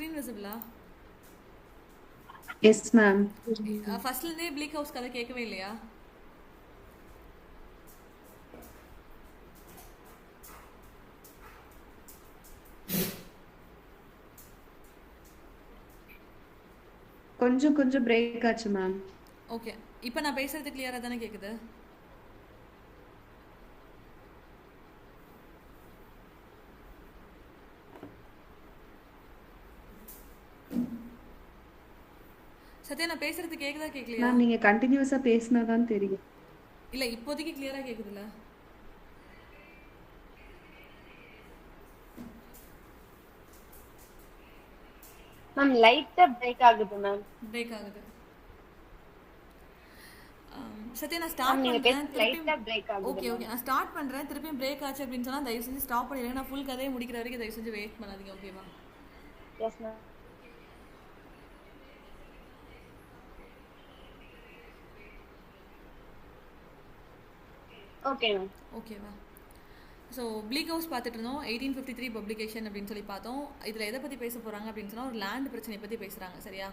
Screen விசிபிளா? Yes ma'am. ஃபர்ஸ்ட்லேருந்தே Bleak House கதை கேட்கவே இல்லையா? கொஞ்சம் கொஞ்சம் பிரேக் ஆச்சு மேம். ஓகே, இப்போ நான் பேசுறது கிளியரா தானே கேக்குது? சத்யா, நான் பேசுறது கேக்குதா கேக்கலையா? மேம் நீங்க கண்டினியூஸா பேசினா தான் தெரியும். இல்ல, இப்போதைக்கு கிளியரா கேக்குதுல்ல? மேம் லைட்டா பிரேக் ஆகுது மேம். பிரேக் ஆகுது. சத்யா, நான் ஸ்டார்ட் பண்றேன். லைட்டா பிரேக் ஆகுது. ஓகே ஓகே, நான் ஸ்டார்ட் பண்றேன். திருப்பியும் பிரேக் ஆச்சு அப்படின்னு சொன்னா தயவு செஞ்சு ஸ்டாப் பண்ணிடுங்க. நான் ஃபுல் கதையை முடிக்கிற வரைக்கும் தயவு செஞ்சு வெயிட் பண்ணாதீங்க. ஓகேவா? Yes ma'am. Okay ma'am. ஓகேவா? ஸோ ப்ளீக் ஹவுஸ் பார்த்துட்டு இருந்தோம். 1853 பப்ளிகேஷன் அப்படின்னு சொல்லி பார்த்தோம். இதில் எதை பற்றி பேச போகிறாங்க அப்படின்னு சொன்னால் ஒரு லேண்ட் பிரச்சனையை பற்றி பேசுகிறாங்க. சரியா?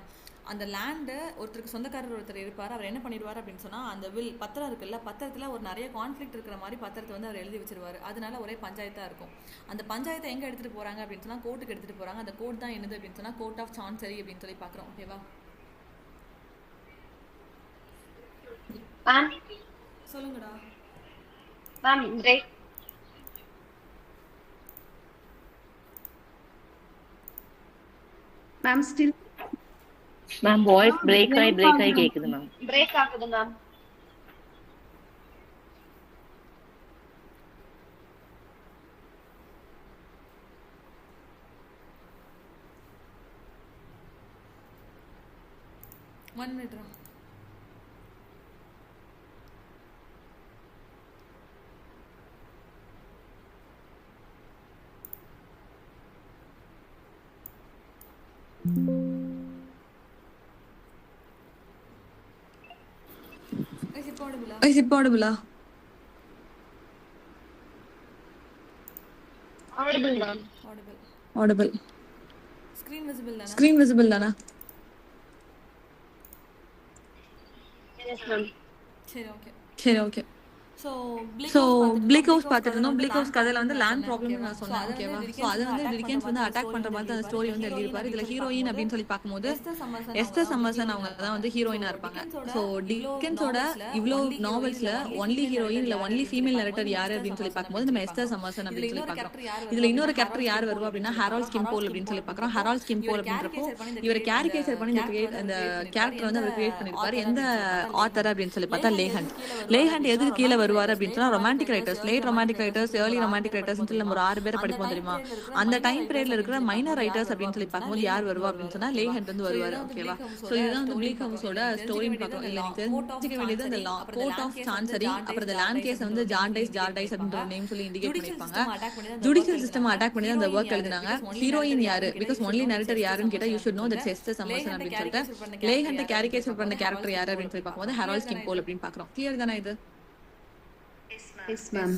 அந்த லேண்டு ஒருத்தருக்கு சொந்தக்காரர் ஒருத்தர் இருப்பார். அவர் என்ன பண்ணிடுவார் அப்படின்னு சொன்னால், அந்த பத்திரம் இருக்குல்ல, பத்திரத்தில் ஒரு நிறைய கான்ஃப்ளிக்ட் இருக்கிற மாதிரி பத்திரத்தை வந்து அவர் எழுதி வச்சிருவார். அதனால ஒரே பஞ்சாயத்தாக இருக்கும். அந்த பஞ்சாயத்தை எங்கே எடுத்துகிட்டு போகிறாங்க அப்படின்னு சொன்னால் கோர்ட்டுக்கு எடுத்துகிட்டு போகிறாங்க. அந்த கோர்ட் தான் என்னது அப்படின்னு சொன்னால் கோர்ட் ஆஃப் சான்சரி அப்படின்னு சொல்லி பார்க்குறோம். ஓகேவா? சொல்லுங்கடா ma'am. Break ma'am still ma'am voice break ஆகி கேக்குது மேம். பிரேக் ஆகுது மேம். ஒன் மினிட்ரா. Is it audible? Audible ma'am. Audible. Screen visible dana? Yes ma'am. சரி ஓகே. ஸோ ப்ளீக் ஹவுஸ் பார்த்துட்டு இருந்தோம். ப்ளீக் ஹவுஸ் கதையில் வந்து லேண்ட் ப்ராப்ளம்னு நான் சொன்னேன். ஓகேவா? ஸோ அது வந்து டிக்கன்ஸ் வந்து அட்டாக் பண்ணுற மாதிரி அந்த ஸ்டோரி வந்து எழுதியிருப்பாரு. இதில் ஹீரோயின் அப்படின்னு சொல்லி பார்க்கும்போது எஸ்தர் சம்மர்சன் அவங்க தான் வந்து ஹீரோயினாக இருப்பாங்க. ஸோ டிக்கன்ஸோட இவ்வளோ நாவல்ஸில் ஒன்லி ஹீரோயின் இல்லை ஒன்லி ஃபீமேல் நரேட்டர் யார் அப்படின்னு சொல்லி பார்க்கும்போது நம்ம எஸ்தர் சம்மர்சன் அப்படின்னு சொல்லி பார்க்குறோம். இதில் இன்னொரு கேரக்டர் யார் வருவா அப்படின்னா ஹெரால்ட் ஸ்கிம்போல் அப்படின்னு சொல்லி பார்க்குறோம். ஹெரால்ட் ஸ்கிம்போல் அப்படின்றப்போ இவர் கேரிகேச்சர் பண்ணி அந்த கேரக்டர் வந்து அவர் கிரியேட் பண்ணியிருப்பாரு. எந்த ஆத்தர் அப்படின்னு சொல்லி பார்த்தா லேஹண்ட். லேஹண்ட் எதுக்கு கீழே வருவார் அப்படின்னு சொன்னா romantic writers, late romantic writers, early romantic writers நம்ம ஒரு 6 பேரை படிப்போம் தெரியுமா? அந்த டைம் பீரியட்ல இருக்கிற மைனர் ரைட்டர்ஸ் அப்படின்னு சொல்லி பார்க்கும்போது யார் வருவா அப்படின்னு சொன்னா லேஹண்ட் வந்து வருவாரு. ஓகேவா? சோ இதுதான் வந்து ப்ளீக் ஹவுஸோட ஸ்டோரின்னு பார்க்கணும். இல்ல நீங்க தெரிஞ்சுக்க வேண்டியது அந்த கோர்ட் ஆஃப் சான்சரி, அப்புறம் இந்த லேண்ட் கேஸ் வந்து ஜார்டைஸ் அப்படின்ற நேம் சொல்லி இண்டிகேட் பண்ணிருப்பாங்க. ஜுடிஷியல் சிஸ்டம் அட்டாக் பண்ணி அந்த ஒர்க் எழுதினாங்க. ஹீரோயின் யாரு, பிகாஸ் ஒன்லி நரேட்டர் யாருன்னு கேட்டா you should know that Esther Summerson அப்படின்னு சொல்லிட்டு லேஹண்ட் கேரிகேச்சர் பண்ண கேரக்டர் யாரு அப்படின்னு சொல்லி பார்க்கும்போது ஹெரால்ட் ஸ்கிம்போல் அப்படின்னு பார்க்குறோம். கிளியர் தானே இது? Yes ma'am.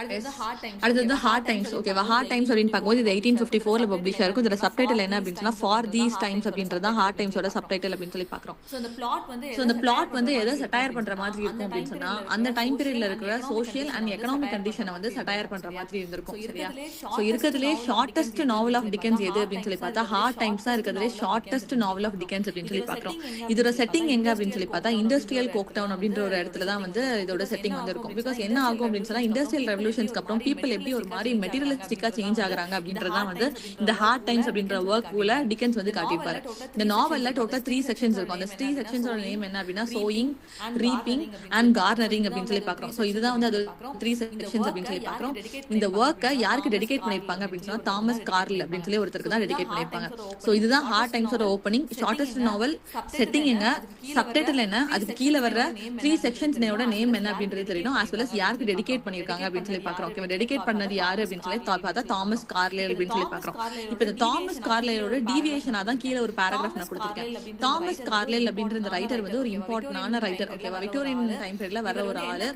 அடுத்தது ஹார்ட் டைம்ஸ். ஓகேவா? ஹார்ட் டைம்ஸ் அப்படின்னு பார்க்கும்போது இது 1854 பப்ளிஷ் ஆயிருக்கும். இதோட சப்டைட்டில் என்ன அப்படின்னு சொன்னா ஃபார் தீஸ் டைம்ஸ் அப்படின்றத ஹார்ட் டைம்ஸோட சப்டைட்டில் அப்படின்னு சொல்லி பார்க்குறோம். ஸோ இந்த பிளாட் வந்து எதை சட்டையர் பண்ற மாதிரி இருக்கும் அப்படின்னு சொன்னா அந்த டைம் பீரியட்ல இருக்கிற சோஷியல் அண்ட் எக்கனாமிக் கண்டிஷனை வந்து சட்டையர் பண்ற மாதிரி இருந்திருக்கும். சரியா? ஸோ இருக்கிறதுலே ஷார்டஸ்ட் நாவல் ஆஃப் டிக்கன்ஸ் எது அப்படின்னு சொல்லி பார்த்தா ஹார்ட் டைம்ஸ் தான் இருக்கிறதுலே ஷார்டஸ்ட் நாவல் ஆஃப் டிக்கன்ஸ் அப்படின்னு சொல்லி பார்க்குறோம். இதோட செட்டிங் எங்க அப்படின்னு சொல்லி பார்த்தா இண்டஸ்ட்ரியல் கோக்டவுன் அப்படின்ற ஒரு இடத்துல தான் வந்து இதோட செட்டிங் வந்து இருக்கும். பிகாஸ் என்ன ஆகும் அப்படின்னு சொன்னா இண்டஸ்ட்ரியல் ரெவல்யூஷன்ஸ்க்கு அப்புறம் பீப்பிள் எப்படி ஒரு மாதிரி மெட்டீரியலிஸ்டிக்கா சேஞ்ச் ஆகுறாங்க அப்படின்றதான் வந்து இந்த ஹார்ட் டைம்ஸ் அப்படின்ற ஒர்க்குள்ள டிக்கன்ஸ் வந்து காட்டியிருப்பாரு. இந்த நாவல்ல டோட்டல் 3 செக்ஷன்ஸ் இருக்கும். அந்த 3 செக்ஷன்ஸோட நேம் என்ன அப்படின்னா சோயிங், ரீப்பிங் அண்ட் கார்னரிங் அப்படின்னு சொல்லி பார்க்குறோம். ஸோ இதுதான் வந்து அது 3 செக்ஷன்ஸ் அப்படின்னு சொல்லி பார்க்குறோம். இந்த ஒர்க்கை யாருக்கு டெடிகேட் பண்ணிருப்பாங்க அப்படின்னு சொன்னா தாமஸ் கார்ல் அப்படின்னு சொல்லி ஒருத்தருக்கு தான் டெடிகேட் பண்ணிருப்பாங்க. ஸோ இதுதான் ஹார்ட் டைம்ஸோட ஓப்பனிங். ஷார்டஸ்ட் நாவல், செட்டிங் என்ன, சப்டைட்டில் என்ன, அதுக்கு கீழே வர்ற 3 செக்ஷன்ஸ் நேம் என்ன அப்படின்றது தெரியணும். ஆஸ் வெல் அஸ் யாருக்கு டெடிகேட் பண்ணிருக்காங்க அப்படின்னு சொல்லி பாக்குறோம். ஓகே, டெடிகேட் பண்ணது யாரு அப்படின்னு சொல்லி பார்த்தா தாமஸ் கார்லைல் அப்படின்னு சொல்லி பாக்குறோம். இப்ப இந்த தாமஸ் கார்லைலோட டீவியேஷனா தான் கீழே ஒரு பேராகிராஃப் நான் கொடுத்திருக்கேன். தாமஸ் கார்லைல் அப்படின்ற இந்த ரைட்டர் வந்து ஒரு இம்பார்ட்டன்டான ரைட்டர். ஓகேவா, விக்டோரியன் டைம் பீரியட்ல வர ஒரு ஆளு.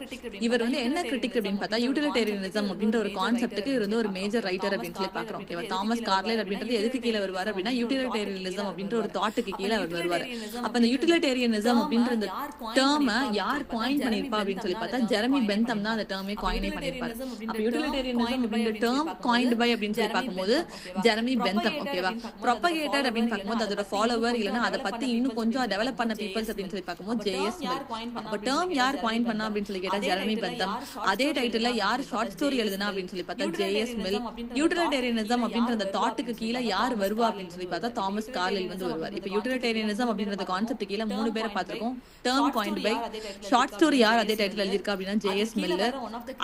இவர் வந்து என்ன கிரிட்டிக் அப்படின்னு பார்த்தா யூட்டிலிட்டேரியனிசம் அப்படின்ற ஒரு கான்செப்ட்டுக்கு இவர் வந்து ஒரு மேஜர் ரைட்டர் அப்படின்னு சொல்லி பாக்குறோம். ஓகேவா, தாமஸ் கார்லைல் அப்படின்றது எதுக்கு கீழே வருவார் அப்படின்னா யூட்டிலிட்டேரியனிசம் அப்படின்ற ஒரு தாட்டுக்கு கீழே அவர் வருவார். அப்ப இந்த யூட்டிலிட்டேரியனிசம் அப்படின்ற இந்த டேர்மை யார் காயின் பண்ணிருப்பா அப்படின்னு சொல்லி பார்த்தா ஜெரமி பெந்தம் தான் அந்த டேர்மே காயினே பண்ணிருப்பாரு. அப்ப யூட்டிலிட்டேரியனிசம் அப்படின்ற டேர்ம் காயின்ட் பை அப்படின்னு சொல்லி பார்க்கும்போது ஜெரமி பெந்தம். ஓகேவா, ப்ரொபகேட்டர் அப்படின்னு பார்க்கும்போது அதோட ஃபாலோவர் இல்லைன்னா அதை பத்தி இன்னும் கொஞ்சம் டெவலப் பண்ண பீப்பிள்ஸ் அப்படின்னு சொல்லி பார்க்கும்போது ஜேஎஸ் மில். அப்ப டேர்ம் யார் காயின் பண்ணா அப்படின்னு சொல்லி கேட்டா ஜெரமி பெந்தம். அதே டைட்டில்ல யார் ஷார்ட் ஸ்டோரி எழுதுனா அப்படின்னு சொல்லி பார்த்தா ஜேஎஸ் மில். யூட்டிலிட்டேரியனிசம் அப்படின்ற அந்த தாட்டுக்கு கீழே யார் வருவா அப்படின்னு சொல்லி பார்த்தா தாமஸ் கார்லைல் வந்து வருவார். இப்ப யூட்டிலிட்டேரியனிசம் அப்படின்ற கான்செப்ட் கீழே 3 பேரை பார்த்திருக்கோம். Term coined by, short story யார் அதே டைட்டில் எழுதிருக்கா அப்படின்னா ஜேஎஸ் மில்லர்.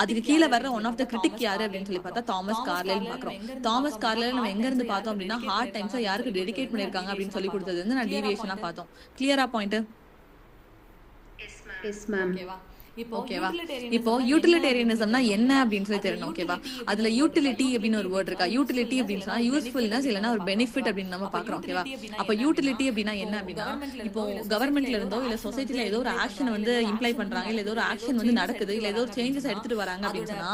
அதுக்கு கீழே வர்ற ஒன் ஆஃப் த கிரிட்டிக் யாரு அப்படின்னு சொல்லி பார்த்தா தாமஸ் கார்லைல் பாக்குறோம். தாமஸ் கார்லைல் நம்ம எங்க இருந்து பார்த்தோம் அப்படின்னா ஹார்ட் டைம்ஸ் யாருக்கு டெடிகேட் பண்ணிருக்காங்க அப்படின்னு சொல்லி கொடுத்தது வந்து நான் டீவியேஷனா பார்த்தோம். கிளியரா பாயிண்ட்? Yes ma'am. ஓகேவா, இப்போ யூட்டிலிட்டேரியனிசம்னா என்ன அப்படின்னு சொல்லி தெரியணும். ஓகேவா, அதுல யூட்டிலிட்டி அப்படின்னு ஒரு வேர்ட் இருக்கா. யூட்டிலிட்டி அப்படின்னு சொன்னா யூஸ்ஃபுல்னஸ் இல்லைன்னா ஒரு பெனிஃபிட் அப்படின்னு நம்ம பாக்குறோம். ஓகேவா, அப்ப யூட்டிலிட்டி அப்படின்னா என்ன அப்படின்னா இப்போ கவர்மெண்ட்ல இருந்தோ இல்ல சொசைட்டில ஏதோ ஒரு ஆக்ஷன் வந்து இம்ப்ளை பண்றாங்க, இல்ல ஏதோ ஒரு ஆக்ஷன் வந்து நடக்குது, இல்ல ஏதோ ஒரு சேஞ்சஸ் எடுத்துட்டு வராங்க அப்படின்னு சொன்னா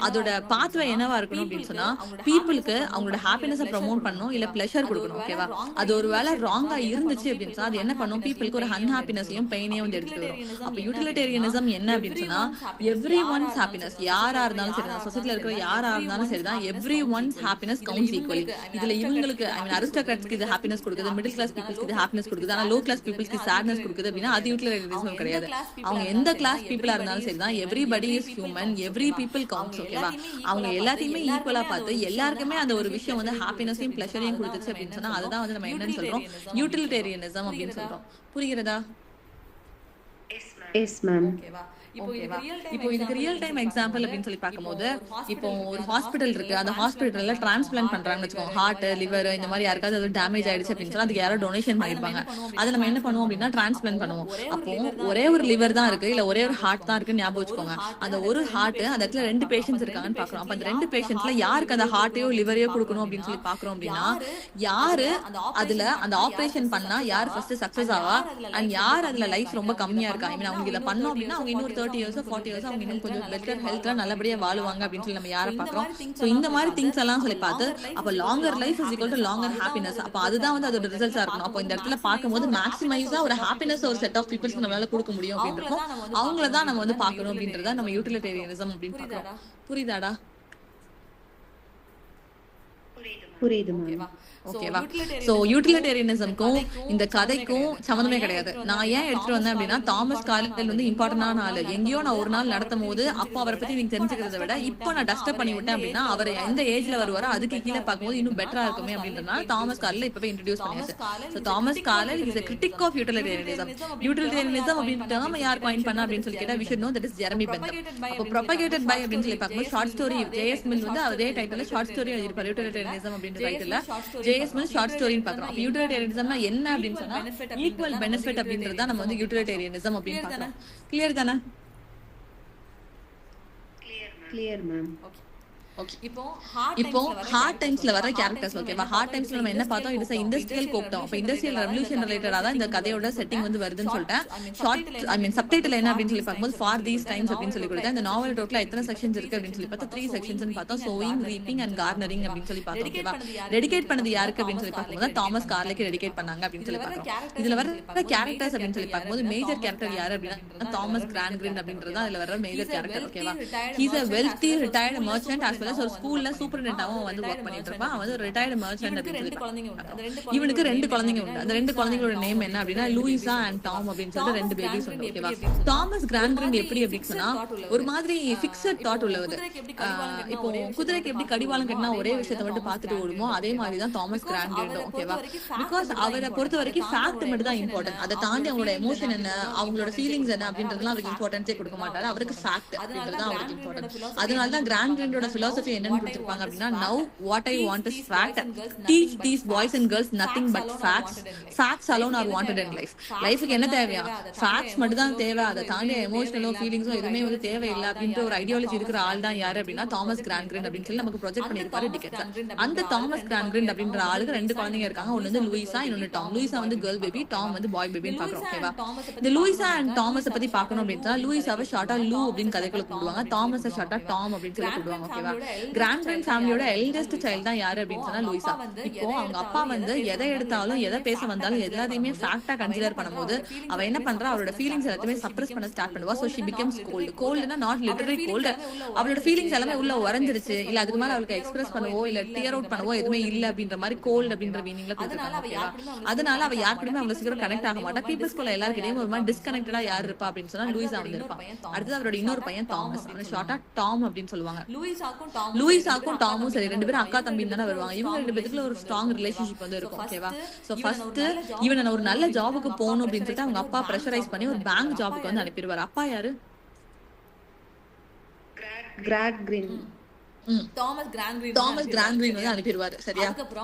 அதோட பாத்வே என்னவா இருக்கணும் அப்படின்னு சொன்னா பீப்புளுக்கு அவங்களோட ஹாப்பினஸை ப்ரமோட் பண்ணணும் இல்ல பிளஷர் கொடுக்கணும். ஓகேவா, அது ஒரு வேலை ராங்கா இருந்துச்சு அப்படின்னு சொன்னா அது என்ன பண்ணும், பீப்புளுக்கு ஒரு அன்ஹாப்பினஸையும் பெயினையும் வந்து எடுத்துட்டு வரும். அப்ப யூட்டிலிட்டேரியனிசம் என்ன அப்படின்னு சொன்னா எவ்ரி ஒன்ஸ் ஹாப்பினஸ், யாரா இருந்தாலும் சரிதான், சொசைட்டில இருக்கிற யாரா இருந்தாலும் சரிதான், every once happiness counts equally. இதுல இவங்களுக்கு ஐ மீன் அரிஸ்டோக்ராட்ஸ்க்கு இது ஹாப்பினஸ் கொடுக்குது, மிடில் கிளாஸ் பீப்புள்ஸ்க்கு இது ஹாப்பினஸ் கொடுக்குது, ஆனா லோ கிளாஸ் பீப்புள்ஸ்க்கு சாட்னஸ் கொடுக்குது அப்படின்னா அது யூட்டிலிட்டேரியனிசம் கிடையாது. அவங்க எந்த கிளாஸ் பீப்புளா இருந்தாலும் சரிதான், everybody is human, every people counts. ஓகேவா, அவங்க எல்லாத்தையுமே ஈக்குவலா பார்த்து எல்லாருக்குமே அந்த ஒரு விஷயம் வந்து ஹாப்பினஸையும் பிளஷரையும் கொடுத்துச்சு அப்படின்னு சொன்னா அதுதான் வந்து நம்ம என்னன்னு சொல்றோம் யூட்டிலிட்டேரியனிசம் அப்படின்னு சொல்றோம். புரிகிறதா? Yes ma'am. இப்போ இதுக்கு ரியல் டைம் எக்ஸாம்பிள் அப்படின்னு சொல்லி பார்க்கும்போது இப்போ ஒரு ஹாஸ்பிட்டல் இருக்கு, அந்த ஹாஸ்பிட்டல்ல டிரான்ஸ்பிளான்ட் பண்றாங்கன்னு வச்சுக்கோங்க, ஹார்ட் லிவர் இந்த மாதிரி யாருக்காவது அது டேமேஜ் ஆயிடுச்சு அப்படின்னு சொன்னா அதுக்கு யாரோ டொனேஷன் பண்ணிருப்பாங்க. அதை நம்ம என்ன பண்ணுவோம் அப்படின்னா டிரான்ஸ்பிளான்ட் பண்ணுவோம். அப்போ ஒரே ஒரு லிவர் தான் இருக்கு இல்ல ஒரே ஒரு ஹார்ட் தான் இருக்குன்னு ஞாபகம் வச்சுக்கோங்க. அந்த ஒரு ஹார்ட் அந்த இடத்துல 2 பேஷண்ட்ஸ் இருக்காங்கன்னு பாக்குறோம். அப்ப அந்த 2 பேஷண்ட்ஸ்ல யாருக்கு அந்த ஹார்ட்டையோ லிவரையோ கொடுக்கணும் அப்படின்னு சொல்லி பாக்குறோம் அப்படின்னா யாரு அதுல அந்த ஆபரேஷன் பண்ணா யார் ஃபர்ஸ்ட் சக்சஸ் ஆவா அண்ட் யார் அதுல லைஃப் ரொம்ப கம்மியா இருக்கா, ஐ மீன் அவங்க இதை பண்ணோம் அப்படின்னா அவங்க இன்னொரு 30 years 40 years அவங்க இன்னும் கொஞ்சம் பெட்டர் ஹெல்த்ல நல்லபடியா வாழுவாங்க அப்படின்னு சொல்லி நம்ம யாரை பாக்குறோம். சோ இந்த மாதிரி திங்ஸ் எல்லாம் சொல்லி பார்த்து அப்ப longer life is equal to longer happiness. அப்ப அதுதான் வந்து அதோட ரிசல்ட்ஸா இருக்கணும். அப்போ இந்த இடத்துல பார்க்கும்போது மேக்ஸிமைஸா ஒரு ஹாப்பினஸ் ஒரு செட் ஆஃப் பீப்புள்ஸ் நம்மளால கொடுக்க முடியும் அப்படின்னு இருக்கும். அவங்களதான் நம்ம வந்து பாக்கணும் அப்படின்றத நம்ம யூட்டிலிட்டேரியனிசம் அப்படின்னு பாக்குறோம். புரியுதாடா? புரியுது மேம். ஓகேவா, சோ யூட்டிலிட்டேரியனிசம்க்கும் இந்த கதைக்கும் சம்மந்தமே கிடையாது. நான் ஏன் எடுத்துட்டு வந்தேன் அப்படின்னா தாமஸ் கார்லைல் வந்து இம்பார்ட்டன்டான ஆளு. எங்கேயோ நான் ஒரு நாள் நடத்தும் போது அப்போ அவரை பத்தி நீங்க தெரிஞ்சுக்கிறத விட இப்போ நான் டஸ்டப் பண்ணி விட்டேன் அப்படின்னா அவர் எந்த ஏஜ்ல வருவாரோ அதுக்கு கீழே பார்க்கும்போது இன்னும் பெட்டரா இருக்குமே அப்படின்றதுனால தாமஸ் கார்லைல் இப்பவே இன்ட்ரோடியூஸ் பண்ணியாச்சு. So Thomas Carlyle is a critic of utilitarianism. utilitarianism அப்படின்ற டேர்ம் யார் காயின் பண்ணா அப்படின்னு சொல்லி கேட்டா we should know that is Jeremy Bentham. அப்போ propagated by அப்படின்னு சொல்லி பார்க்கும்போது ஷார்ட் ஸ்டோரி ஜேஎஸ் மில் வந்து அதே டைட்டில்ல ஷார்ட் ஸ்டோரி எழுதிருப்பாரு. யூட்டிலிட்டேரியனிசம் அப்படின்ற டைட்டில்ல ஜேஎஸ் மில் ஷார்ட் ஸ்டோரின்னு பார்க்குறோம். அப்ப யூட்டிலிட்டேரியனிசம்னா என்ன அப்படின்னு சொன்னா ஈக்குவல் பெனிஃபிட் அப்படின்றத நம்ம வந்து யூட்டிலிட்டேரியனிசம் அப்படின்னு பார்க்கிறோம். கிளியர் தானே? Clear ma'am. இப்போ ஹார்ட் டைம்ஸ்ல வர கேரக்டர்ஸ். ஓகேவா, ஹார்ட் டைம்ஸ்ல நம்ம என்ன பார்த்தோம், இட்ஸ் இண்டஸ்ட்ரியல் கோப்டம். அப்ப இண்டஸ்ட்ரியல் ரெவல்யூஷன் ரிலேட்டடா தான் இந்த கதையோட செட்டிங் வந்து வருதுன்னு சொல்லிட்டேன். ஷார்ட் ஐ மீன் சப்டைட்டில் என்ன அப்படின்னு சொல்லி பார்க்கும்போது ஃபார் தீஸ் டைம்ஸ் அப்படின்னு சொல்லி கொடுத்தேன். இந்த நாவல் டோட்டலா எத்தனை செக்ஷன்ஸ் இருக்கு அப்படின்னு சொல்லி பார்த்தா 3 செக்ஷன்ஸ் பார்த்தோம். சோயிங், ரீப்பிங் அண்ட் கார்னரிங் அப்படின்னு சொல்லி பார்த்தோம். ஓகேவா, டெடிகேட் பண்ணது யாருக்கு அப்படின்னு சொல்லி பார்க்கும்போது தாமஸ் கார்லைக்கு டெடிகேட் பண்ணாங்க அப்படின்னு சொல்லி பார்க்கிறோம். இதுல வர கேரக்டர்ஸ் அப்படின்னு சொல்லி பார்க்கும்போது மேஜர் கேரக்டர் யாரு அப்படின்னா தாமஸ் கிரான்கிரின் அப்படின்றது தான் இதுல வர மேஜர் கேரக்டர். ஓகேவா, he's a wealthy retired merchant as well as ஒரு ஸ்கூல்ல சூப்பர்டென்டாவும் வந்து வர்க் பண்ணிட்டு இருப்பான். அவன் வந்து ஒரு ரிட்டையர்டு மர்ச்சன்ட் அப்படின்னு சொல்லி இவனுக்கு 2 குழந்தைங்க உண்டு. அந்த 2 குழந்தைங்களோட நேம் என்ன அப்படின்னா லூயிசா அண்ட் டாம் அப்படின்னு சொல்லிட்டு 2 பேபிஸ் உண்டு. ஓகேவா, தாமஸ் கிரான்கிரின் எப்படி அப்படின்னு சொன்னா ஒரு மாதிரி பிக்ஸட் தாட் உள்ளவர். இப்போ குதிரைக்கு எப்படி கடிவாளம் கட்டினா ஒரே விஷயத்தை மட்டும் பார்த்துட்டு ஓடுமோ அதே மாதிரிதான் தாமஸ் கிரான்கிரின். ஓகேவா, பிகாஸ் அவரை பொறுத்த வரைக்கும் ஃபேக்ட் மட்டும் தான் இம்பார்ட்டன்ட். அதை தாண்டி அவங்களோட எமோஷன் என்ன அவங்களோட ஃபீலிங்ஸ் என்ன அப்படின்றதுலாம் அவருக்கு இம்பார்ட்டன்ஸே கொடுக்க மாட்டாரு. அவருக்கு ஃபேக்ட் அப்படின்றது தான் அவருக்கு இம்பார்ட்டன்ட். அதனாலதான் கிரான்கிரினோட philosophy என்னன்னு கொடுத்திருப்பாங்க அப்படின்னா, now what I want is fact, teach these boys and girls nothing but facts, facts alone are wanted in life. லைஃபுக்கு என்ன தேவையா, ஃபேக்ட்ஸ் மட்டும் தான் தேவை, அதை தாண்டி எமோஷனலோ ஃபீலிங்ஸோ எதுவுமே வந்து தேவையில்லை அப்படின்ற ஒரு ஐடியாலஜி இருக்கிற ஆள் தான் யாரு அப்படின்னா தாமஸ் கிரான்கிரன் அப்படின்னு சொல்லி நமக்கு ப்ரொஜெக்ட் பண்ணிருப்பாரு டிக்கெட்ஸ். அந்த தாமஸ் கிரான்கிரன் அப்படின்ற ஆளுக்கு 2 குழந்தைங்க இருக்காங்க. ஒன்னு வந்து லூயிசா, இன்னொன்னு டாம். லூயிசா வந்து கேர்ள் பேபி, டாம் வந்து பாய் பேபின்னு பாக்குறோம். ஓகேவா? இந்த லூயிசா அண்ட் தாமஸ் பத்தி பாக்கணும் அப்படின்னா, லூயிசாவை ஷார்ட்டா லூ அப்படின்னு கதைக்குள்ள கூப்பிடுவாங்க, தாமஸ் ஷார்ட்டா டாம் அப்படின்னு சொல்லி கூப்பிடுவாங்க. ஓகேவா? கிரான்கிரன் ஃபேமிலியோட எல்டஸ்ட் சைல்ட் தான் யாரு அப்படின்னு சொன்னா லூயிசா. இப்போ அவங்க அப்பா வந்து எதை எடுத்தாலும் எதை பேச வந்தாலும் எல்லாத்தையுமே ஃபேக்டா கன்சிடர் பண்ணும்போது அவ என்ன பண்றா, அவளோட ஃபீலிங்ஸ் எல்லாத்தையுமே சப்ரஸ் பண்ண ஸ்டார்ட் பண்ணுவா. So she becomes cold. கோல்ட்னா நாட் லிட்டரலி கோல்ட், அவளோட ஃபீலிங்ஸ் எல்லாமே உள்ள உறைஞ்சிருச்சு, இல்ல அதுக்கு மேல அவளுக்கு எக்ஸ்பிரஸ் பண்ணவோ இல்ல டியர் அவுட் பண்ணவோ எதுவுமே இல்ல அப்படின்ற மாதிரி கோல்ட் அப்படின்ற மீனிங்ல கொடுத்துருக்காங்க. அதனால அவ யார் கூடயுமே அவ்வளவு சீக்கிரம் கனெக்ட் ஆக மாட்டா. பீப்புள்ஸ்குள்ள எல்லாருக்கிட்டையும் ஒரு மாதிரி டிஸ்கனெக்டடா யார் இருப்பா அப்படின்னு சொன்னா லூயிசா வந்து இருப்பா. அடுத்தது அவரோட இன்னொரு பையன் தாமஸ், அவனை ஷார்ட்டா டாம் அப்படின்னு சொல்லுவாங்க. லூயிசாக்கும் டாமும் சரி 2 பேரும் அக்கா தம்பின்னு தானே வருவாங்க. இவங்க 2 பேருக்குள்ள ஒரு ஸ்ட்ராங் ரிலேஷன்ஷிப் வந்து இருக்கும். ஓகேவா? சோ ஃபர்ஸ்ட் இவனை ஒரு நல்ல ஜாபுக்கு போகணும் அப்படின்னு சொல்லிட்டு அவங்க அப்பா பிரஷரைஸ் பண்ணி ஒரு பேங்க் ஜாபுக்கு வந்து அனுப்பிடுவாரு. அப்பா யாரு? Grad green. தாமஸ் கிரான்கிரீன் வந்து அனுப்பிடுவாரு. சரியா?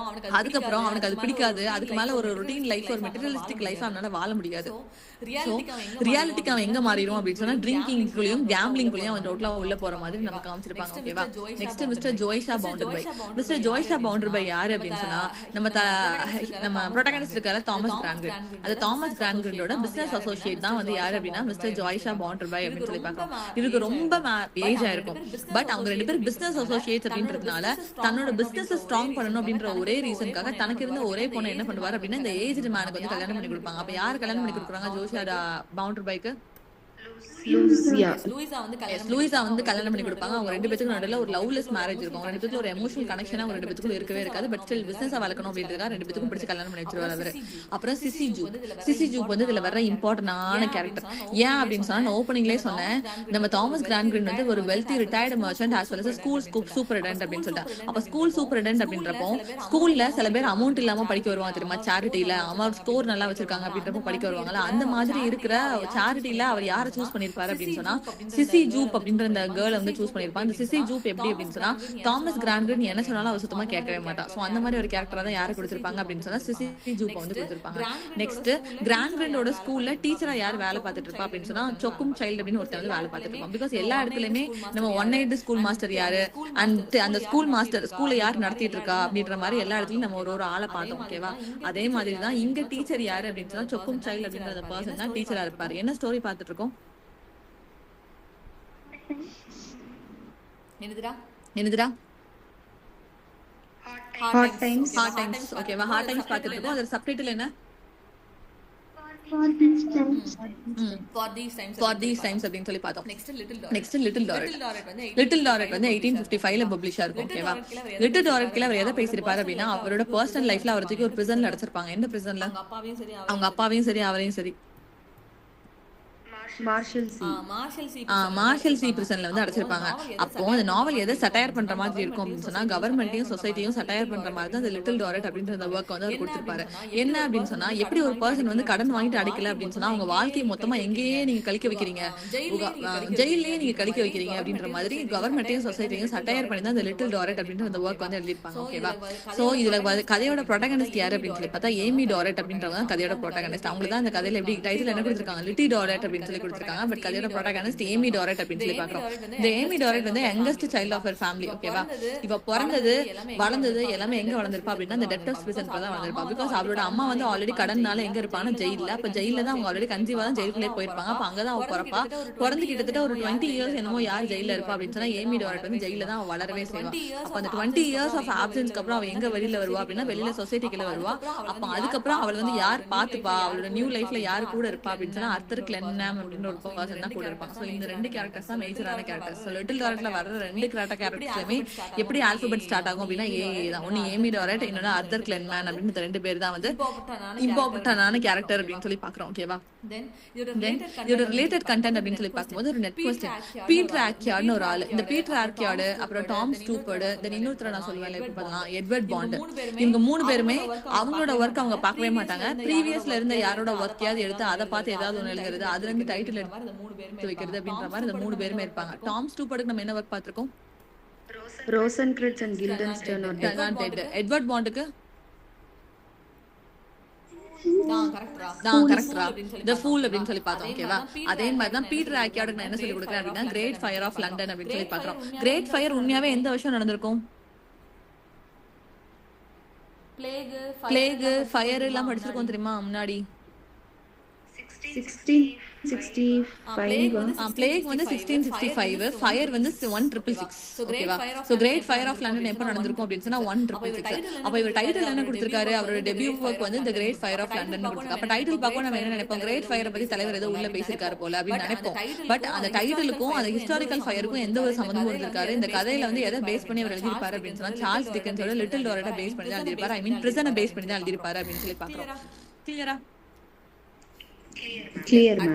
அதுக்கப்புறம் அவனுக்கு அது பிடிக்காது. அதுக்கு மேல ஒரு ரொட்டீன் லைஃப், ஒரு மெட்டீரியலிஸ்டிக் லைஃப் அவனால வாழ முடியாது. ரியாலிட்டிக்கு அவன் எங்க மாறிடும் அப்படின்னு சொன்னா ட்ரிங்கிங்குள்ளயும் கேம்பிளிங்குள்ளயும் அவன் டோட்டலா உள்ள போற மாதிரி நமக்கு காமிச்சிருப்பாங்க. ஓகேவா? Next Mr Josiah Bounderby. Mr Josiah Bounderby யாரு அப்படின்னு சொன்னா நம்ம ப்ரோட்டகனிஸ்ட் இருக்காரு தாமஸ் கிரான்கிரீன். அது தாமஸ் கிரான்கிரீனோட பிசினஸ் அசோசியேட் தான் வந்து யாரு அப்படின்னா மிஸ்டர் ஜோய்ஷா பவுண்டர்பை அப்படின்னு சொல்லி பார்க்கலாம். இவருக்கு ரொம்ப ஏஜ் ஆயிருக்கும். பட் அவங்க 2 பேரும் பிசினஸ் அசோசியேட்ஸ் அப்படின்றதுனால தன்னோட பிசினஸ் ஸ்ட்ராங் பண்ணணும் அப்படின்ற ஒரே ரீசனுக்காக தனக்கு இருந்த ஒரே பொண்ணு என்ன பண்ணுவாரு அப்படின்னா இந்த ஏஜ்டு மேனுக்கு வந்து கல்யாணம் பண்ணி கொடுப்பாங்க. அப்ப யாரு கல்யாணம் பண்ணி கொடுக்குறாங்க? ஜோஷியா பவுண்டர்பைக்கு லூயிசா வந்து கல்யாணம் பண்ணி கொடுப்பாங்க. அவங்க 2 பேத்துக்கும் நடுவில் ஒரு லவ்லெஸ் மேரேஜ் இருக்கும். 2 பேத்துக்கு ஒரு எமோஷனல் கனெக்ஷன் அவங்க 2 பேத்துக்கும் இருக்கவே இருக்காது. பட் ஸ்டில் பிசினஸ் வளர்க்கணும் அப்படின்றதுக்காக 2 பேத்துக்கும் பிடிச்சி கல்யாணம் பண்ணி வச்சிருவாரு அவரு. அப்புறம் சிசி ஜூப் வந்து இதுல வர இம்பார்ட்டன்டான கேரக்டர். ஏன் அப்படின்னு சொன்னா நான் ஓப்பனிங்லேயே சொன்னேன், நம்ம தாமஸ் கிரான்கிரீன் வந்து ஒரு wealthy retired merchant as well as school superintendent அப்படின்னு சொல்லிட்டு. அப்ப ஸ்கூல் சூப்பரிடென்ட் அப்படின்றப்போ ஸ்கூல்ல சில பேர் அமௌண்ட் இல்லாம படிக்க வருவாங்க தெரியுமா, சேரிட்டில அமௌண்ட் ஸ்கோர் நல்லா வச்சிருக்காங்க அப்படின்றப்போ படிக்க வருவாங்கல்ல. அந்த மாதிரி இருக்கிற சேரிட்டில அவர் யாரை சூஸ் பண்ணிருப்பாரு அப்படின்னு சொன்னா சிசி ஜூப் அப்படின்ற இந்த கேர்ள் வந்து சூஸ் பண்ணிருப்பாங்க. இந்த சிசி ஜூப் எப்படி அப்படின்னு சொன்னா தாமஸ் கிரான்கிரீன் என்ன சொன்னாலும் அவர் சுத்தமா கேட்கவே மாட்டா. சோ அந்த மாதிரி ஒரு கேரக்டரா தான் யாரை கொடுத்திருப்பாங்க அப்படின்னு சொன்னா சிசி ஜூப் வந்து கொடுத்திருப்பாங்க. நெக்ஸ்ட் கிரான்கிரீனோட ஸ்கூல்ல டீச்சரா யார் வேலை பார்த்துட்டு இருப்பா அப்படின்னு சொன்னா சொக்கும் சைல்டு அப்படின்னு ஒருத்தர் வந்து வேலை பார்த்துட்டு இருப்பான். பிகாஸ் எல்லா இடத்துலயுமே நம்ம 1 ஸ்கூல் மாஸ்டர் யாரு அண்ட் அந்த ஸ்கூல் மாஸ்டர் ஸ்கூல்ல யார் நடத்திட்டு இருக்கா அப்படின்ற மாதிரி எல்லா இடத்துலயும் நம்ம ஒரு ஆளை பார்த்தோம். ஓகேவா? அதே மாதிரி தான் இங்க டீச்சர் யாரு அப்படின்னு சொன்னா சொக்கும் சைல்டு அப்படின்ற பர்சன் தான் டீச்சரா இருப்பாரு. என்ன ஸ்டோரி பார்த்துட்டு இருக்கோம்? என்னதுடா? Heart times. ஓகேவா? ஹார்ட் டைம்ஸ் பார்த்துட்டு இருக்கோம். அதோட சப்டைட்டில் என்ன? For these times அப்படின்னு சொல்லி பார்த்தோம். நெக்ஸ்ட் லிட்டில் டாரெட் வந்து 1855ல பப்ளிஷ் ஆயிருக்கும். ஓகேவா? லிட்டில் டாரெட் கீழ அவர் எதை பேசியிருப்பாரு அப்படின்னா அவரோட பர்சனல் லைஃப்ல அவர் தூக்கி ஒரு பிரிசன்ல அடைச்சிருப்பாங்க. எந்த பிரிசன்ல? அவங்க அப்பாவையும் சரி அவரையும் சரி மார்ஷல் சி பிரிசன்ல வந்து அடைச்சிருப்பாங்க. அப்போ அந்த நாவல் எதை சட்டையர் பண்ற மாதிரி இருக்கும் அப்படின்னு சொன்னா கவர்மெண்ட்டையும் சொசைட்டியும் சட்டையர் பண்ற மாதிரி தான் அந்த லிட்டில் டாரெட் அப்படின்ற அந்த ஒர்க் வந்து அவர் கொடுத்திருப்பாரு. என்ன அப்படின்னு சொன்னா எப்படி ஒரு பர்சன் வந்து கடன் வாங்கிட்டு அடைக்கல அப்படின்னு சொன்னா அவங்க வாழ்க்கையை மொத்தமா எங்கேயே நீங்க கழிக்க வைக்கிறீங்க, ஜெயிலே நீங்க கழிக்க வைக்கிறீங்க அப்படின்ற மாதிரி கவர்மெண்ட்டையும் சொசைட்டியும் சட்டையர் பண்ணி தான் அந்த லிட்டில் டாரெட் அப்படின்ற அந்த ஒர்க் வந்து எழுதிருப்பாங்க. ஓகேவா? சோ இதுல கதையோட ப்ரோட்டகனிஸ்ட் யாரு அப்படின்னு சொல்லி பார்த்தா ஏமி டாரெட் அப்படின்றவங்க தான் கதையோட ப்ரோட்டகனிஸ்ட். அவங்க தான் அந்த கதையில எப்படி டைட்டில் என்ன கொடுத்திருக்காங்க, லிட்டில் டாரெட் அப்படின்னு சொல்லி கொடுத்திருக்காங்க. பட் கதையோட ப்ரோட்டகனிஸ்ட் ஏமி டாரெட் அப்படின்னு சொல்லி பாக்குறோம். இந்த ஏமி டாரெட் வந்து youngest child of her family. ஓகேவா? இவ பிறந்தது வளர்ந்தது எல்லாமே எங்க வளர்ந்திருப்பா அப்படின்னா அந்த டெப்டர்ஸ் பிரிசன்ல தான் வளர்ந்திருப்பா. பிகாஸ் அவளோட அம்மா வந்து ஆல்ரெடி கடன்னால எங்க இருப்பாங்க, ஜெயில. அப்ப ஜெயில தான் அவங்க ஆல்ரெடி கன்சீவா தான் ஜெயிலுக்குள்ளே போயிருப்பாங்க. அப்ப அங்கதான் அவ பிறப்பா. பிறந்து கிட்டத்தட்ட ஒரு 20 இயர்ஸ் என்னமோ யார் ஜெயில இருப்பா அப்படின்னு சொன்னா ஏமி டாரெட் வந்து ஜெயில தான் அவ வளரவே செய்வா. அப்ப அந்த 20 இயர்ஸ் ஆஃப் ஆப்சன்ஸ்க்கு அப்புறம் அவ எங்க வெளியில வருவா அப்படின்னா வெளியில சொசைட்டிக்குள்ள வருவா. அப்ப அதுக்கப்புறம் அவள் வந்து யார் பாத்துப்பா, அவளோட நியூ லைஃப்ல யாரு கூட இருப்பா அப்படின்னு சொன்னா ஆர்தர் கிளென்ஹாம் அப்படின்ற ஒரு பர்சன் தான் கூட இருப்பாங்க. சோ இந்த 2 கேரக்டர்ஸ் தான் மேஜரான கேரக்டர்ஸ். சோ லிட்டில் டாரெட்ல வர்ற 2 கேரக்டர்ஸ்லயுமே எப்படி ஆல்பபெட் ஸ்டார்ட் ஆகும் அப்படின்னா ஏ தான். ஒன்னு ஏமி டாரெட், இன்னொன்னு ஆர்தர் கிளென்ஹாம் அப்படின்னு 2 பேர் தான் வந்து இம்பார்ட்டன்டான கேரக்டர் அப்படின்னு சொல்லி பாக்குறோம். ஓகேவா? இதோட ரிலேட்டட் கண்டென்ட் அப்படின்னு சொல்லி பார்க்கும்போது ஒரு நெட் கொஸ்டின். பீட்டர் ஆர்கியார்ட்னு ஒரு ஆளு, இந்த பீட்டர் ஆர்கியார்டு அப்புறம் டாம் ஸ்டூபர்டு தென் இன்னொருத்தர நான் சொல்லுவேன் இப்ப பார்த்தா எட்வர்ட் பாண்ட். இவங்க 3 பேருமே அவங்களோட ஒர்க் அவங்க பார்க்கவே மாட்டாங்க. ப்ரீவியஸ்ல இருந்த யாரோட ஒர்க்கையாவது எடுத்து அதை பார்த்து ஏதாவது ஒன்று எழுதுறது, அதுல இருந்து டைட்டில் எடுத்து வைக்கிறது அப்படின்ற மாதிரி இந்த 3 பேருமே இருப்பாங்க. டாம் ஸ்டூபர்டுக்கு நம்ம என்ன ஒர்க் பார்த்திருக்கோம்? ரோசன்கிரிட்ஸ் அண்ட் கில்டன்ஸ்டர்ன் ஆர் டெட். நான் டெட். எட்வர்ட் பாண்டுக்கு கரெக்டா த ஃபூல் அப்படின்னு சொல்லி பார்த்தோம். ஓகேவா? அதே மாதிரி தான் பீட்டர் ஆக்கியார்டுக்கு நான் என்ன சொல்லி கொடுக்குறேன் அப்படின்னா கிரேட் ஃபயர் ஆஃப் லண்டன் அப்படின்னு சொல்லி பாக்குறோம். கிரேட் ஃபயர் உண்மையாவே எந்த வருஷம் நடந்திருக்கும்? பிளேக் ஃபயர் எல்லாம் படிச்சிருக்கோம் தெரியுமா முன்னாடி? 1665. பிளேக் வந்து 1665, ஃபயர் வந்து 1666. ஓகேவா? So great fire of London எப்ப நடந்திருக்கும் அப்படின்னு சொன்னா 1666. அப்ப இவர் டைட்டில் என்ன கொடுத்திருக்காரு? அவரோட டெபியூ ஒர்க் வந்து இந்த கிரேட் ஃபயர் ஆஃப் லண்டன் கொடுத்திருக்காரு. அப்ப டைட்டில் பார்க்க நம்ம என்ன நினைப்போம்? கிரேட் ஃபயரை பத்தி தலைவர் ஏதோ உள்ள பேசியிருக்காரு போல அப்படின்னு நினைப்போம். பட் அந்த டைட்டிலுக்கும் அந்த ஹிஸ்டாரிக்கல் ஃபயருக்கும் எந்த ஒரு சம்பந்தமும் இருந்திருக்காரு. இந்த கதையில வந்து எதை பேஸ் பண்ணி அவர் எழுதியிருப்பாரு அப்படின்னு சொன்னா சார்ல்ஸ் டிக்கன்ஸோட லிட்டில் டோரட்டை பேஸ் பண்ணி தான் எழுதியிருப்பாரு. ஐ மீன் பிரிசனை பேஸ் பண்ணி தான் எழுதியிருப்பாரு அப்படின்னு சொல்லி பாக்குறோம். கிளியரா? Clear ma'am.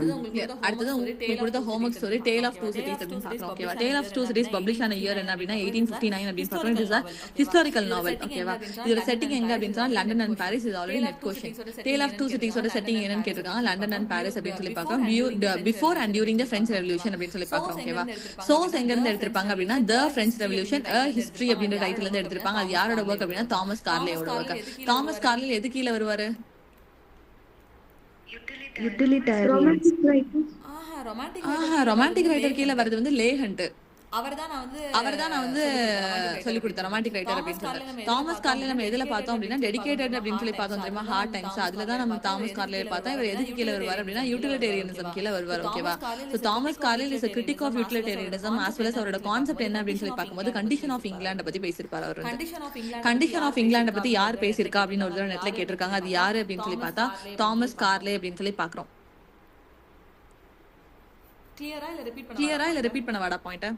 அடுத்தது உங்களுக்கு கொடுத்த homework story tale of two cities அப்படின்னு பார்க்கலாம். ஓகேவா? Tale of two cities publish ஆன இயர் என்ன அப்படின்னா 1859 அப்படின்னு பார்க்கிறோம். இது ஹிஸ்டாரிக்கல் நாவல். ஓகேவா? இதோட செட்டிங் எங்க அப்படின்னு சொன்னா லண்டன் அண்ட் பாரிஸ். இது already NET question. Tale of Two சிட்டிஸோட செட்டிங் என்னன்னு கேட்டிருக்காங்க. லண்டன் அண்ட் பாரிஸ் அப்படின்னு சொல்லி பார்க்கிறோம். Before and during the French Revolution அப்படின்னு சொல்லி பார்க்கிறோம். ஓகேவா? சோர்ஸ் எங்க இருந்து எடுத்திருப்பாங்க அப்படின்னா the French Revolution a history அப்படின்ற டைட்டில் இருந்து எடுத்திருப்பாங்க. அது யாரோட ஒர்க் அப்படின்னா தாமஸ் கார்லேயோட ஒர்க். தாமஸ் கார்லே எது கீழே வருவாரு? யூட்டிலிட்டேரியன்ஸ். ரொமான்டிக் ரைட்டர் கீழே வருது வந்து லே ஹண்ட். அவர்தான் நான் வந்து சொல்லி கொடுத்தேன் ரொமான்டிக் ரைட்டர் அப்படின்னு சொல்லிட்டு. தாமஸ் கார்லே நம்ம எதுல பார்த்தோம் அப்படின்னா டெடிகேட்டட் அப்படின்னு சொல்லி பார்த்தோம் தெரியுமா? Heart times. அதுலதான் நம்ம தாமஸ் கார்லே பார்த்தோம். இவர் எதுக்கு கீழே வருவார் அப்படின்னா யூட்டிலிட்டேரியனிசம் கீழே வருவார். ஓகேவா? So Thomas Carlyle is a critic of utilitarianism as well as அவரோட கான்செப்ட் என்ன அப்படின்னு சொல்லி பார்க்கும்போது கண்டிஷன் ஆஃப் இங்கிலாந்து பத்தி பேசியிருப்பாரு. அவர் கண்டிஷன் ஆஃப் இங்கிலாந்து பத்தி யார் பேசியிருக்கா அப்படின்னு ஒரு தடவை நெட்ல கேட்டிருக்காங்க. அது யாரு அப்படின்னு சொல்லி பார்த்தா தாமஸ் கார்லே அப்படின்னு சொல்லி பாக்குறோம். கிளியரா இல்ல ரிப்பீட் பண்ண வாடா பாயிண்ட்?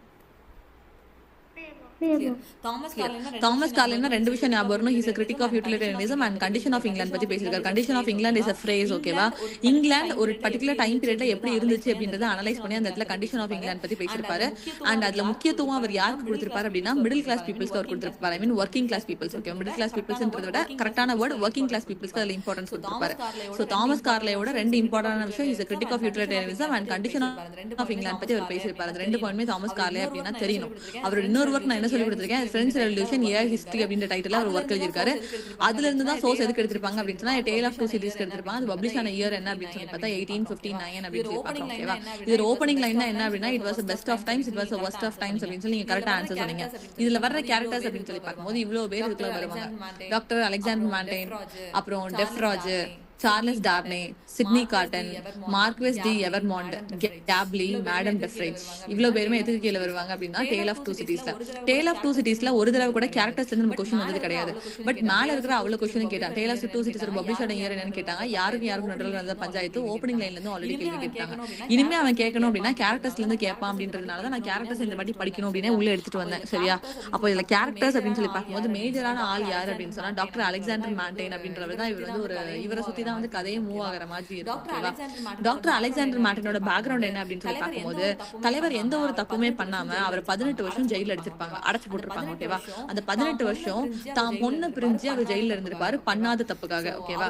தாமஸ் கார்லேனா ரெண்டு விஷயம் ஞாபகம் வரணும். He is a critic of utilitarianism and condition of England பத்தி பேசியிருக்காரு. Condition of England is a phrase. ஓகேவா? இங்கிலாந்து ஒரு பர்டிகுலர் டைம் பீரியட்ல எப்படி இருந்துச்சு அப்படின்றத அனலைஸ் பண்ணி அந்த இடத்துல கண்டிஷன் ஆஃப் இங்கிலாந்து பத்தி பேசியிருப்பாரு. அண்ட் அதுல முக்கியத்துவம் அவர் யாருக்கு கொடுத்திருப்பாரு அப்படின்னா மிடில் கிளாஸ் பீப்புள்ஸ்க்கு அவர் கொடுத்திருப்பாரு. I mean working class peoples. Okay, middle class பீப்புள்ஸ்ன்றத விட கரெக்டான வேர்ட் ஒர்க்கிங் கிளாஸ் பீப்புள்ஸ்க்கு அதுல இம்பார்ட்டன்ஸ் கொடுத்திருப்பாரு. சோ தாமஸ் கார்லேயோட ரெண்டு இம்பார்ட்டன்டான விஷயம் is a critic of utilitarianism and condition of England பத்தி அவர் பேசியிருப்பாரு. அந்த ரெண்டு பாயிண்ட்மே தாமஸ் கார்லே அப்படின்னா தெரியணும். அவரோட இன்னொரு ஒர்க் நான் என்ன சொல்லி கொடுத்திருக்கேன்? பிரெஞ்ச் ரெவல்யூஷன் ஏ ஹிஸ்டரி அப்படின்ற டைட்டில் அவர் ஒர்க் எழுதியிருக்காரு. அதுல இருந்து தான் சோர்ஸ் எதுக்கு எடுத்திருப்பாங்க அப்படின்னு சொன்னா டேல் ஆஃப் டூ சிட்டிஸ் எடுத்திருப்பாங்க. அது பப்ளிஷ் ஆன இயர் என்ன அப்படின்னு சொல்லி பார்த்தா 1859 அப்படின்னு சொல்லி பார்க்கலாம். ஓகேவா? இது ஓப்பனிங் லைன் என்ன அப்படின்னா it was best of times, it was worst of times அப்படின்னு சொல்லி நீங்க கரெக்டா ஆன்சர் சொன்னீங்க. இதுல வர்ற கேரக்டர்ஸ் அப்படின்னு சொல்லி பார்க்கும்போது இவ்வளவு பேர் இதுக்குள்ள வருவாங்க. டாக்டர் அலெக்சாண்டர் மாண்டேன், அப்புறம் Defarge, Charles Darnay, Sydney Carton, Marquis de Evremonde, கேப்லி, மேடம் டெஃப்ரிட்ஜ் இவ்வளவு பேருமே எதுக்கு கீழே வருவாங்க அப்படின்னா டேல் ஆஃப் டூ சிட்டிஸ்ல. டேல் ஆஃப் டூ சிட்டிஸ்ல ஒரு தடவை கூட கேரக்டர்ஸ் வந்து நம்ம கொஸ்டின் வந்தது கிடையாது. பட் மேல இருக்கிற அவ்வளவு கொஸ்டின் கேட்டாங்க. Tale of two cities publish ஆன இயர் என்னன்னு கேட்டாங்க. யாருக்கும் நடுவில் நடந்த பஞ்சாயத்து ஓப்பனிங் லைன்ல இருந்து ஆல்ரெடி கேள்வி கேட்டாங்க. இனிமே அவன் கேட்கணும் அப்படின்னா கேரக்டர்ஸ்ல இருந்து கேட்பான் அப்படின்றதுனால நான் கேரக்டர்ஸ் இந்த வாட்டி படிக்கணும் அப்படின்னு உள்ள எடுத்துட்டு வந்தேன். சரியா? அப்போ இதுல கேரக்டர்ஸ் அப்படின்னு சொல்லி பார்க்கும்போது மேஜரான ஆள் யாரு அப்படின்னு சொன்னா டாக்டர் அலெக்சாண்டர் மாண்டேன் அப்படின்றவர் தான். இவர் வந்து ஒரு இவரை சுத்தி தான் வந்து கதையை மூவ் ஆகிற மாதிரி இருக்கும். டாக்டர் அலெக்சாண்டர் மார்ட்டினோட பேக்ரவுண்ட் என்ன அப்படின்னு சொல்லி பார்க்கும்போது தலைவர் எந்த ஒரு தப்புமே பண்ணாம அவர் 18 வருஷம் ஜெயில அடைச்சிருப்பாங்க, அடைச்சு போட்டிருப்பாங்க. ஓகேவா? அந்த 18 வருஷம் தான் பொண்ணு பிரிஞ்சு அவர் ஜெயில இருந்திருப்பாரு பண்ணாத தப்புக்காக. ஓகேவா?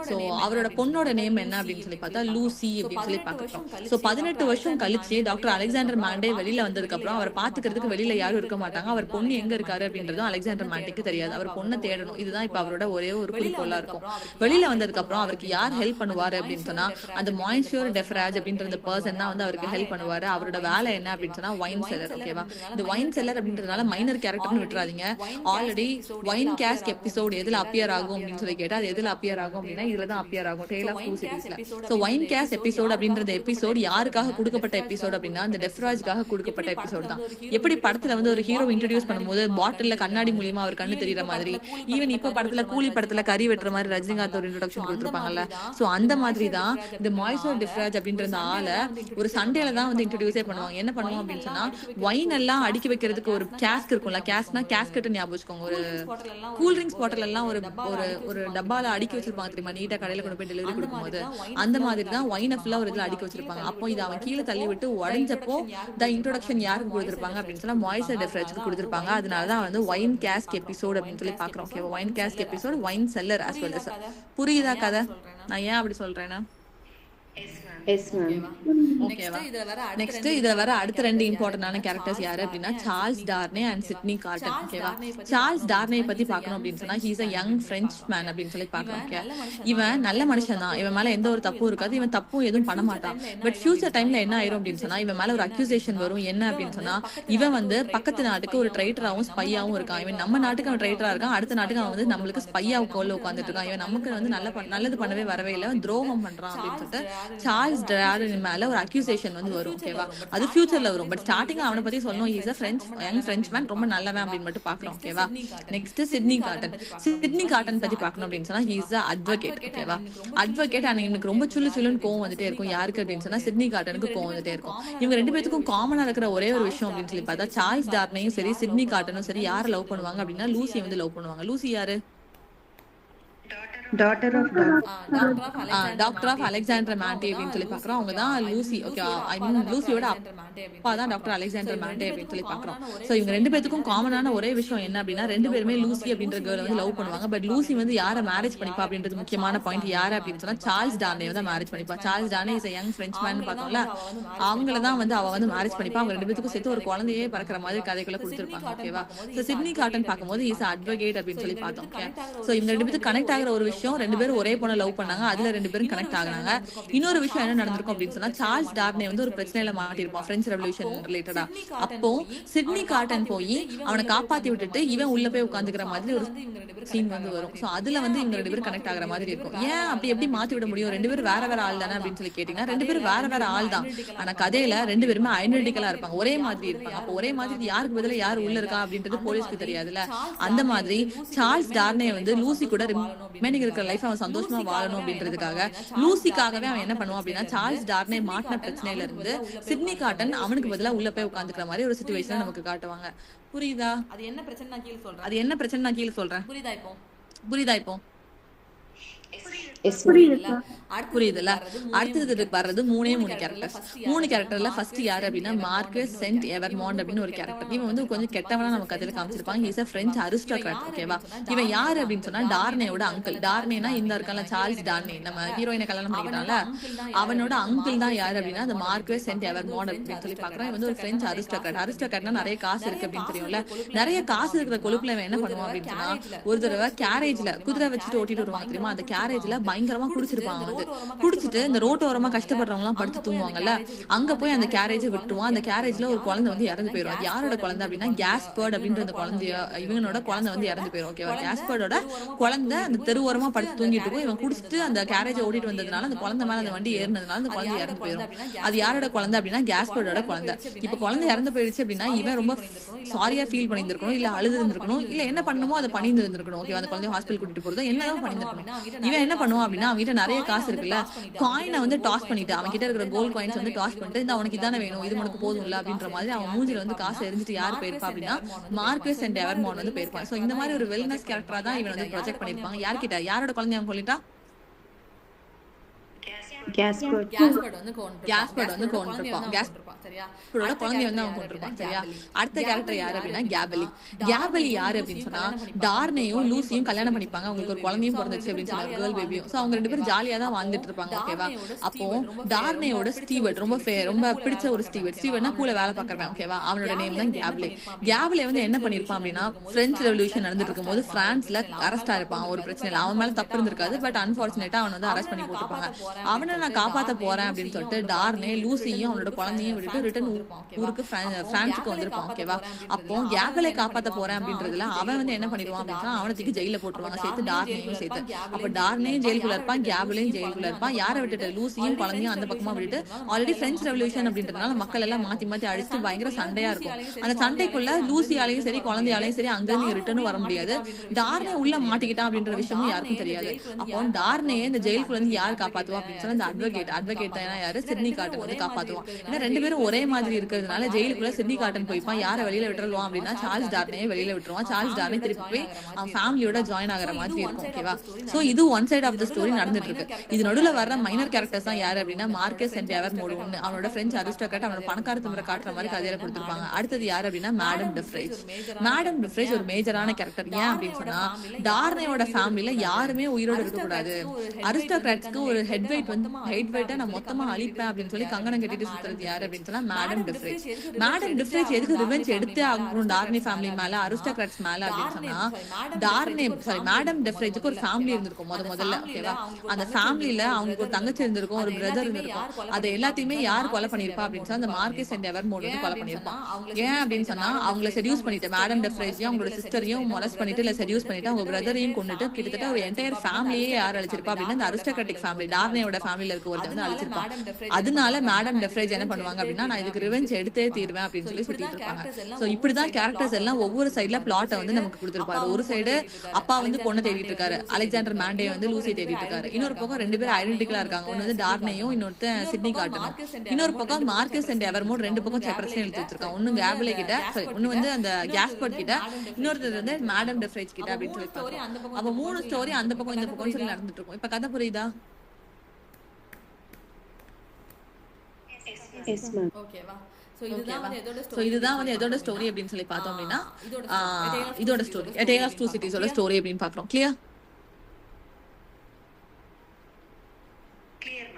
சோ அவரோட பொண்ணோட நேம் என்ன அப்படின்னு சொல்லி பார்த்தா லூசி அப்படின்னு சொல்லி பார்க்கிறோம். சோ 18 வருஷம் கழிச்சு டாக்டர் அலெக்சாண்டர் மாண்டே வெளியில வந்ததுக்கு அப்புறம் அவர் பாத்துக்கிறதுக்கு வெளியில யாரும் இருக்க மாட்டாங்க. அவர் பொண்ணு எங்க இருக்காரு அப்படின்றதும் அலெக்சாண்டர் மாண்டேக்கு தெரியாது. அவர் பொண்ணை தேடணும். இதுதான் இப்ப அவரோட ஒரே ஒரு குறிக்கோளா இருக்கும். வெளியில வந்ததுக்கு அப்புறம் அவருக்கு யார் ஹெல்ப் பண்ணுவாரு அப்படின்னு சொன்னா அந்த மாய்ஸ்யூர் டெஃப்ராஜ் அப்படின்ற அந்த பர்சன் தான் வந்து அவருக்கு ஹெல்ப் பண்ணுவாரு. அவரோட வேலை என்ன அப்படின்னு சொன்னா வைன் செல்லர். ஓகேவா? இந்த வைன் செல்லர் அப்படின்றதுனால மைனர் கேரக்டர்னு விட்டுறாதீங்க. ஆல்ரெடி வைன் கேஸ்க் எபிசோட் எதுல அப்பியர் ஆகும் அப்படின்னு சொல்லி கேட்டா அது எதுல அப்பியர் ஆகும் அப்படின்னா இதுலதான் அப்பியர் ஆகும் டேல் ஆஃப் டூ சிட்டிஸ்ல. சோ வைன் கேஸ்க் எபிசோட் அப்படின்றது எபிசோட் யாருக்காக கொடுக்கப்பட்ட எபிசோட் அப்படின்னா அந்த டெஃப்ராஜ்காக கொடுக்கப்பட்ட எபிசோட் தான். எப்படி படத்துல வந்து ஒரு ஹீரோ இன்ட்ரோடியூஸ் பண்ணும்போது பாட்டில்ல கண்ணாடி மூலியமா அவர் கண்ணு தெரியற மாதிரி, ஈவன் இப்ப படத்துல கூலி படத்துல கறி வெட்டுற மாதிரி ரஜினிகாந்த் ஒரு இன்ட்ரோடக்ஷன் கொடுத்துருப்பாங்கல்ல. சோ அந்த மாதிரி தான் இந்த மாய்ஸ்யூர் டெஃப்ராஜ் அப்படின்ற அந்த ஆளை ஒரு சண்டேல தான் வந்து இன்ட்ரோடியூஸே பண்ணுவாங்க. என்ன பண்ணுவோம் அப்படின்னு சொன்னா வைன் எல்லாம் அடுக்கி வைக்கிறதுக்கு ஒரு கேஸ்க் இருக்கும்ல, கேஸ்னா கேஸ்கெட் ஞாபகம் வச்சுக்கோங்க. ஒரு கூல் ட்ரிங்க்ஸ் பாட்டில் எல்லாம் ஒரு ஒரு டப்பால அடுக்கி வச்சிருப்பாங்க தெரியுமா, நீட்டா கடையில கொண்டு போய் டெலிவரி கொடுக்கும்போது. அந்த மாதிரி தான் வைனை ஃபுல்லா ஒரு இதுல அடுக்கி வச்சிருப்பாங்க. அப்போ இதை அவன் கீழே தள்ளி விட்டு உடஞ்சப்போ த இன்ட்ரோடக்ஷன் யாருக்கு கொடுத்திருப்பாங்க அப்படின்னு சொன்னா மாய்ஸ்யூர் டெஃப்ராஜ்க்கு கொடுத்திருப்பாங்க. அதனாலதான் வந்து வைன் கேஸ்க் எபிசோட் அப்படின்னு சொல்லி பாக்குறோம். Okay, wine cask episode wine cellar as well as. புரியுதா கதை? நான் ஏன் அப்படி சொல்றேன்னா எஸ் மேம். ஓகேவா? நெக்ஸ்ட் இதுல வர அடுத்த ரெண்டு இம்பார்ட்டன்டான கேரக்டர்ஸ் யாரு அப்படின்னா சார்ல்ஸ் டார்னே அண்ட் சிட்னி கார்டன். ஓகேவா? சார்ல்ஸ் டார்னே பத்தி பார்க்கணும் அப்படின்னு சொன்னா he's a young French man அப்படின்னு சொல்லி பார்க்கணும். ஓகே, இவன் நல்ல மனுஷன் தான், இவன் மேல எந்த ஒரு தப்பும் இருக்காது, இவன் தப்பும் எதுவும் பண்ண மாட்டான். பட் ஃபியூச்சர் டைம்ல என்ன ஆயிரும் அப்படின்னு சொன்னா இவன் மேல ஒரு அக்யூசேஷன் வரும். என்ன அப்படின்னு சொன்னா இவன் வந்து பக்கத்து நாட்டுக்கு ஒரு ட்ரைட்டராகவும் ஸ்பையாவும் இருக்கான். இவன் நம்ம நாட்டுக்கு அவன் ட்ரைட்டரா இருக்கான், அடுத்த நாட்டுக்கு அவன் வந்து நம்மளுக்கு ஸ்பையாவும் கோல்ல உட்காந்துட்டு இருக்கான். இவன் நமக்கு வந்து நல்லது பண்ணவே வரவே இல்லை, துரோகம் பண்றான் அப்படின்னு சொல்லிட்டு சார்ல்ஸ் டார்னே மேல ஒரு அக்யூசேஷன் வந்து வரும். ஓகேவா? அது ஃபியூச்சர்ல வரும். பட் ஸ்டார்டிங் அவனை பத்தி சொல்லணும், is a young French man, ரொம்ப நல்லவன் அப்படின்னு மட்டும் பாக்குறோம். ஓகேவா? Next Sydney garden. Sydney garden பத்தி பார்க்கணும் அப்படின்னு சொன்னா ஹீஸ் அ அட்வொகேட். ஓகேவா? அட்வொகேட் அண்ட் எனக்கு ரொம்ப சுள்ளுன்னு கோவம் வந்துட்டே இருக்கும். யாருக்கு அப்படின்னு சொன்னா சிட்னி கார்டனுக்கு கோவம் வந்துட்டே இருக்கும். இவங்க ரெண்டு பேருக்கும் காமனா இருக்கிற ஒரே ஒரு விஷயம் அப்படின்னு சொல்லி பார்த்தா சார்ல்ஸ் டார்னேயும் சரி சிட்னி கார்டனும் சரி யாரை லவ் பண்ணுவாங்க அப்படின்னா லூசியை வந்து லவ் பண்ணுவாங்க. லூசி யாரு? Daughter of doctor of Alexander Manette அப்படின்னு சொல்லி பாக்குறோம். அவங்க தான் லூசி. ஓகே, ஐ மீன் லூசியோட அப்பா தான் டாக்டர் அலெக்சாண்டர் மேண்டே அப்படின்னு சொல்லி பாக்குறோம். சோ இவங்க ரெண்டு பேருக்கும் காமனான ஒரே விஷயம் என்ன அப்படின்னா ரெண்டு பேருமே லூசி அப்படின்ற கேர்ள் வந்து லவ் பண்ணுவாங்க. பட் லூசி வந்து யாரை மேரேஜ் பண்ணிப்பா அப்படின்றது முக்கியமான பாயிண்ட். யாரு அப்படின்னு சொன்னா சார்ல்ஸ் டார்னே தான் மேரேஜ் பண்ணிப்பா. Charles Darnay is young French man பார்த்தோம்ல, அவங்களதான் வந்து அவ வந்து மேரேஜ் பண்ணிப்பா. அவங்க ரெண்டு பேருக்கும் சேர்த்து ஒரு குழந்தையே பறக்கிற மாதிரி கதைக்குள்ள கொடுத்துருப்பாங்க. ஓகேவா? சோ சிட்னி கார்டன் பார்க்கும்போது இஸ் அட்வொகேட் அப்படின்னு சொல்லி பார்த்தோம். ஓகே, சோ இவங்க ரெண்டு பேருக்கு கனெக்ட் ஆகிற ஒரு விஷயம், ரெண்டு பேரும் ஒரே பொண்ணை லவ் பண்ணாங்க, அதுல ரெண்டு பேரும் கனெக்ட் ஆகுறாங்க. இன்னொரு விஷயம் என்ன நடந்திருக்கும் அப்படின்னு சொன்னா சார்ல்ஸ் டார்னே வந்து ஒரு பிரச்சனையில மாட்டிருப்பான் பிரெஞ்சு ரெவல்யூஷன் ரிலேட்டடா. அப்போ சிட்னி கார்டன் போய் அவனை காப்பாத்தி விட்டுட்டு இவன் உள்ள போய் உட்காந்துக்கிற மாதிரி ஒரு சீன் வந்து வரும். சோ அதுல வந்து இவங்க ரெண்டு பேரும் கனெக்ட் ஆகிற மாதிரி இருக்கும். ஏன் அப்படி எப்படி மாத்தி விட முடியும்? ரெண்டு பேரும் வேற ஆள் தானே அப்படின்னு சொல்லி கேட்டீங்கன்னா ரெண்டு பேரும் வேற ஆள் தான். ஆனா கதையில ரெண்டு பேருமே ஐடென்டிக்கலா இருப்பாங்க, ஒரே மாதிரி இருப்பாங்க. அப்போ ஒரே மாதிரி யாருக்கு பதிலா யாரு உள்ள இருக்கா அப்படின்றது போலீஸ்க்கு தெரியாதுல்ல. அந்த மாதிரி சார்ல்ஸ் டார்னே வந்து லூசி கூட ரிமைனிங் இருக்கிற லைஃப் அவன் சந்தோஷமா வாழணும் அப்படின்றதுக்காக லூசிக்காகவே அவன் என்ன பண்ணுவான் அப்படின்னா சார்ல்ஸ் டார்னே மாட்டின பிரச்சனையில இருந்து சிட்னி கார்டன் அவனுக்கு பதிலா உள்ள போய் உட்காந்துக்கிற மாதிரி ஒரு சிச்சுவேஷன் நமக்கு காட்டுவாங்க. புரியுதா? அது என்ன பிரச்சனை நான் கீழே சொல்றேன். புரியுதா இப்போ? புரியுதுல்ல? அடுத்தது வர்றது மூணு கேரக்டர்ஸ். மூணு கேரக்டர்ல ஃபர்ஸ்ட் யாரு அப்படின்னா மார்க்கஸ் சென்ட் எவர்மாண்ட் அப்படின்னு ஒரு கேரக்டர். இவன் வந்து கொஞ்சம் கெட்டவனா நமக்கு கதையில காமிச்சிருப்பாங்க. Is a French aristocrat. ஓகேவா? இவன் யாரு அப்படின்னு சொன்னா டார்னேயோட அங்கிள். டார்னேனா இந்த இருக்கால சார்ல்ஸ் டார்னே, நம்ம ஹீரோயினை கல்யாணம் பண்ணிக்கிட்டால அவனோட அங்கிள் தான் யாரு அப்படின்னா அந்த மார்க்கஸ் சென்ட் எவர்மாண்ட் அப்படின்னு சொல்லி பாக்குறான். இவன் வந்து ஒரு French aristocrat. aristocratனா நிறைய காசு இருக்கு அப்படின்னு தெரியும்ல. நிறைய காசு இருக்கிற கொழுப்புல இவன் என்ன பண்ணுவான் அப்படின்னு சொன்னா ஒரு தடவை கேரேஜ்ல குதிரை வச்சுட்டு ஓட்டிட்டு வருவாங்க தெரியுமா, அந்த கேரேஜ்ல பயங்கரமா குடிச்சிருப்பாங்க. வந்து குடிச்சிட்டு இந்த ரோட்டோரமா கஷ்டப்படுறவங்க எல்லாம் படுத்து தூங்குவாங்கல்ல, அங்க போய் அந்த கேரேஜ் விட்டுருவான். அந்த கேரேஜ்ல ஒரு குழந்தை வந்து இறந்து போயிடும். அது யாரோட குழந்தை அப்படின்னா கேஸ்பர்ட் அப்படின்ற அந்த குழந்தைய இவனோட குழந்தை வந்து இறந்து போயிடும். ஓகேவா? கேஸ்பர்டோட குழந்தை அந்த தெருவோரமா படுத்து தூங்கிட்டு இருக்கும். இவன் குடிச்சிட்டு அந்த கேரேஜ் ஓட்டிட்டு வந்ததுனால அந்த குழந்தை மேல அந்த வண்டி ஏறினதுனால அந்த குழந்தை இறந்து போயிடும். அது யாரோட குழந்தை அப்படின்னா கேஸ்பர்டோட குழந்தை. இப்ப குழந்தை இறந்து போயிடுச்சு அப்படின்னா இவன் ரொம்ப சாரியா ஃபீல் பண்ணியிருந்திருக்கணும், இல்ல அழுது இருந்திருக்கணும், இல்ல என்ன பண்ணுமோ அதை பண்ணி இருந்திருக்கணும். ஓகேவா? அந்த குழந்தைய ஹாஸ்பிட்டல் கூட்டிட்டு போறது என்னதான் பண்ணிருக்கணும். இவன் என்ன பண்ணுவான் அப்படின்னா அவன்கிட்ட நிறைய காசு இருக்குல்ல, காயினை வந்து டாஸ் பண்ணிட்டு அவன் கிட்ட இருக்கிற கோல்ட் காயின்ஸ் வந்து டாஸ் பண்ணிட்டு இந்த அவனுக்கு இதானே வேணும், இது உனக்கு போதும் இல்ல அப்படின்ற மாதிரி அவன் மூஞ்சில வந்து காசு எரிஞ்சிட்டு யார் போயிருப்பா அப்படின்னா மார்க்கஸ் அண்ட் எவர்மாண்ட் வந்து போயிருப்பான். சோ இந்த மாதிரி ஒரு வெல்னஸ் கேரக்டரா தான் இவன் வந்து ப்ரொஜெக்ட் பண்ணிருப்பாங்க. யார்கிட்ட யாரோட குழந்தைய அவன் சொல்லிட்டா கேஸ்பர்ட் வந்து கொண்டிருப்பான். கேஸ்பர்டோட குழந்தைய வந்து அவன் கொண்டிருப்பான். சரியா? அடுத்த கேரக்டர் யாரு அப்படின்னா கேபலி. கேபலி யாரு அப்படின்னு சொன்னா டார்னேயும் லூசியும் கல்யாணம் பண்ணிப்பாங்க. அவங்களுக்கு ஒரு குழந்தையும் பிறந்துச்சு அப்படின்னு சொன்னாங்க, கேர்ள் பேபியும். சோ அவங்க ரெண்டு பேரும் ஜாலியா தான் வாழ்ந்துட்டு இருப்பாங்க. ஓகேவா? அப்போ டார்னேயோட ஸ்டீவர்ட் ரொம்ப பிடிச்ச ஒரு ஸ்டீவர்ட்னா கூட வேலை பார்க்கறவன். ஓகேவா? அவனோட நேம் தான் கேப்லே. கேப்லே வந்து என்ன பண்ணிருப்பான் அப்படின்னா பிரெஞ்சு ரெவல்யூஷன் நடந்துட்டு இருக்கும் போது பிரான்ஸ்ல அரெஸ்ட் ஆயிருப்பான். ஒரு பிரச்சனை இல்லை, அவன் மேல தப்பு இருந்திருக்காது. பட் அன்பார்ச்சுனேட்டா அவன் வந்து அரெஸ்ட் பண்ணி போட்டுருப்பாங்க. அவனை நான் காப்பாத்த போறேன் அப்படின்னு சொல்லிட்டு டார்னே லூசியும் அவனோட குழந்தையும் விட்டுட்டு ரிட்டர்ன் ஊருக்கு பிரான்ஸுக்கு வந்திருப்பான். ஓகேவா? அப்போ கேபலை காப்பாத்த போறேன் அப்படின்றதுல அவன் வந்து என்ன பண்ணிடுவான் அப்படின்னா அவனுக்கு ஜெயில போட்டுருவாங்க, சேர்த்து டார்னேயும் சேர்த்து. அப்ப டார்னேயும் ஜெயிலுக்குள்ள இருப்பான், கேபலையும் ஜெயிலுக்குள்ள இருப்பான். யாரை விட்டுட்டு லூசியும் குழந்தையும் அந்த பக்கமா விட்டுட்டு ஆல்ரெடி பிரெஞ்சு ரெவல்யூஷன் அப்படின்றதுனால மக்கள் எல்லாம் மாத்தி அடிச்சுட்டு பயங்கர சண்டையா இருக்கும். அந்த சண்டைக்குள்ள லூசியாலையும் சரி குழந்தையாலையும் சரி அங்க நீங்க ரிட்டர்னும் வர முடியாது. டார்னே உள்ள மாட்டிக்கிட்டான் அப்படின்ற விஷயமும் யாருக்கும் தெரியாது. அப்போ டார்னே இந்த ஜெயிலுக்குள்ள இருந்து யார் காப்பாத்துவா அப்படின்னு சொன்னா அட்வொகேட் தான் யாரு சிட்னி கார்டன் வந்து காப்பாத்துவான். ஏன்னா ரெண்டு பேரும் ஒரே மாதிரி இருக்கிறதுனால ஜெயிலுக்குள்ள சிட்னி கார்டன் போய்ப்பான். யாரை வெளியில விட்டுருவான் அப்படின்னா சார்ல்ஸ் டார்னே வெளியில விட்டுருவான். சார்ல்ஸ் டார்னே திருப்பி போய் அவன் ஃபேமிலியோட ஜாயின் ஆகிற மாதிரி இருக்கும். ஓகேவா? சோ இது one side of the story நடந்துட்டு இருக்கு. இது நடுவுல வர மைனர் கேரக்டர்ஸ் தான் யாரு அப்படின்னா மார்க்கஸ் அண்ட் எவர்மாண்ட் ஒன்னு, அவனோட பிரெஞ்சு அரிஸ்டோக்ராட், அவனோட பணக்கார திமிர காட்டுற மாதிரி கதையில கொடுத்திருப்பாங்க. அடுத்தது யாரு அப்படின்னா மேடம் டிஃப்ரேஜ் ஒரு மேஜரான கேரக்டர். ஏன் அப்படின்னு சொன்னா டார்னேயோட ஃபேமிலில யாருமே உயிரோட இருக்க கூடாது. அரிஸ்டோக்ராட்ஸ்க்கு ஒரு ஹெட் வெயிட் வந்து ஹைட் வெயிட்டை நான் மொத்தமா அழிப்பேன் அப்படின்னு சொல்லி கங்கணம் கட்டிட்டு சுத்துறது யாரு அப்படின்னு சொன்னா மேடம் டிஃப்ரேஜ். மேடம் டிஃப்ரேஜ் எதுக்கு ரிவெஞ்ச் எடுத்தே ஆகணும் டார்னி ஃபேமிலி மேல, அரிஸ்டோகிராட்ஸ் மேல அப்படின்னு சொன்னா, மேடம் டிஃப்ரேஜுக்கு ஒரு ஃபேமிலி இருந்திருக்கும் முதல்ல. ஓகேவா? அந்த ஃபேமிலில அவங்களுக்கு ஒரு தங்கச்சி இருந்திருக்கும், ஒரு பிரதர் இருந்திருக்கும். அதை எல்லாத்தையுமே யார் கொலை பண்ணிருப்பா அப்படின்னு சொன்னா அந்த மார்க்கஸ் அண்ட் எவர்மோர் வந்து கொலை பண்ணிருப்பான். ஏன் அப்படின்னு சொன்னா அவங்கள செடியூஸ் பண்ணிட்டு மேடம் டிஃப்ரேஜையும் அவங்களோட சிஸ்டரையும் மொலஸ்ட் பண்ணிட்டு இல்ல செடியூஸ் பண்ணிட்டு அவங்க பிரதரையும் கொண்டுட்டு கிட்டத்தட்ட ஒரு என்டையர் ஃபேமிலியே யார் அழிச்சிருப்பா அப்படின்னா அந்த அரிஸ்டோகிராட்டிக் ஃபேமிலி டார்னியோட ஃபேமிலில இருக்க ஒருத்தர் வந்து அழிச்சிருப்பான். அதனால மேடம் டிஃப்ரேஜ் என்ன பண்ணுவாங்க அப்படின்னா நான் இதுக்கு ரிவெஞ்ச் எடுத்தே தீருவேன் அப்படின்னு சொல்லி சுத்திட்டு இருப்பாங்க. சோ இப்படிதான் கேரக்டர்ஸ் எல்லாம் ஒவ்வொரு சைடுல பிளாட்டை வந்து நமக்கு கொடுத்திருப்பாரு. ஒரு சைடு அப்பா வந்து பொண்ணை தேடிட்டு இருக்காரு, அலெக்சாண்டர் மேண்டே வந்து லூசி தேடிட்டு இருக்காரு. இன்னொரு பக்கம் ரெண்டு பேரும் ஐடென்டிக்கலா இருக்காங்க, ஒன்னு வந்து டார்னையும் இன்னொருத்த சிட்னி காட்டனும். இன்னொரு பக்கம் மார்க்கஸ் அண்ட் எவர்மோர் ரெண்டு பக்கம் பிரச்சனை எழுதி வச்சிருக்காங்க. ஒன்னு கேபிலே கிட்ட, ஒன்னு வந்து அந்த கேஸ்பர்ட் கிட்ட, இன்னொருத்தர் வந்து மேடம் டிஃப்ரேஜ் கிட்ட அப்படின்னு சொல்லி. அப்ப 3 ஸ்டோரி அந்த பக்கம் இந்த பக்கம் சொல்லி நடந்துட்டு இருக்கும். இப்ப கதை புரியுதா? Yes ma'am. ஓகேவா? சோ இதுதான் வந்து எதோட ஸ்டோரி அப்படின்னு சொல்லி பார்த்தோம் அப்படின்னா இதோட story A Tale of Two Cities ஓட ஸ்டோரி அப்படின்னு பாக்குறோம். கிளியர்?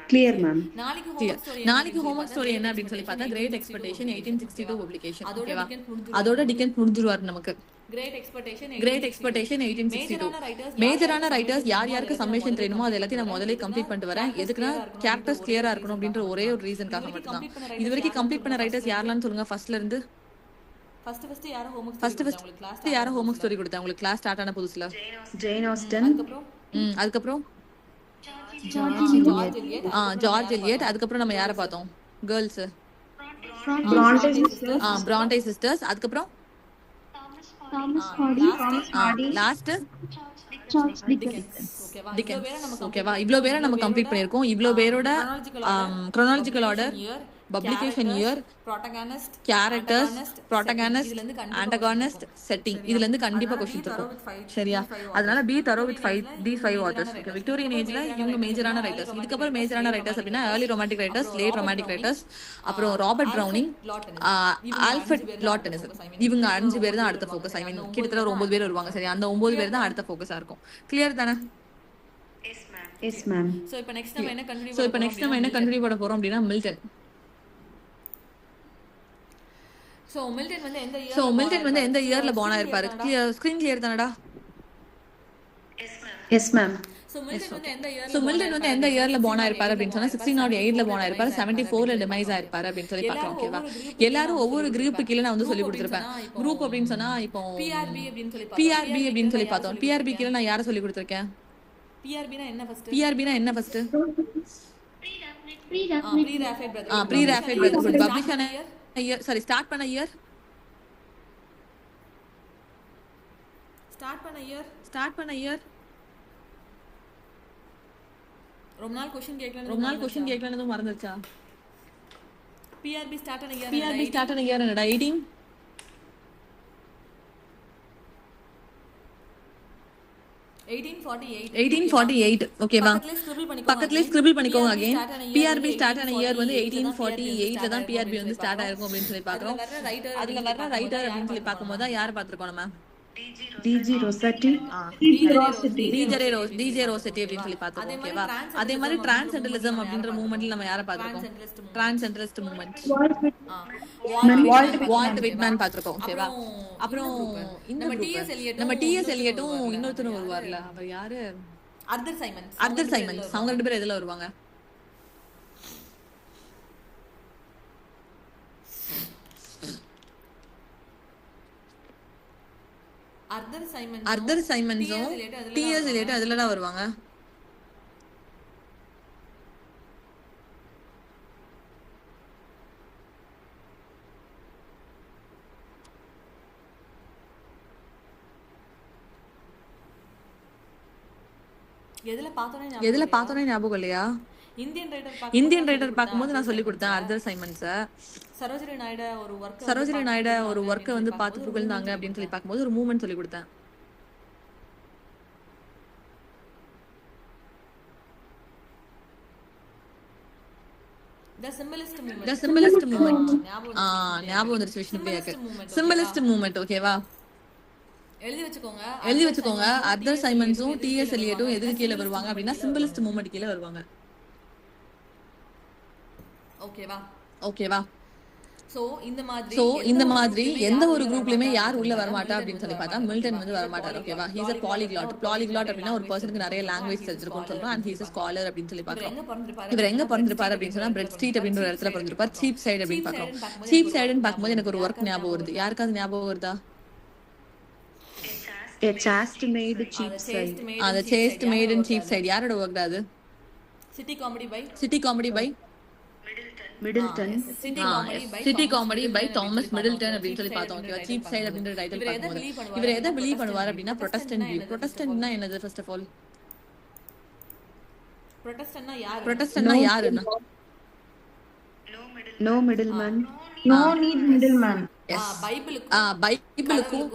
Clear ma'am. நாளைக்கு ஹோம்வொர்க் ஸ்டோரி என்ன அப்படின்னு சொல்லி பார்த்தா கிரேட் எக்ஸ்பெக்டேஷன் 1862 பப்ளிகேஷன். ஓகேவா? அதோட டிக்கன்ஸ் முடிஞ்சிருவாரு நமக்கு. Great expectation 1862. மேஜரான ரைட்டர்ஸ் யார் யாருக்கு சம்மேஷன் தெரியுமோ அது எல்லாத்தையும் நான் முதல்ல கம்ப்ளீட் பண்ணிட்டு வரேன். எதுக்குன்னா கேரக்டர்ஸ் கிளியரா இருக்கணும் அப்படின்ற ஒரே ஒரு ரீசன்காக மட்டும் தான். இது வரைக்கும் கம்ப்ளீட் பண்ண ரைட்டர்ஸ் யாரெல்லாம் சொல்லுங்க ஃபர்ஸ்ட்ல இருந்து. ஃபர்ஸ்ட் யாரோ ஹோம்வொர்க் ஸ்டோரி கொடுத்தா உங்களுக்கு கிளாஸ் ஸ்டார்ட் ஆன புதுசுல? Jane Austen. அதுக்கப்புறம் ஜார்ஜ் எலியட். அதுக்கப்புறம் நம்ம யாரை பார்த்தோம்? Girls Brontë sisters. அதுக்கப்புறம் லாஸ்ட் டிக்கன்ஸ். ஓகேவா? இவ்ளோ பேரை நம்ம கம்ப்ளீட் பண்ணிருக்கோம். இவ்ளோ பேரோட chronological order, publication year, characters, protagonist, antagonist, setting இதுல இருந்து கண்டிப்பா क्वेश्चन இருக்கும். சரியா? அதனால be thorough with these 5 authors. Victorian ஏஜ்ல இவங்க மேஜரான ரைட்டர்ஸ். இதுக்கு அப்புறம் மேஜரான ரைட்டர்ஸ் அப்படினா early romantic writers, late romantic writers, அப்புறம் Robert browning, Alfred lot Denison. இவங்க 5 பேர் தான் அடுத்த ஃபோக்கஸ். ஐ மீன் கிட்டத்தட்ட ஒரு 9 பேர் வருவாங்க. சரி, அந்த 9 பேர் தான் அடுத்த ஃபோக்கஸா இருக்கும். கிளியர் தானே? Yes ma'am. சோ இப்போ நெக்ஸ்ட் நம்ம என்ன கண்டினியூ பண்ண போறோம் அப்படினா மில்டன். சோ மில்டன் வந்து எந்த இயர்ல born ஆயிருப்பாரு? ஸ்கிரீன் கிளியர் தானடா? Yes ma'am. சோ மில்டன் வந்து எந்த இயர்ல born ஆயிருப்பாரு அப்படின்னு சொன்னா 1608 ல born ஆயிருப்பாரு. 74 ல டிமைஸ் ஆயிருப்பாரு அப்படின்னு சொல்லி பார்க்கலாம். ஓகேவா? எல்லாரும் ஒவ்வொரு குரூப் கீழ நான் வந்து சொல்லி கொடுத்திருப்பேன். குரூப் அப்படின்னு சொன்னா இப்போ PRB அப்படின்னு சொல்லி பார்த்தோம். PRB கீழ நான் யாரை சொல்லி கொடுத்திருக்கேன்? PRB னா என்ன ஃபர்ஸ்ட்? ப்ரீ-ராஃபைட் பிரதர்ஹுட். பப்ளிஷ் ஆன இயர், சாரி ஸ்டார்ட் பண்ண இயர் ரொம்ப நாள் क्वेश्चन கேட்கலன்னு மறந்துச்சா? PRB ஸ்டார்ட் ஆன இயர் என்னடா? 1848. ஓகேவா? பக்கத்துலயே ஸ்கிரிபிள் பண்ணிக்கோங்க. அகைன் PRB ஸ்டார்ட் ஆன இயர் வந்து 1848ல தான் PRB வந்து ஸ்டார்ட் ஆயிருக்கும் அப்படின்னு சொல்லி பாக்குறோம். அதுல வர்ற ரைட்டர் அப்படின்னு சொல்லி பாக்கும்போது யாரை பாத்துருக்கோம் நம்ம? டிஜி ரோசெட்டி அப்படின்னு சொல்லி பார்த்தோம். ஓகேவா? அதே மாதிரி டிரான்சென்டலிசம் அப்படின்ற மூவ்மெண்ட்ல நம்ம யாரை பார்த்திருக்கோம்? டிரான்சென்டலிஸ்ட் மூவ்மெண்ட் வால்ட் விட்மேன் பார்த்திருக்கோம். ஓகேவா? அப்புறம் நம்ம டிஎஸ் எலியட்டும் இன்னொருத்தரும் வருவார்ல, அவர் யாரு? அர்தர் சைமன்ஸ். அவங்க 2 பேரும் எதுல வருவாங்க? அர்தர் சைமன்ஸும் டிஎஸ் எலியட்டும் எதுலடா வருவாங்க? எதுல பார்த்தோனே ஞாபகம் இல்லையா? இந்தியன் ரைடர் பார்க்கும்போது நான் சொல்லி கொடுத்தேன் அர்தர் சைமன்ஸ. சரோஜினி நாயுட ஒரு ஒர்க்கை வந்து பார்த்து புகழ்ந்தாங்க அப்படின்னு சொல்லி பார்க்கும்போது ஒரு மூவ்மெண்ட் சொல்லி கொடுத்தேன். The symbolist movement. ஞாபகம் வந்துருச்சு விஷ்ணுபிரியாக்கு. symbolist movement. ஓகேவா? எழுதி வச்சுக்கோங்க. அர்தர் சைமன்ஸும் டிஎஸ் எலியட்டும் எதுக்கு கீழே வருவாங்க அப்படின்னா சிம்பிளிஸ்ட் மூவ்மெண்ட் கீழே வருவாங்க. ஓகேவா? சோ இந்த மாதிரி எந்த ஒரு குரூப்லயுமே யார் உள்ள வரமாட்டா அப்படின்னு சொல்லி பார்த்தா மில்டன் வந்து வரமாட்டார். ஓகேவா? He's a polyglot. பாலிகிளாட் அப்படின்னா ஒரு பர்சனுக்கு நிறைய லாங்குவேஜ் தெரிஞ்சிருக்கும்னு சொல்றோம். அண்ட் ஹீஸ் அ ஸ்காலர் அப்படின்னு சொல்லி பார்க்கிறோம். இவர் எங்க பிறந்திருப்பாரு அப்படின்னு சொன்னா பிரெட் ஸ்ட்ரீட் அப்படின்ற ஒரு இடத்துல பிறந்திருப்பார். சீப் சைடு அப்படின்னு பார்க்கிறோம். சீப் சைடுன்னு பார்க்கும்போது எனக்கு ஒரு ஒர்க் ஞாபகம் வருது. யாருக்காவது ஞாபகம் வருதா? A chaste maid cheap side. அந்த chaste maid in Cheapside யாரோட ஒர்க் அது? City comedy by Middleton. City comedy by Thomas Middleton அப்படின்னு சொல்லி பார்த்தோம். ஓகேவா? சீப் சைடு அப்படின்ற டைட்டில் பார்க்கும்போது இவர் எதை பிலீவ் பண்ணுவார் அப்படின்னா ப்ரொட்டஸ்டன்ட் வியூ. ப்ரொட்டஸ்டன்ட்னா என்னது? ஃபர்ஸ்ட் ஆஃப் ஆல் ப்ரொட்டஸ்டன்ட்னா யாருன்னா No middleman. No need middleman. பைபிளுக்கும்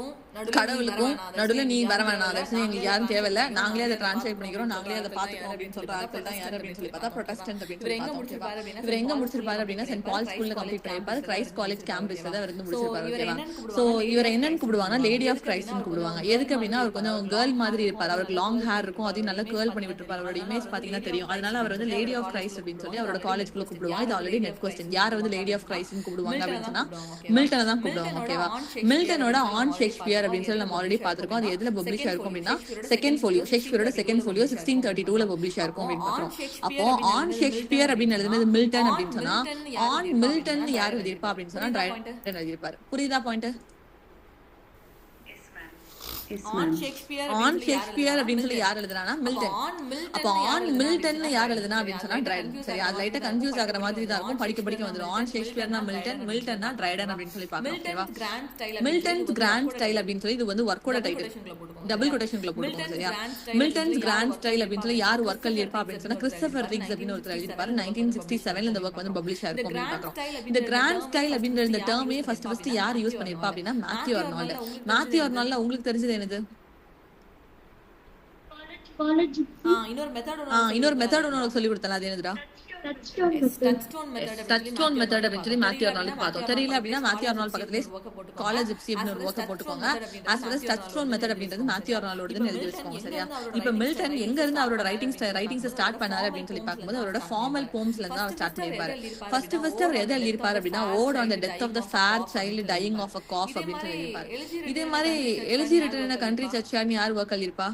கடவுளுக்கும் நடுவுல நீ வர வேணாம், எங்களுக்கு யாரும் தேவையில்ல, நாங்களே அதை டிரான்ஸ்லேட் பண்ணிக்கிறோம், நாங்களே அதை பாத்துக்கிறோம் அப்படின்னு சொல்ற ஆட்கள் தான் யாரு அப்படின்னு சொல்லி பார்த்தா ப்ரொட்டஸ்டன்ட் அப்படின்னு சொல்லி பார்த்தோம். இவர் எங்க முடிச்சிருப்பாரு அப்படின்னா சென்ட் பால் ஸ்கூல்ல கம்ப்ளீட் பண்ணிருப்பாரு. கிரைஸ்ட் காலேஜ் கேம்பஸ்ல தான் இருந்து முடிச்சிருப்பாரு. ஓகேவா? சோ இவரை என்னன்னு கூப்பிடுவாங்கன்னா லேடி ஆஃப் கிரைஸ்ட்னு கூப்பிடுவாங்க. எதுக்கு அப்படின்னா அவர் கொஞ்சம் கேர்ள் மாதிரி இருப்பாரு. அவருக்கு லாங் ஹேர் இருக்கும், அதையும் நல்லா கேர்ள் பண்ணி விட்டுருப்பாரு. அவரோட இமேஜ் பாத்தீங்கன்னா தெரியும். அதனால அவர் வந்து லேடி ஆஃப் கிரைஸ்ட் அப்படின்னு சொல்லி அவரோட காலேஜ்குள்ள கூப்பிடுவாங்க. இது ஆல்ரெடி நெட் கொஸ்டின். யார் வந்து லேடி ஆஃப் கிரைஸ்ட்னு கூப்பிடுவாங்க அப்படின்னு சொன்னா மில்டனை தான் கூப்பிடுவாங்க. ஓகேவா? மில்டனோட ஆன் ஷேக்ஸ்பியர் அப்படின்னு சொல்லி நம்ம ஆல்ரெடி பாத்திருக்கோம். அது எதுல பப்ளிஷ் ஆயிருக்கும் அப்படின்னா செகண்ட் ஃபோலியோ, ஷேக்ஸ்பியரோட செகண்ட் ஃபோலியோ 1632ல பப்ளிஷ் ஆயிருக்கும் அப்படின்னு பாக்குறோம். அப்போ ஆன் ஷேக்ஸ்பியர் அப்படின்னு எழுதுனது மில்டன் அப்படின்னு சொன்னா ஆன் மில்டன் யார் எழுதியிருப்பா அப்படின்னு சொன்னா ட்ரைடன் எழுதியிருப்பாரு. புரியுதா பாயிண்ட்? ஆன் ஷேக்ஸ்பியர் அப்படின்னு சொல்லி யார் எழுதுறானா மில்டன். அப்ப ஆன் மில்டன் யார் எழுதுனா அப்படின்னு சொன்னா ட்ரைடன். சரி, அது லைட்டா கன்ஃபியூஸ் ஆகுற மாதிரி தான் இருக்கும். படிக்க வந்துடும். ஆன் ஷேக்ஸ்பியர்னா மில்டன், மில்டன்னா ட்ரைடன் அப்படின்னு சொல்லி பாக்கலாம். ஓகேவா? மில்டன்ஸ் கிராண்ட் ஸ்டைல் அப்படின்னு சொல்லி இது வந்து ஒர்க்கோட டைட்டில், டபுள் கொட்டேஷன்ல போட்டுக்கோங்க. சரியா? மில்டன்ஸ் கிராண்ட் ஸ்டைல் அப்படின்னு சொல்லி யார் ஒர்க் எழுதியிருப்பா அப்படின்னு சொன்னா கிறிஸ்டோபர் ரிக்ஸ் அப்படின்னு ஒருத்தர் எழுதியிருப்பாரு. 1967 இந்த ஒர்க் வந்து பப்ளிஷ் ஆயிருக்கும் அப்படின்னு பாக்குறோம். இந்த கிராண்ட் ஸ்டைல் அப்படின்ற இந்த டேர்மே ஃபர்ஸ்ட் யார் யூஸ் பண்ணிருப்பா அப்படின்னா மேத்யூ ஆர்னால்ட். மேத்யூ ஆர்னால்ட்ல உங்களுக்கு தெரிஞ்சது என்னது? இன்னொரு மெத்தட் ஒன்னு சொல்லி கொடுத்தல, அது என்னதுடா? டச்ஸ்டோன் மெத்தட் அப்படின்னு சொல்லி மேத்யூ ஆர்னால்ட் பார்த்தோம். தெரியல அப்படின்னா மேத்யூ ஆர்னால்ட் பக்கத்துலயே காலேஜ் ஜிப்சி அப்படின்னு ஒரு ஒர்க் போட்டுக்கோங்க. as well as touchstone method அப்படின்றது மேத்யூ ஆர்னால்டோடதுன்னு எழுதி வச்சுக்கோங்க. சரியா? இப்ப மில்டன் எங்க இருந்து அவரோட ரைட்டிங்ஸ் ஸ்டார்ட் பண்ணாரு அப்படின்னு சொல்லி பார்க்கும்போது அவரோட ஃபார்மல் போம்ஸ்ல இருந்து அவர் ஸ்டார்ட் பண்ணிருப்பாரு. ஃபர்ஸ்ட் அவர் எதை எழுதியிருப்பாரு அப்படின்னா ode on the death of the fair child dying of a cough அப்படின்னு சொல்லி எழுதியிருப்பாரு. இதே மாதிரி elegy written in a country church யார் ஒர்க் எழுதியிருப்பா?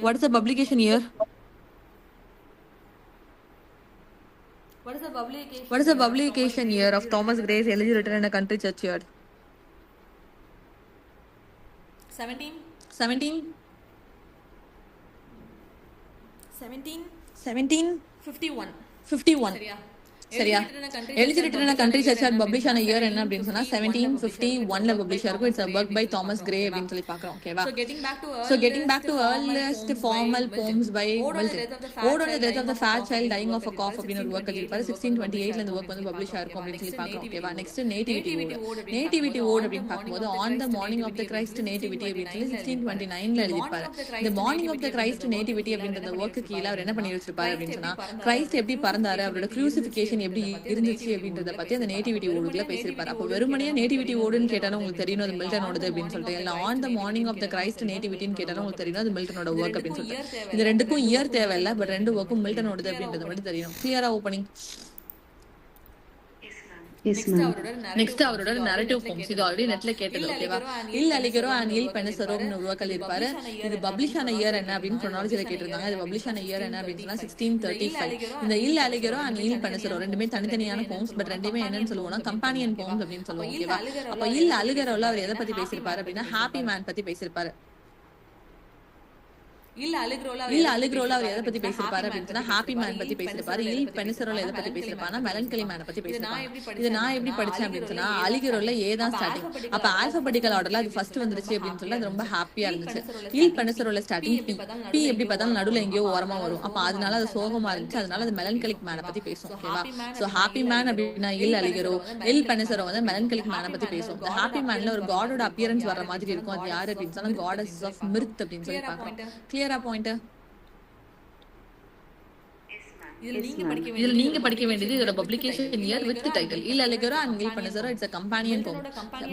What is the publication year? What is the publication year of Thomas Gray's Elegy Written in a Country Churchyard? 1751. சரியா? எலிஜி written in a country churchyard publish ஆன year என்ன அப்படின்னு சொன்னா 1751ல publish ஆயிருக்கும். It's a work by Thomas Gray அப்படின்னு சொல்லி பார்க்கறோம். ஓகேவா? So getting back to earliest formal poems by Milton. Ode on the death of the fat child dying of a cough அப்படின்னு ஒரு ஒர்க் எழுதியிருப்பாரு. 1628ல இந்த ஒர்க் வந்து பப்ளிஷ் ஆயிருக்கும் அப்படின்னு சொல்லி பார்க்கறோம். ஓகேவா? நெக்ஸ்ட் நேட்டிவிட்டி ஓட் அப்படின்னு பார்க்கும்போது on the morning of the Christ nativity அப்படின்னு சொல்லி 1629ல எழுதியிருப்பாரு. இந்த morning of the Christ nativity அப்படின்ற அந்த ஒர்க்கு கீழ அவர் என்ன பண்ணி வச்சிருப்பாரு அப்படின்னு சொன்னா கிரைஸ்ட் எப்படி பறந்தாரு, அவரோட கிரூசிஃபிகேஷன் எப்படி இருந்துச்சு அப்படின்றத பத்தி அந்த நேட்டிவிட்டி ஓடுக்குள்ள பேசியிருப்பாரு. அப்போ வெறுமனையா நேட்டிவிட்டி ஓடுன்னு கேட்டாலும் உங்களுக்கு தெரியும் அது மில்டனோடது அப்படின்னு சொல்லிட்டு, இல்ல on the morning of the Christ நேட்டிவிட்டின்னு கேட்டாலும் உங்களுக்கு தெரியும் அது மில்டனோட ஒர்க் அப்படின்னு சொல்லிட்டு. இது ரெண்டுக்கும் இயர் தேவையில்லை, பட் ரெண்டு ஒர்க்கும் மில்டனோடது அப்படின்றது மட்டும் தெரியும். கிளியரா ஓப்பனிங்? நெக்ஸ்ட் அவரோட நரேட்டிவ் ஃபார்ம்ஸ். இது ஆல்ரெடி நெட்ல கேட்டது. ஓகேவா? இல் அலிகரோ அண்ட் இல் பெனசரோன்னு உருவாக்கல் இருப்பாரு. இது பப்ளிஷ் ஆன இயர் என்ன அப்படின்னு க்ரோனாலஜில கேட்டிருந்தாங்க. இது பப்ளிஷ் ஆன இயர் என்ன அப்படின்னு சொன்னா 1635. இந்த இல் அலிகரோ அண்ட் இல் பெனசரோ ரெண்டுமே தனித்தனியான போம்ஸ், பட் ரெண்டுமே என்னன்னு சொல்லுவோம்னா கம்பானியன் போம்ஸ் அப்படின்னு சொல்லுவோம். ஓகேவா? அப்ப இல் அலிகரோல அவர் எதை பத்தி பேசியிருப்பாரு அப்படின்னா ஹாப்பி மேன் பத்தி பேசியிருப்பாரு. இல்ல அலிக்ரோல அவர் எதை பத்தி பேசிருப்பாரு அப்படின்னா ஹாப்பி மேன் பத்தி பேசிருப்பாரு. இல் பெனிசரோல எதை பத்தி பேசிருப்பாருன்னா மெலன்கலி மேனை பத்தி பேசிருப்பாங்க. இது நான் எப்படி படிச்சேன் அப்படின்னு சொன்னா அலிக்ரோல ஏ தான் ஸ்டார்டிங். அப்ப ஆல்பபெட்டிக்கல் ஆர்டர்ல அது ஃபர்ஸ்ட் வந்துருச்சு அப்படின்னு சொல்லி அது ரொம்ப ஹாப்பியா இருந்துச்சு. இல் பெனிசரோல ஸ்டார்டிங் பி எப்படி பார்த்தாலும் நடுவுல எங்கேயோ ஓரமா வரும். அப்ப அதனால அது சோகமா இருந்துச்சு. அதனால அது மெலன்கலிக் மேனை பத்தி பேசும். ஓகேவா? சோ ஹாப்பி மேன் அப்படின்னா இல் அலிகரோ, இல் பெனிசரோ வந்து மெலன்கலிக் மேனை பத்தி பேசும். இந்த ஹாப்பி மேன்ல ஒரு காடோட அப்பியரன்ஸ் வர மாதிரி இருக்கும். அது யாரு அப்படின்னு சொன்னா காடஸ் ஆஃப் மிர்த் அப்படின்னு சொல்லி பாக்குறோம். கிளியரா பாயிண்ட்? இதுல நீங்க படிக்க வேண்டியது இதோட publication year with title. L'Allegro and Il Penseroso it's a companion poem.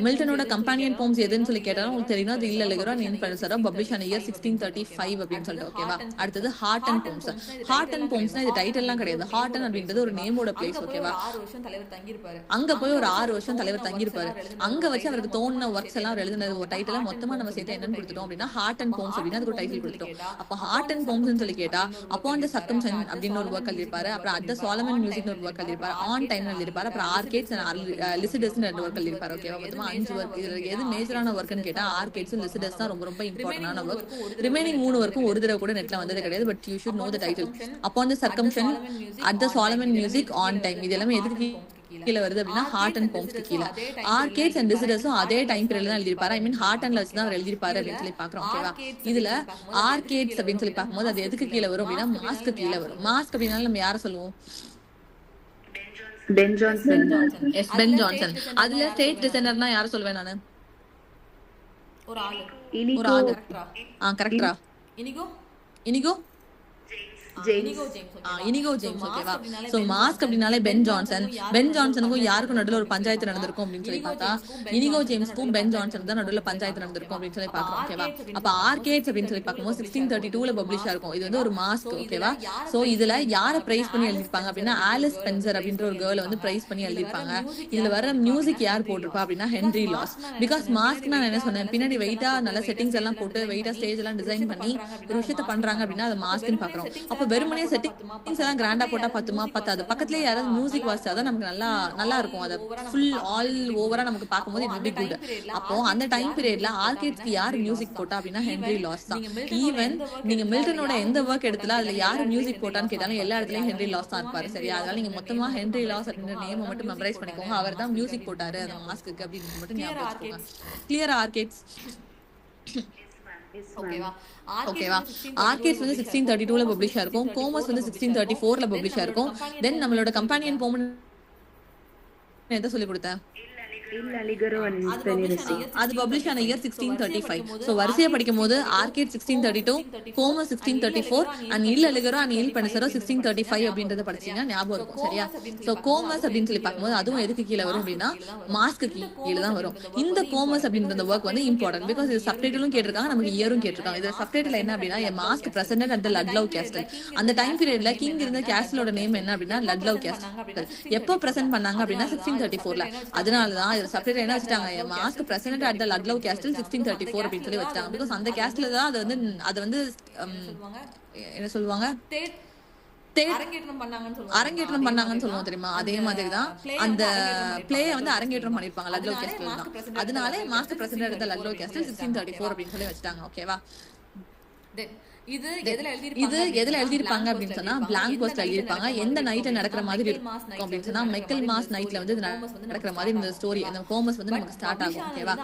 மில்டனோட கம்பானியன் போம்ஸ் எதுன்னு சொல்லி கேட்டாலும் உங்களுக்கு தெரியும். அது L'Allegro Il Penseroso publish ஆன இயர் 1635 அப்படின்னு சொல்லிட்டு. ஓகேவா? அடுத்தது heart and poems. Heart and போம்ஸ்னா இது டைட்டில் எல்லாம் கிடையாது. ஹார்ட் அப்படின்றது ஒரு நேமோட பிளேஸ். ஓகேவா? அங்க போய் ஒரு 6 வருஷம் தலைவர் தங்கியிருப்பாரு. அங்க வச்சு அவருக்கு தோணுன ஒர்க்ஸ் எல்லாம் எழுதின ஒரு டைட்டில மொத்தமா நம்ம சேர்த்து என்னன்னு கொடுத்துட்டோம் அப்படின்னா ஹார்ட் அண்ட் போம்ஸ் அப்படின்னு அதுக்கு ஒரு டைட்டில் கொடுத்துட்டோம். அப்ப ஹார்ட் அண்ட் போம்ஸ் சொல்லி கேட்டா அப்பான் தி சர்கம்ஸ்டன்ஸ் அப்படின்னு ஒரு ஒர்க் எழுதிருப்பாரு. அப்புறம் அட் தி சாலமன் மியூசிக் ஒரு ஒர்க் எழுதிருப்பாரு. ஆன் டைம் எழுதிருப்பாரு. அப்புறம் ஆர்கேட்ஸ் அண்ட் லிசிடஸ் ரெண்டு ஒர்க் எழுதிருப்பாரு. ஓகேவா? மொத்தமா 5 ஒர்க். இதுல எது மேஜரான ஒர்க்னு கேட்டா ஆர்கேட்ஸ் லிசிடஸ் தான் ரொம்ப ரொம்ப இம்பார்ட்டன்டான ஒர்க். ரிமைனிங் 3 ஒர்க்கும் ஒரு தடவை கூட நெட்ல வந்தது கிடையாது. But you should know the title. Upon the circumstance, at the solemn music, on time. இது எல்லாமே எதுக்கு கீழே வருது அப்படின்னா ஹார்ட் அண்ட் போம்ஸ்க்கு கீழே. ஆர்கேட்ஸ் அண்ட் லிசிடஸும் அதே டைம் பீரியட்ல தான் எழுதிருப்பாரு. ஐ மீன் ஹார்ட் அண்ட்ல வச்சு தான் எழுதிருப்பாரு அப்படின்னு சொல்லி பாக்குறோம். ஓகேவா? இதுல ஆர்கேட்ஸ் அப்படின்னு சொல்லி பார்க்கும்போது அது எதுக்கு கீழே வரும் அப்படின்னா மாஸ்க்கு கீழே வரும். மாஸ்க் அப்படின்னா நம்ம யாரை சொல்லுவோம்? Ben Jonson. Yes, Ben Jonson. அதுல ஸ்டேட் டிசைனர்னா யாரை சொல்வேன் நானு? ஒரு ஆளு. ஒரு ஆளு. கரெக்டா? Inigo Inigo James. ஓகேவா? சோ மாஸ்க் அப்படினாலே பென் ஜான்சன். பென் ஜான்சனுக்கும் யாருக்கும் நடுவுல ஒரு பஞ்சாயத்து நடந்திருக்கும் அப்படின்னு சொல்லி பார்த்தா இனிகோ ஜேம்ஸ்க்கும் பென் ஜான்சன் தான் நடுவுல பஞ்சாயத்து நடந்திருக்கும் அப்படின்னு சொல்லி பாக்குறோம். ஓகேவா? அப்ப ஆர்கேட்ஸ் அப்படின்னு சொல்லி பார்க்கும்போது 1632ல பப்ளிஷ் ஆகும். இது வந்து ஒரு மாஸ்க். ஓகேவா? சோ இதுல யாரை பிரைஸ் பண்ணி எழுதிருப்பாங்க அப்படின்னா ஆலிஸ் ஸ்பென்சர் அப்படின்ற ஒரு கேர்ளை வந்து பிரைஸ் பண்ணி எழுதிருப்பாங்க. இதுல வர மியூசிக் யார் போட்டிருப்பா அப்படின்னா ஹென்ரி லாஸ். பிகாஸ் மாஸ்க் நான் என்ன சொன்னேன், பின்னாடி வெயிட்டா நல்ல செட்டிங்ஸ் எல்லாம் போட்டு வெயிட்டா ஸ்டேஜ் எல்லாம் டிசைன் பண்ணி ஒரு விஷயத்த பண்றாங்க அப்படின்னா அது மாஸ்க்னு பாக்குறோம். அப்ப வெறுமனே செட்டிங்ஸ் எல்லாம் கிராண்டா போட்டா பத்துமா? பத்தாது. பக்கத்துலயே யாராவது மியூசிக் வாசிச்சாதான் நமக்கு நல்லா இருக்கும். அதை ஃபுல் ஆல் ஓவரா நமக்கு பார்க்கும்போது இட் வில் பி குட். அப்போ அந்த டைம் பீரியட்ல ஆர்கேட்ஸ்க்கு யார் மியூசிக் போட்டா அப்படின்னா ஹென்ரி லாஸ் தான். ஈவன் நீங்க மில்டனோட எந்த ஒர்க் எடுத்துல அதுல யாரு மியூசிக் போட்டான்னு கேட்டாலும் எல்லா இடத்துலயும் ஹென்ரி லாஸ் தான் இருப்பாரு. சரியா? அதனால நீங்க மொத்தமா ஹென்ரி லாஸ் அப்படின்ற நேம் மட்டும் மெமரைஸ் பண்ணிக்கோங்க. அவர் தான் மியூசிக் போட்டாரு அந்த மாஸ்க்கு அப்படின்னு மட்டும் ஞாபகம் வச்சுக்கோங்க. Clear arcades. ஓகேவா? ஆர்கேட்ஸ் வந்து 1632ல பப்ளிஷ் ஆயிருக்கும். கோமஸ் வந்து 1634ல பப்ளிஷ் ஆயிருக்கும். தென் நம்மளோட கம்பானியன் போம் எதை சொல்லி கொடுத்தேன்? அது பப்ளிஷ் ஆன இயர் 1635. சோ வரிசையா படிக்கும் போது Arcades 1632, Comus 1634 and L'Allegro and Il Penseroso 1635 அப்படின்றத படிச்சீங்கன்னா ஞாபகம் இருக்கும். சரியா? சோ கோமஸ் அப்படின்னு சொல்லி பார்க்கும்போது அதுவும் எதுக்கு கீழே வரும் அப்படின்னா மாஸ்க்கு கீழே தான் வரும். இந்த கோமஸ் அப்படின்ற ஒர்க் வந்து இம்பார்ட்டன்ட். பிகாஸ் இது சப்டைட்டிலும் கேட்டிருக்காங்க, நமக்கு இயரும் கேட்டிருக்காங்க. இது சப்டைட்டில் என்ன அப்படின்னா masque presented at the Ludlow Castle. அந்த டைம் பீரியட்ல கிங் இருந்த கேஸ்டலோட நேம் என்ன அப்படின்னா லட்லவ் கேஸ்டல். எப்போ பிரசன்ட் பண்ணாங்க அப்படின்னா 1634ல. அதனாலதான் சப்டைட்டில் என்ன வச்சுட்டாங்க, masque present at the Ludlow Castle 1634 அப்படின்னு சொல்லி வச்சாங்க. பிகாஸ் அந்த கேஸ்டல் தான் அது வந்து என்ன சொல்லுவாங்க, அரங்கேற்றம் பண்ணாங்கன்னு சொல்லுவோம் தெரியுமா? அதே மாதிரி தான் அந்த பிளே வந்து அரங்கேற்றம் பண்ணிருப்பாங்க லட்லவ் கேஸ்டல் தான். அதனால masque present at the Ludlow Castle 1634 அப்படின்னு சொல்லி வச்சுட்டாங்க. ஓகேவா? இது எதுல எழுதிருப்பாங்க அப்படின்னு சொன்னா பிளாங்க் போஸ்ட்ல எழுதிருப்பாங்க. எந்த நைட்ல நடக்கிற மாதிரி இருக்கும் அப்படின்னு சொன்னா மெக்கல் மாஸ் நைட்ல வந்து நடக்கிற மாதிரி இந்த ஸ்டோரி அந்த கோமஸ் வந்து நமக்கு ஸ்டார்ட் ஆகும். ஓகேவா?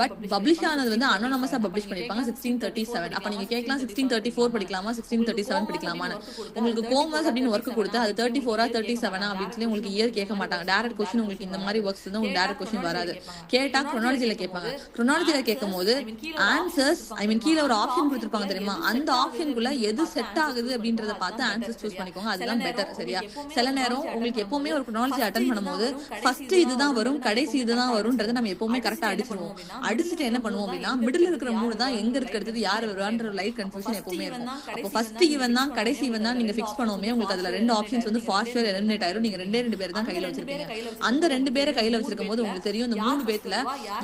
பட் பப்ளிஷ் ஆனது வந்து அனோனமஸா பப்ளிஷ் பண்ணிருப்பாங்க 1637. அப்ப நீங்க கேட்கலாம் 1634 படிக்கலாமா 1637 படிக்கலாமான்னு. உங்களுக்கு கோமஸ் அப்படின்னு ஒர்க் கொடுத்து அது 34 37 அப்படின்னு சொல்லி உங்களுக்கு இயர் கேட்க மாட்டாங்க. டைரக்ட் கொஸ்டின் உங்களுக்கு இந்த மாதிரி ஒர்க்ஸ் வந்து உங்களுக்கு டைரக்ட் கொஸ்டின் வராது. கேட்டா குரோனாலஜில கேட்பாங்க. குரோனாலஜில கேட்கும் போது ஆன்சர்ஸ் ஐ மீன் கீழே ஒரு ஆப்ஷன் கொடுத்திருப்பாங்க தெரியுமா? அந்த ஆப்ஷனுக்குள்ள எது செட் ஆகுது அப்படின்றத பார்த்து ஆன்சர்ஸ் சூஸ் பண்ணிக்கோங்க. அதுதான் பெட்டர். சரியா? சில நேரம் உங்களுக்கு எப்பவுமே ஒரு குரோனாலஜி அட்டெண்ட் பண்ணும்போது ஃபர்ஸ்ட் இதுதான் வரும் கடைசி இதுதான் வரும்ன்றதை நம்ம எப்பவுமே கரெக்டா அடிச்சிருவோம். அடிச்சுட்டு என்ன பண்ணுவோம் அப்படின்னா மிடில் இருக்கிற 3 தான் எங்க இருக்கிறது யார் வருவான்ற ஒரு லைட் கன்ஃபியூஷன் எப்பவுமே இருக்கும். அப்போ ஃபர்ஸ்ட் இவன் தான் கடைசி இவன் தான் நீங்க ஃபிக்ஸ் பண்ணுவோமே உங்களுக்கு அதுல 2 ஆப்ஷன்ஸ் வந்து ஃபார் ஷூர் எலிமினேட் ஆயிரும். நீங்க 2 பேர் தான் கையில வச்சிருப்பீங்க. அந்த 2 பேரை கையில வச்சிருக்கும் போது உங்களுக்கு தெரியும் இந்த 3 பேர்ல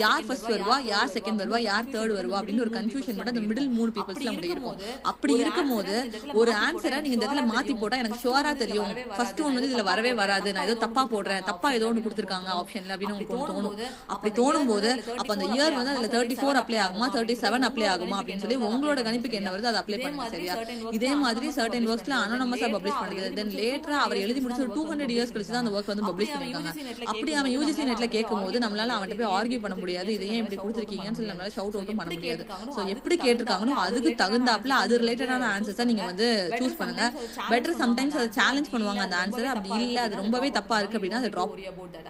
யார் ஃபர்ஸ்ட் வருவா, யார் செகண்ட் வருவா, யார் தேர்ட் வருவா அப்படின்னு ஒரு கன்ஃபியூஷன் மட்டும் அந்த மிடில் 3 பீப்புள்ஸ்ல நமக்கு இருக்கும். அப்படி இருக்கும்போது ஒரு ஆன்சரை நீங்க இந்த இடத்துல மாத்தி போட்டா எனக்கு ஷுவரா தெரியும் ஃபர்ஸ்ட் ஒன் வந்து இதுல வரவே வராது, நான் ஏதோ தப்பா போடுறேன், தப்பா ஏதோ ஒன்று கொடுத்துருக்காங்க ஆப்ஷன்ல அப்படின்னு உங்களுக்கு தோணும். அப்படி தோணும் போது அப்ப அந்த இயர் வந்து அதுல 34 அப்ளை ஆகுமா 37 அப்ளை ஆகுமா அப்படின்னு சொல்லி உங்களோட கணிப்புக்கு என்ன வருது அதை அப்ளை பண்ணுங்க. சரியா? இதே மாதிரி சர்டன் ஒர்க்ஸ்ல அனோனமஸா பப்ளிஷ் பண்ணுது. தென் லேட்டரா அவர் எழுதி முடிச்சு ஒரு 200 இயர்ஸ் கழிச்சு தான் அந்த ஒர்க் வந்து பப்ளிஷ் பண்ணிருக்காங்க. அப்படி அவன் யூஜிசி நெட்ல கேட்கும் போது நம்மளால அவன்கிட்ட போய் ஆர்கியூ பண்ண முடியாது. இதை ஏன் இப்படி கொடுத்துருக்கீங்கன்னு சொல்லி நம்மளால ஷவுட் அவுட்டும் பண்ண முடியாது. சோ எப்படி கேட்டிருக்காங்களோ அதுக்கு தகுந்தாப்புல அது ரிலேட்டடான ஆன்சர்ஸை நீங்க வந்து சூஸ் பண்ணுங்க. பெட்டர் சம்டைம்ஸ் அதை சேலஞ்ச் பண்ணுவாங்க அந்த ஆன்சர். அப்படி இல்ல அது ரொம்பவே தப்பா இருக்கு அப்படின்னா அதை ட்ராப்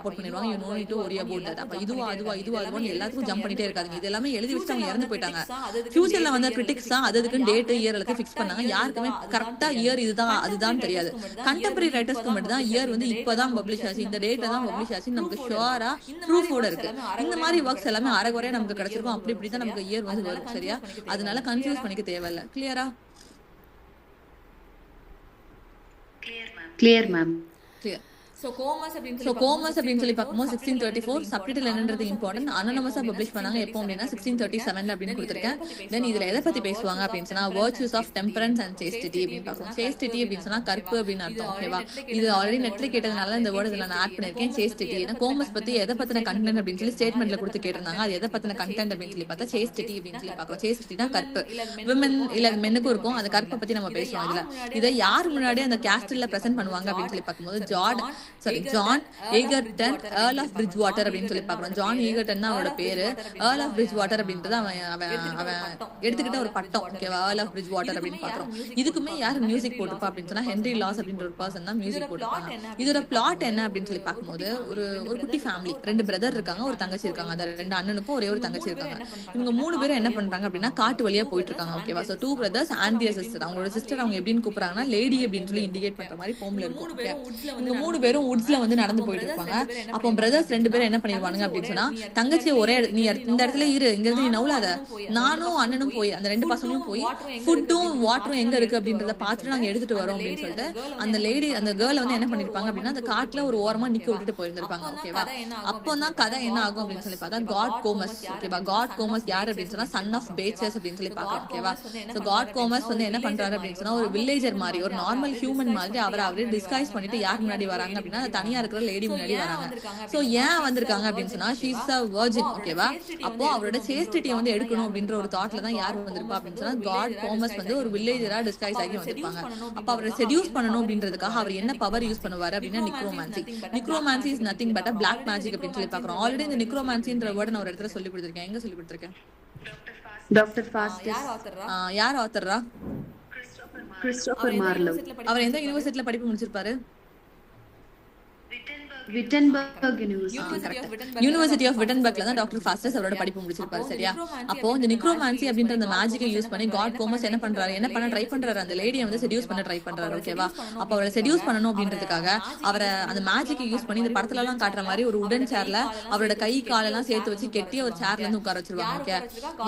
அவுட் பண்ணிடுவாங்க. You no need to worry about that. அப்ப இதுவா அதுவான்னு எல்லாத்துக்கும் ஜம்ப் பண்ணிட்டே இருக்காதுங்க. இது எல்லாமே எழுதி வச்சுட்டு அவங்க இறந்து போயிட்டாங்க. ஃபியூச்சர்ல வந்த கிரிட்டிக்ஸ் தான் அதுக்கு டேட் இயர் எல்லாத்தையும் ஃபிக்ஸ் பண்ணாங்க. யாருக்குமே கரெக்டா இயர் இதுதான் அதுதான் தெரியாது. கண்டெம்பரரி ரைட்டர்ஸ்க்கு மட்டும் தான் இயர் வந்து இப்பதான் பப்ளிஷ் ஆச்சு, இந்த டேட்ல தான் பப்ளிஷ் ஆச்சு நமக்கு ஷுவரா ப்ரூஃபோட இருக்கு. இந்த மாதிரி ஒர்க்ஸ் எல்லாமே அரைகுறையா நமக்கு கிடைச்சிருக்கும். அப்படி தான் நமக்கு இயர் வந்து வரும். சரியா? அதனால கன்ஃபியூஸ் பண்ணிக்க தேவையில்ல. கிளியரா? Clear ma'am. Clear. So Gomez அப்படின்னு சொல்லி பார்க்கும்போது 1634 சப்டைட்டில் என்னன்றது இம்பார்ட்டன்ட். அனானமஸா பப்ளிஷ் பண்ணாங்க. எப்போ அப்படின்னா 1637 அப்படின்னு கொடுத்துருக்கேன். தென் இதுல எதை பத்தி பேசுவாங்க அப்படின்னு சொன்னா வர்ச்சுஸ் ஆஃப் டெம்பரன்ஸ் அண்ட் சேஸ்டிட்டி அப்படின்னு பார்க்கணும். சேஸ்டிட்டி அப்படின்னு சொன்னா கற்பு அப்படின்னு அர்த்தம். ஓகேவா? இது ஆல்ரெடி நெட்ல கேட்டதுனால இந்த வேர்டு இதுல நான் ஆட் பண்ணிருக்கேன். சேஸ்டிட்டி ஏன்னா கோமஸ் பத்தி எதை பத்தின கண்டென்ட் அப்படின்னு சொல்லி ஸ்டேட்மெண்ட்ல கொடுத்து கேட்டிருந்தாங்க. அது எதை பத்தின கண்டென்ட் அப்படின்னு சொல்லி பார்த்தா சேஸ்டிட்டி அப்படின்னு சொல்லி பார்க்கலாம். சேஸ்டிட்டினா கற்பு. விமன் இல்ல மென்னுக்கும் இருக்கும். அந்த கற்பை பத்தி நம்ம பேசுவோம். இதுல இதை யார் முன்னாடி அந்த கேஸ்டில்ல பிரசென்ட் பண்ணுவாங்க அப்படின்னு சொல்லி பார்க்கும்போது ஜான் ஈகர்டன் ஏர்ல் ஆஃப் பிரிட்ஜ்வாட்டர் அப்படின்னு சொல்லி பார்க்கணும். ஜான் ஈகர்டன் தான் அவரோட பேரு. ஏர்ல் ஆஃப் பிரிட்ஜ்வாட்டர் அப்படின்றது அவன் எடுத்துக்கிட்ட ஒரு பட்டம். ஓகேவா? ஏர்ல் ஆஃப் பிரிட்ஜ்வாட்டர் அப்படின்னு பாக்குறோம். இதுக்குமே யார் மியூசிக் போட்டுப்பா அப்படின்னு சொன்னா ஹென்ரி லாஸ் அப்படின்ற ஒரு பர்சன் தான் மியூசிக் போட்டுப்பாங்க. இதோட பிளாட் என்ன அப்படின்னு சொல்லி பார்க்கும்போது ஒரு குட்டி ஃபேமிலி, 2 பிரதர் இருக்காங்க, ஒரு தங்கச்சி இருக்காங்க. அந்த 2 அண்ணனுக்கும் ஒரே ஒரு தங்கச்சி இருக்காங்க. இவங்க 3 பேரும் என்ன பண்றாங்க அப்படின்னா காட்டு வழியா போயிட்டு இருக்காங்க. ஓகேவா? So 2 brothers and their sister. அவங்களோட சிஸ்டர் அவங்க எப்படின்னு கூப்பிடுறாங்கன்னா லேடி அப்படின்னு சொல்லி இண்டிகேட் பண்ற மாதிரி போம்ல இருக்கும். இவங்க 3 பேரும் வுட்ஸ்ல வந்து நடந்து போயிட்டு இருப்பாங்க. அப்போ பிரதர்ஸ் 2 பேரும் என்ன பண்ணிடுவானுங்க அப்படின்னு சொன்னா தங்கச்சி ஒரே நீ இந்த இடத்துல இரு, இங்க இருந்து நீ நவுலாத, நானும் அண்ணனும் போய் அந்த 2 பசங்களும் போய் ஃபுட்டும் வாட்டரும் எங்க இருக்கு அப்படின்றத பார்த்துட்டு நாங்க எடுத்துட்டு வரோம் அப்படின்னு சொல்லிட்டு அந்த லேடி அந்த கேர்ள் வந்து என்ன பண்ணிருப்பாங்க அப்படின்னா அந்த காட்டுல ஒரு ஓரமா நிக்க விட்டுட்டு போயிருந்திருப்பாங்க. ஓகேவா? அப்போதான் கதை என்ன ஆகும் அப்படின்னு சொல்லி பார்த்தா காட் கோமஸ். ஓகேவா? காட் கோமஸ் யார் அப்படின்னு சொன்னா சன் ஆஃப் பேச்சஸ் அப்படின்னு சொல்லி பாக்கலாம். ஓகேவா? சோ காட் கோமஸ் வந்து என்ன பண்றாரு அப்படின்னு சொன்னா ஒரு வில்லேஜர் மாதிரி ஒரு நார்மல் ஹியூமன் மாதிரி அவரே டிஸ்கைஸ் பண்ணிட்டு யார் முன்னாடி வராங்க அப்படின்னா தனியா இருக்கிற லேடி முன்னாடி வராங்க. சோ ஏன் வந்திருக்காங்க அப்படின்னு சொன்னா she is a virgin. ஓகேவா? அப்போ அவரோட சேஸ்டிட்டியை வந்து எடுக்கணும் அப்படின்ற ஒரு தாட்ல தான் யார் வந்திருப்பா அப்படின்னு சொன்னா காட் கோமஸ் வந்து ஒரு வில்லேஜரா டிஸ்கைஸ் ஆகி வந்திருப்பாங்க. அப்ப அவரை செடியூஸ் பண்ணணும் அப்படின்றதுக்காக அவர் என்ன பவர் யூஸ் பண்ணுவாரு அப்படின்னா necromancy. Necromancy is nothing but black magic அப்படின்னு சொல்லி பாக்குறோம். ஆல்ரெடி இந்த நிக்ரோமான்சின்ற வேர்ட் நான் ஒரு இடத்துல சொல்லி கொடுத்திருக்கேன். எங்க சொல்லி கொடுத்திருக்கேன்? Dr. Faustus. யார் ஆத்தர்ரா? Christopher Marlowe. அவர் எந்த யூனிவர்சிட்டில படிப்பு முடிச்சிருப்பாரு? Wittenberg யூனிவர்சிட்டி ஆஃப் விட்டன்பர்க்ல தான் டாக்டர் ஃபாஸ்டஸ் அவரோட படிப்பு முடிச்சிருப்பாரு. சரியா? அப்போ இந்த நிக்ரோமான்சி அப்படின்ற அந்த மேஜிக்கை யூஸ் பண்ணி காட் கோமஸ் என்ன பண்ண ட்ரை பண்றாரு, அந்த லேடியை வந்து செடியூஸ் பண்ண ட்ரை பண்றாரு. ஓகேவா? அப்ப அவரை செடியூஸ் பண்ணணும் அப்படின்றதுக்காக அவரை அந்த மேஜிக்கை யூஸ் பண்ணி இந்த படத்துல எல்லாம் காட்டுற மாதிரி ஒரு உடன் சேர்ல அவரோட கை காலெல்லாம் சேர்த்து வச்சு கெட்டி ஒரு சேர்ல இருந்து உட்கார வச்சிருவாங்க. ஓகே?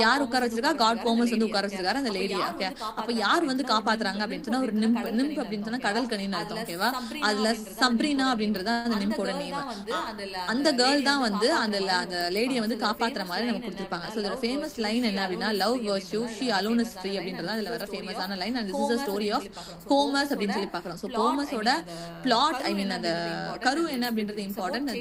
யார் உட்கார வச்சிருக்கா? காட் கோமஸ் வந்து உட்கார வச்சிருக்காரு அந்த லேடியை. ஓகே? அப்ப யார் வந்து காப்பாத்துறாங்க அப்படின்னு சொன்னா ஒரு நிம்ப் அப்படின்னு சொன்னா கடல் கனின்னு அர்த்தம். ஓகேவா? அதுல சப்ரீனா அப்படின்றத அந்த நிம்போட நேம். அந்த கேர்ள் தான் வந்து அந்த லேடியை வந்து காப்பாத்துற மாதிரி நமக்கு கொடுத்திருப்பாங்க. சோ இதோட ஃபேமஸ் லைன் என்ன அப்படின்னா love virtue she alone is free அப்படின்றது அதுல வர ஃபேமஸான line. And this is a story of Comus அப்படின்னு சொல்லி பார்க்கறோம். சோ கோமஸோட பிளாட் அந்த கரு என்ன அப்படின்றது இம்பார்ட்டன்ட்.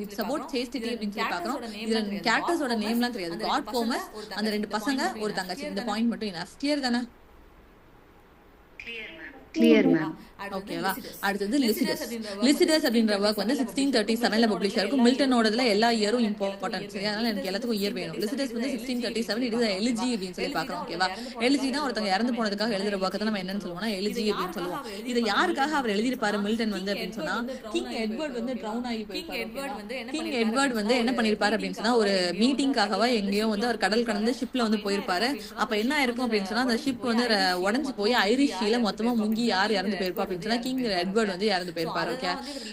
இட்ஸ் அபௌட் சேஸ்டிட்டி அப்படின்னு சொல்லி பார்க்கறோம். இதுல கேரக்டர்ஸோட நேம்லாம் தெரியாது. காட் கோமஸ், அந்த 2 பசங்க, ஒரு தங்கச்சி. இந்த பாயிண்ட் மட்டும் இனஃப். கிளியர் தானே? Clear ma'am. ஓகேவா? அடுத்தது லிசிடஸ் அப்படின்ற ஒர்க் வந்து 1637ல பப்ளிஷ் ஆயிருக்கும். மில்டனோடதுல எல்லா இயரும் இம்பார்ட்டன்ட். சரி, அதனால எனக்கு எல்லாத்துக்கும் இயர் வேணும். லிசிடஸ் வந்து 1637 இது எலிஜி அப்படின்னு சொல்லி பாக்குறோம். ஓகேவா? எலிஜினா ஒருத்தங்க இறந்து போனதுக்காக எழுதுற ஒர்க் தான் நம்ம என்னன்னு சொல்லுவோம்னா எலிஜி அப்படின்னு சொல்லுவோம். இது யாருக்காக அவர் எழுதியிருப்பாரு மில்டன் வந்து அப்படின்னு சொன்னா கிங் எட்வர்ட் வந்து ட்ரவுன் ஆகி போயிருப்பாரு. கிங் எட்வர்ட் வந்து என்ன பண்ணிருப்பாரு அப்படின்னு சொன்னா ஒரு மீட்டிங்காகவா எங்கேயோ வந்து அவர் கடல் கடந்து ஷிப்ல வந்து போயிருப்பாரு. அப்ப என்ன ஆயிருக்கும் அப்படின்னு சொன்னா அந்த ஷிப் வந்து உடஞ்சு போய் ஐரிஷ் சீல மொத்தமா முங்கி யார் இறந்து போயிருப்பா அப்படின்னு சொன்னா கிங் எட்வர்ட் வந்து இறந்து போயிருப்பாரு. ஓகே?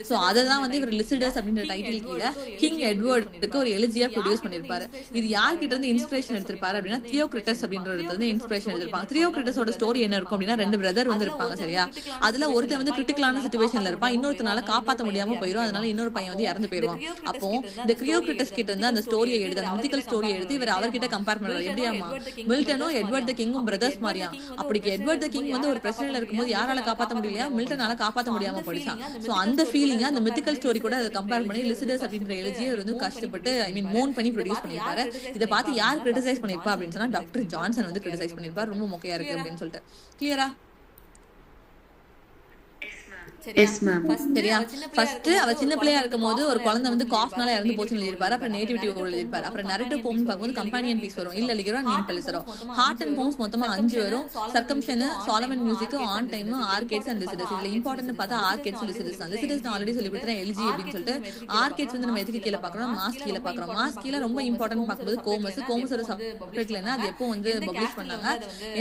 சோ அததான் வந்து இவர் லிசிடஸ் அப்படின்ற டைட்டில் கீழ கிங் எட்வர்டுக்கு ஒரு எலிஜியா ப்ரொடியூஸ் பண்ணிருப்பாரு. இது யார்கிட்ட இருந்து இன்ஸ்பிரேஷன் எடுத்திருப்பாரு அப்படின்னா தியோக்ரிட்டஸ் அப்படின்றது வந்து இன்ஸ்பிரேஷன் எடுத்திருப்பாங்க. தியோக்ரிட்டஸோட ஸ்டோரி என்ன இருக்கும் அப்படின்னா 2 பிரதர் வந்து இருப்பாங்க. சரியா? அதுல ஒருத்தர் வந்து கிரிட்டிக்கலான சிச்சுவேஷன்ல இருப்பான், இன்னொருத்தனால காப்பாற்ற முடியாம போயிடும். அதனால இன்னொரு பையன் வந்து இறந்து போயிடுவான். அப்போ இந்த தியோக்ரிட்டஸ் கிட்ட இருந்து அந்த ஸ்டோரியை எடுத்து அந்த மித்திக்கல் ஸ்டோரியை எடுத்து இவர் அவர்கிட்ட கம்பேர் பண்றாரு. எப்படியாமா மில்டனும் எட்வர்ட் த கிங்கும் பிரதர்ஸ் மாதிரியா? அப்படி எட்வர்ட் த கிங் வந்து ஒரு பிரச்சனையில இருக்கும்போது யாரால காப்பாற்ற முடியலையா? மில்டனால காப்பாற்ற முடியாம போயிடுச்சான். சோ அந்த ஃபீலிங் அந்த மித்திக்கல் ஸ்டோரி கூட அதை கம்பேர் பண்ணி லிசிடஸ் அப்படின்ற எழுதியை வந்து கஷ்டப்பட்டு மோன் பண்ணி ப்ரொடியூஸ் பண்ணிருப்பாரு. இதை பார்த்து யார் கிரிட்டிசைஸ் பண்ணிருப்பா அப்படின்னு சொன்னா டாக்டர் ஜான்சன் வந்து கிரிட்டிசைஸ் பண்ணிருப்பாரு. ரொம்ப மொக்கையா இருக்கு அப்படின்னு சொல்லிட்டு. கிளியரா? Yes ma'am. சரியா? ஃபர்ஸ்ட் அவ சின்ன பிள்ளையா இருக்கும் போது ஒரு குழந்தை வந்து காஃப்னால இறந்து போச்சுன்னு எழுதிருப்பாரு. அப்புறம் நேட்டிவிட்டி எழுதிருப்பாரு. அப்புறம் நரேட்டிவ் போம்ஸ் பார்க்கும்போது கம்பானியன் பீஸ் வரும், இல்ல லிகரா நீம் பல்ஸ் வரும். ஹார்ட் அண்ட் போம்ஸ் மொத்தமா 5 வரும். Circumcision, solemn music, on time, Arcades and Lycidas. இதுல இம்பார்ட்டன்ட் பார்த்தா ஆர்கேட்ஸ் லிசிடஸ் தான். லிசிடஸ் நான் ஆல்ரெடி சொல்லி கொடுத்தேன் எல்ஜி அப்படின்னு சொல்லிட்டு. ஆர்கேட்ஸ் வந்து நம்ம எதுக்கு கீழே பாக்குறோம், மாஸ் கீழே பாக்குறோம். மாஸ் கீழே ரொம்ப இம்பார்ட்டன்ட் பார்க்கும்போது கோமஸ் ஒரு சப்ஜெக்ட்லன்னா அது எப்போ வந்து பப்ளிஷ் பண்ணாங்க,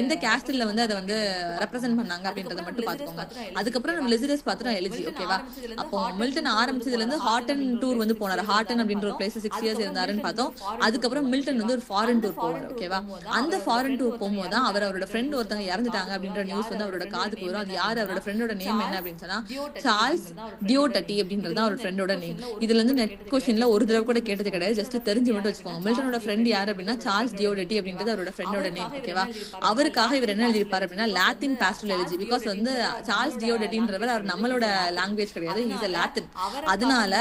எந்த கேஸ்டில் வந்து அதை வந்து ரெப்ரசென்ட் பண்ணாங்க அப்படின்றத மட்டும் பாத்துக்கோங்க. அதுக்கப்புறம் நம்ம லிசிடஸ் பார்த்துட்டோம் எல்ஜி. ஓகேவா? அப்போ மில்டன் ஆரம்பிச்சதுல இருந்து ஹாட்டன் டூர் வந்து போனாரு. ஹாட்டன் அப்படின்ற ஒரு பிளேஸ் 6 இயர்ஸ் இருந்தாருன்னு பார்த்தோம். அதுக்கப்புறம் மில்டன் வந்து ஒரு ஃபாரின் டூர் போவார். ஓகேவா? அந்த ஃபாரின் டூர் போகும்போது தான் அவரோட ஃப்ரெண்ட் ஒருத்தங்க இறந்துட்டாங்க அப்படின்ற நியூஸ் வந்து அவரோட காதுக்கு வரும். அது யாரு, அவரோட ஃப்ரெண்டோட நேம் என்ன அப்படின்னு சொன்னா சார்ல்ஸ் டியோடட்டி அப்படின்றது அவரோட ஃப்ரெண்டோட நேம். இதுல இருந்து நெட் கொஸ்டின்ல ஒரு தடவை கூட கேட்டது கிடையாது, ஜஸ்ட் தெரிஞ்சு மட்டும் வச்சுக்கோங்க. மில்டனோட ஃப்ரெண்ட் யாரு அப்படின்னா சார்ல்ஸ் டியோடட்டி அப்படின்றது அவரோட ஃப்ரெண்டோட நேம். ஓகேவா? அவருக்காக இவர் என்ன எழுதியிருப்பாரு அப்படின்னா லாத்தின் பாஸ்டல் எலிஜி. பிகாஸ் வந்து சார்ல்ஸ் டியோடட்டின்றவர் அவர் நம்மளோட லாங்குவேஜ் கிடையாது, இஸ் a Latin. அதனால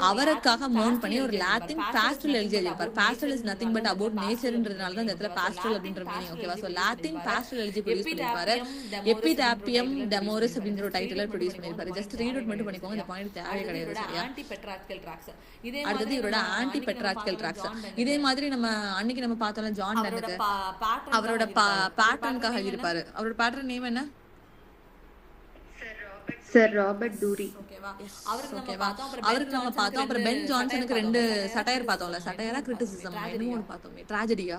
அவருக்காக மவுண்ட் பண்ணி ஒரு லாத்தின் பாஸ்டல் எழுதியிருப்பார். Pastoral is nothing but about நேச்சர்ன்றதுனால தான் இந்த இடத்துல பாஸ்டல் அப்படின்ற மீனிங். ஓகேவா? சோ லாத்தின் பாஸ்டல் எழுதி ப்ரொடியூஸ் பண்ணிருப்பாரு. எபிடாப்பியம் டெமோரிஸ் அப்படின்ற ஒரு டைட்டில ப்ரொடியூஸ் பண்ணிருப்பாரு. ஜஸ்ட் ரீட் அவுட் மட்டும் பண்ணிக்கோங்க, இந்த பாயிண்ட் தேவை கிடையாது. சரியா? அடுத்தது இவரோட ஆன்டி பெட்ரார்க்கல் ட்ராக்ஸ். இதே மாதிரி நம்ம அன்னைக்கு நம்ம பார்த்தோம்ல ஜான் டன்னக்கு, அவரோட பேட்டர்னுக்காக எழுதியிருப்பாரு. அவரோட பேட்டர்ன் நேம் என்ன? Sir Robert Dury. அவருக்கு நம்ம பார்த்தோம். அப்புறம் பென் ஜான்சனுக்கு 2 சட்டையர் பார்த்தோம்ல. சட்டையரா கிரிட்டிசிசம் என்னமோ ஒன்று பார்த்தோமே, ட்ராஜடியா?